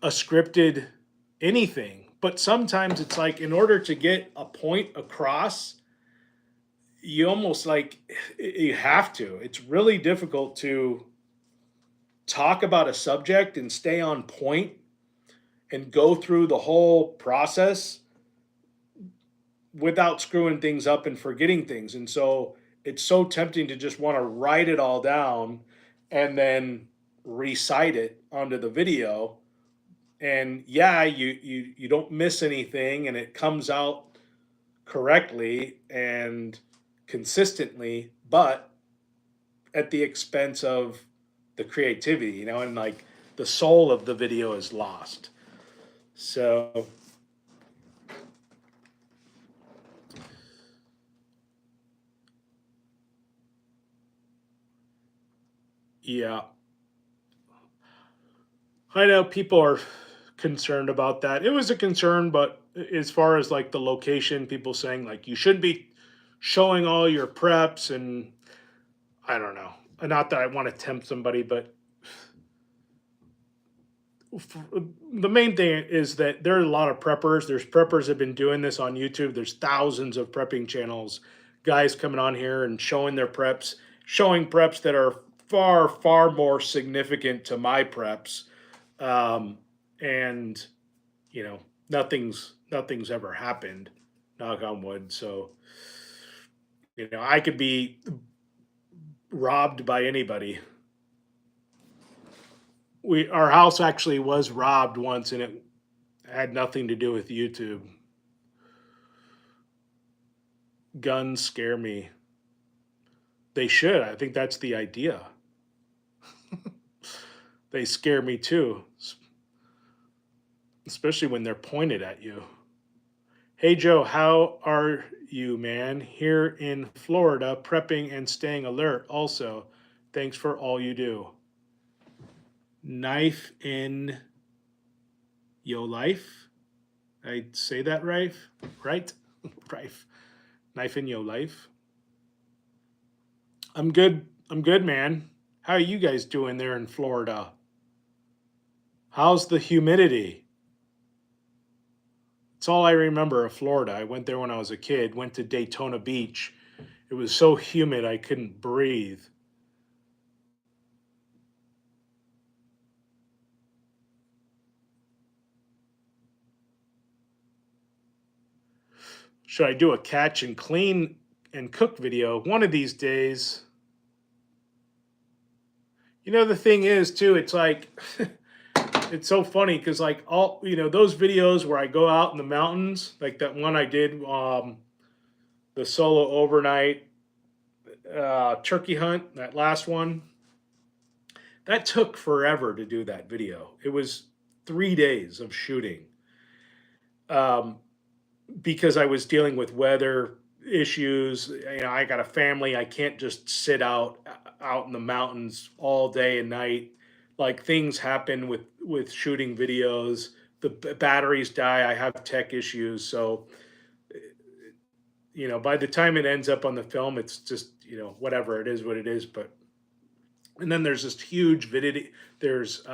a scripted anything. But sometimes it's like, in order to get a point across, you almost like, you have to. It's really difficult to talk about a subject and stay on point and go through the whole process without screwing things up and forgetting things. And so it's so tempting to just want to write it all down and then recite it onto the video. And yeah, you don't miss anything and it comes out correctly and consistently, but at the expense of the creativity, and like the soul of the video is lost. So yeah, I know people are concerned about that. It was a concern, but as far as like the location, people saying like you shouldn't be showing all your preps, and I don't know. Not that I want to tempt somebody, but the main thing is that there are a lot of preppers. There's preppers that have been doing this on YouTube. There's thousands of prepping channels, guys coming on here and showing their preps, showing preps that are far, far more significant to my preps. And nothing's ever happened, knock on wood. So, I could be robbed by anybody. Our house actually was robbed once, and it had nothing to do with YouTube. Guns scare me. They should. I think that's the idea. They scare me too, especially when they're pointed at you. Hey Joe, how are you, man? Here in Florida, prepping and staying alert. Also, thanks for all you do. Knife in yo life. I say that right? Right? Rife. Knife in yo life. I'm good. I'm good, man. How are you guys doing there in Florida? How's the humidity? It's all I remember of Florida. I went there when I was a kid, went to Daytona Beach. It was so humid I couldn't breathe. Should I do a catch and clean and cook video one of these days? The thing is, too, it's like, it's so funny because, like, all, those videos where I go out in the mountains, like that one I did, the solo overnight turkey hunt, that last one, that took forever to do that video. It was 3 days of shooting. Um, because I was dealing with weather issues. I got a family. I can't just sit out in the mountains all day and night. Like, things happen with shooting videos. The batteries die. I have tech issues. So, by the time it ends up on the film, it's just, whatever, it is what it is. But and then there's this huge video. There's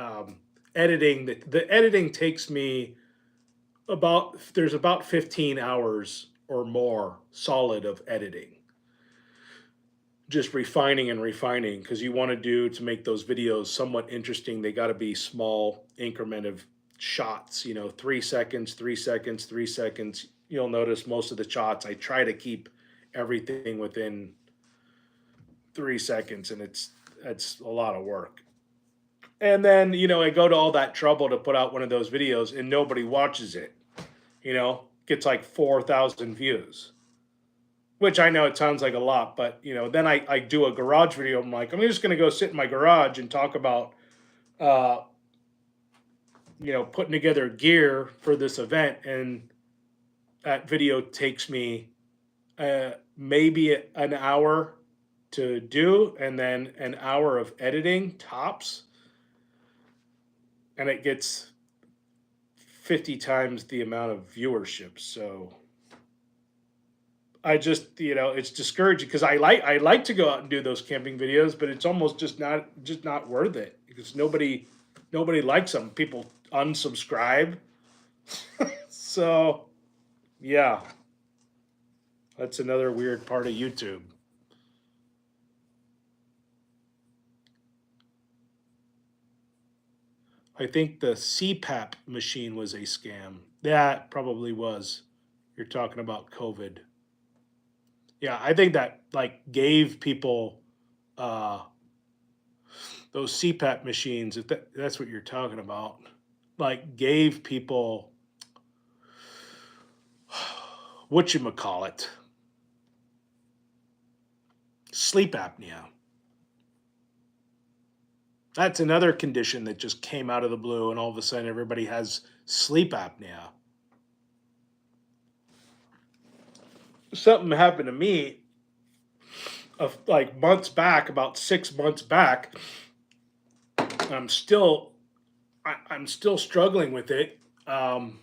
editing. The editing takes me there's about 15 hours or more solid of editing, just refining and refining, because you want to make those videos somewhat interesting. They got to be small increment of shots, 3 seconds, 3 seconds, 3 seconds. You'll notice most of the shots I try to keep everything within 3 seconds, and it's a lot of work. And then I go to all that trouble to put out one of those videos and nobody watches it. Gets like 4,000 views, which I know it sounds like a lot, but then I do a garage video. I'm like, I'm just going to go sit in my garage and talk about, putting together gear for this event. And that video takes me maybe an hour to do, and then an hour of editing tops. And it gets 50 times the amount of viewership. So I just, it's discouraging because I like to go out and do those camping videos, but it's almost just not worth it because nobody likes them. People unsubscribe. So yeah, that's another weird part of YouTube. I think the CPAP machine was a scam. That probably was. You're talking about COVID. Yeah, I think that like gave people uh, those CPAP machines. If that's what you're talking about, like gave people what you call it, sleep apnea. That's another condition that just came out of the blue, and all of a sudden everybody has sleep apnea. Something happened to me of like months back, about 6 months back. I'm still I'm still struggling with it, and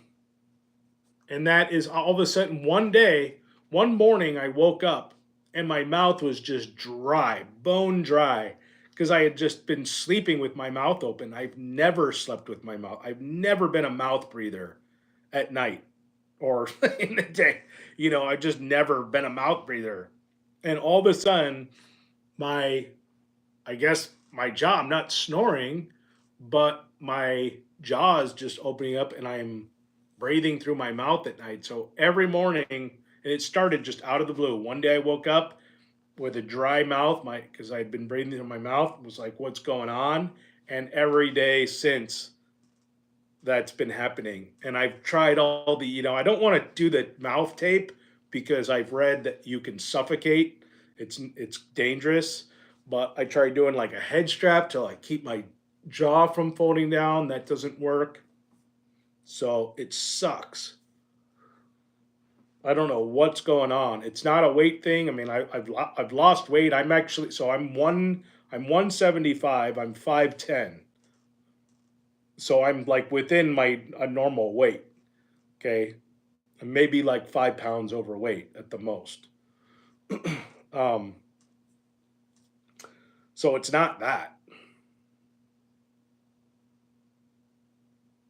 that is all of a sudden one morning, I woke up and my mouth was just dry, bone dry, because I had just been sleeping with my mouth open. I've never slept with my mouth. I've never been a mouth breather at night or in the day. I've just never been a mouth breather. And all of a sudden, my I guess my jaw, I'm not snoring, but my jaw is just opening up and I'm breathing through my mouth at night. So every morning, and it started just out of the blue. One day I woke up with a dry mouth, because I'd been breathing through my mouth, was like, what's going on? And every day since, that's been happening. And I've tried all I don't want to do the mouth tape because I've read that you can suffocate. It's dangerous. But I tried doing like a head strap to like keep my jaw from folding down. That doesn't work. So it sucks. I don't know what's going on. It's not a weight thing. I mean, I've lost weight. I'm 175. I'm 5'10". So I'm like within my a normal weight. Okay, maybe like 5 pounds overweight at the most. um, so it's not that.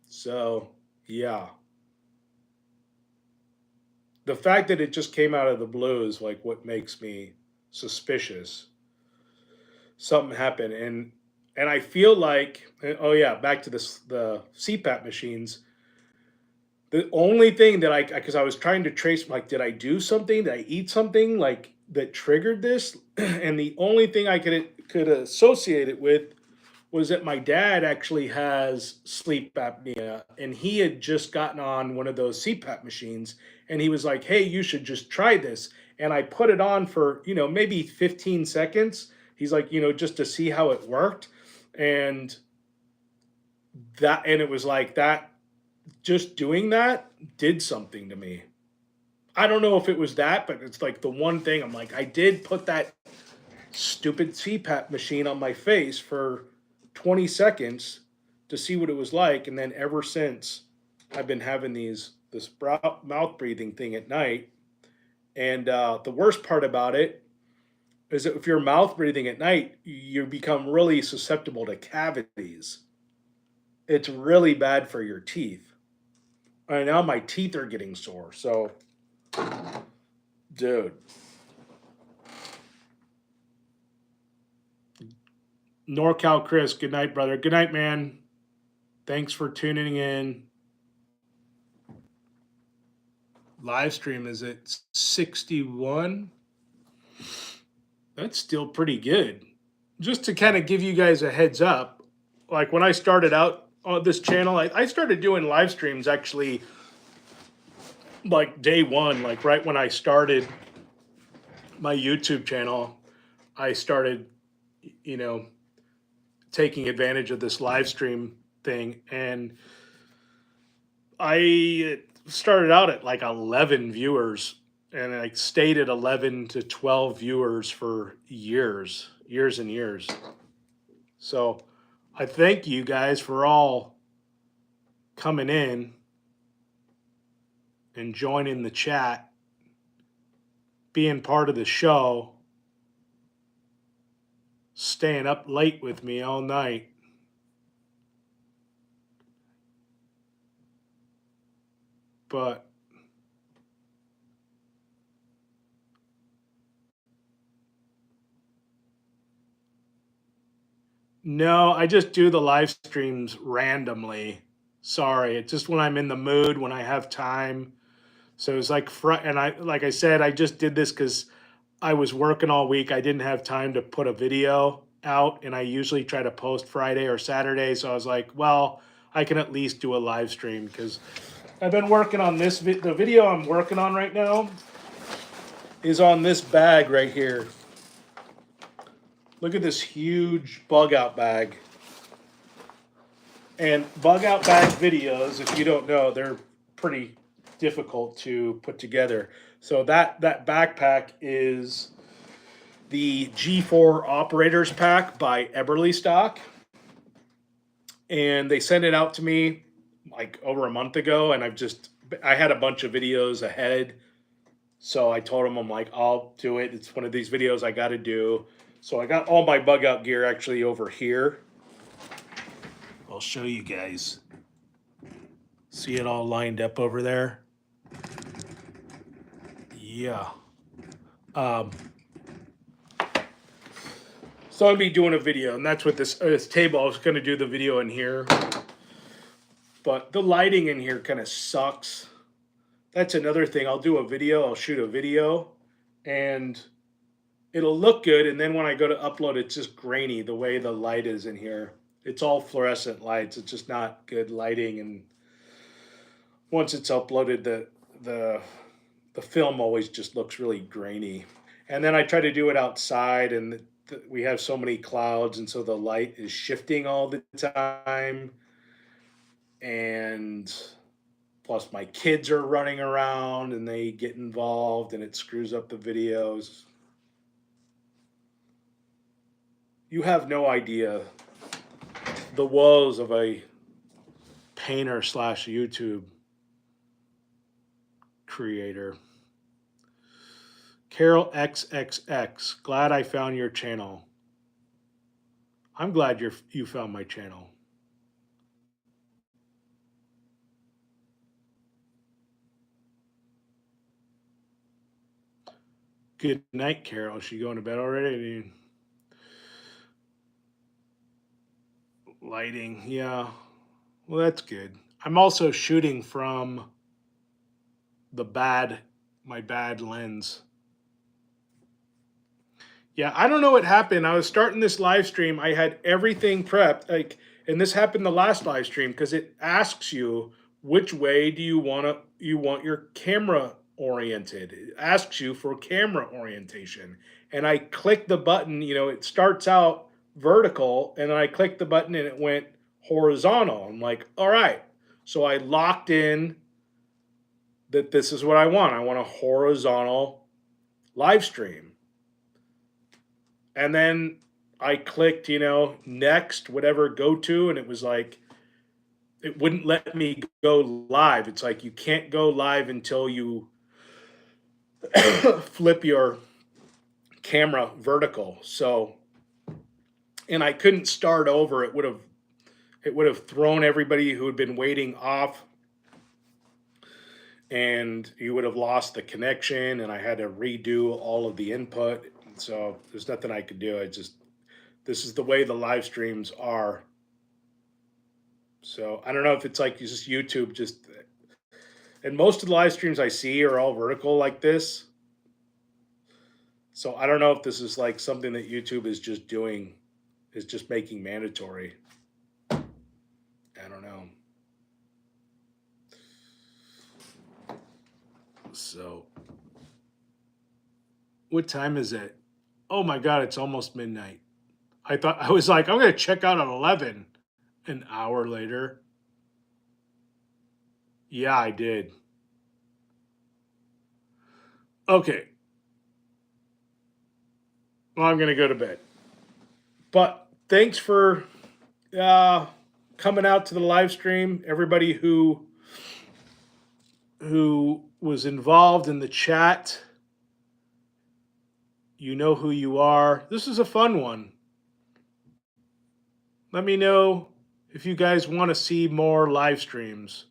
So yeah, the fact that it just came out of the blue is like what makes me suspicious. Something happened, and I feel like, oh yeah, back to the CPAP machines. The only thing that because I was trying to trace, like, did I do something? Did I eat something like that triggered this? And the only thing I could associate it with was that my dad actually has sleep apnea, and he had just gotten on one of those CPAP machines, and he was like, "Hey, you should just try this." And I put it on for maybe 15 seconds. He's like, just to see how it worked, and it was like that. Just doing that did something to me. I don't know if it was that, but it's like the one thing I'm like, I did put that stupid CPAP machine on my face for 20 seconds to see what it was like. And then ever since, I've been having this mouth breathing thing at night. And the worst part about it is that if you're mouth breathing at night, you become really susceptible to cavities. It's really bad for your teeth. And now my teeth are getting sore. So, dude. NorCal Chris, good night, brother. Good night, man. Thanks for tuning in. Live stream is at 61. That's still pretty good. Just to kind of give you guys a heads up, like when I started out on this channel, I started doing live streams actually like day one, like right when I started my YouTube channel, I started, taking advantage of this live stream thing. And I started out at like 11 viewers, and I stayed at 11 to 12 viewers for years and years. So I thank you guys for all coming in and joining the chat. being part of the show, staying up late with me all night. But no, I just do the live streams randomly. Sorry, it's just when I'm in the mood, when I have time. So it's like, and like I said, I just did this because I was working all week. I didn't have time to put a video out, and I usually try to post Friday or Saturday. So I was like, well, I can at least do a live stream because I've been working on this. The video I'm working on right now is on this bag right here. Look at this huge bug out bag. And bug out bag videos, if you don't know, they're pretty difficult to put together. So that backpack is the G4 Operators Pack by Eberly Stock. And they sent it out to me like over a month ago, and I had a bunch of videos ahead. So I told them, I'm like, I'll do it. It's one of these videos I got to do. So I got all my bug out gear actually over here. I'll show you guys. See it all lined up over there? Yeah. So I'll be doing a video, and that's what this table, I was going to do the video in here. But the lighting in here kind of sucks. That's another thing. I'll do a video, I'll shoot a video, and it'll look good, and then when I go to upload, it's just grainy the way the light is in here. It's all fluorescent lights. It's just not good lighting, and once it's uploaded, the film always just looks really grainy. And then I try to do it outside, and we have so many clouds, and so the light is shifting all the time. And plus my kids are running around and they get involved, and it screws up the videos. You have no idea the woes of a painter / YouTube creator. Carol XXX, glad I found your channel. I'm glad you found my channel. Good night, Carol. Is she going to bed already? Lighting, yeah. Well, that's good. I'm also shooting from my bad lens. Yeah, I don't know what happened. I was starting this live stream. I had everything prepped, and this happened the last live stream because it asks you which way do you want your camera oriented. It asks you for camera orientation, and I clicked the button. It starts out vertical, and then I clicked the button, and it went horizontal. I'm like, all right. So I locked in that this is what I want. I want a horizontal live stream. And then I clicked, next, whatever, go to, and it was like, it wouldn't let me go live. It's like, you can't go live until you flip your camera vertical. So, and I couldn't start over. It would have thrown everybody who had been waiting off, and you would have lost the connection, and I had to redo all of the input. So there's nothing I could do. This is the way the live streams are. So I don't know if it's like just YouTube, and most of the live streams I see are all vertical like this. So I don't know if this is like something that YouTube is just making mandatory. I don't know. So what time is it? Oh my God, it's almost midnight. I was like, I'm going to check out at 11. An hour later. Yeah, I did. Okay. Well, I'm going to go to bed. But thanks for coming out to the live stream. Everybody who was involved in the chat. You know who you are. This is a fun one. Let me know if you guys want to see more live streams.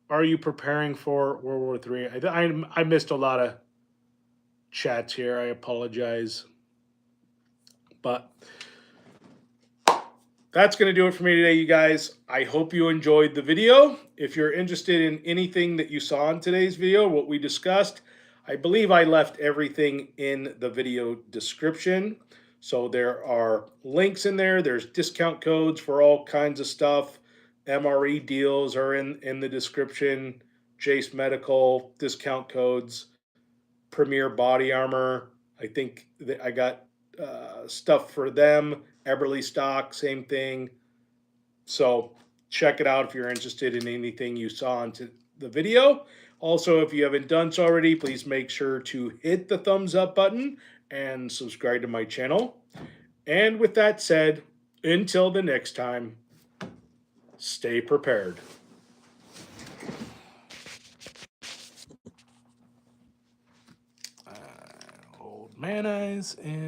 Are you preparing for World War III? I missed a lot of chats here. I apologize. But that's going to do it for me today, you guys. I hope you enjoyed the video. If you're interested in anything that you saw in today's video, what we discussed, I believe I left everything in the video description. So there are links in there. There's discount codes for all kinds of stuff. MRE deals are in the description. Jace Medical discount codes. Premier Body Armor. I think that I got stuff for them. Eberly stock, same thing. So check it out if you're interested in anything you saw in the video. Also, if you haven't done so already, please make sure to hit the thumbs up button and subscribe to my channel. And with that said, until the next time, stay prepared. Old man eyes and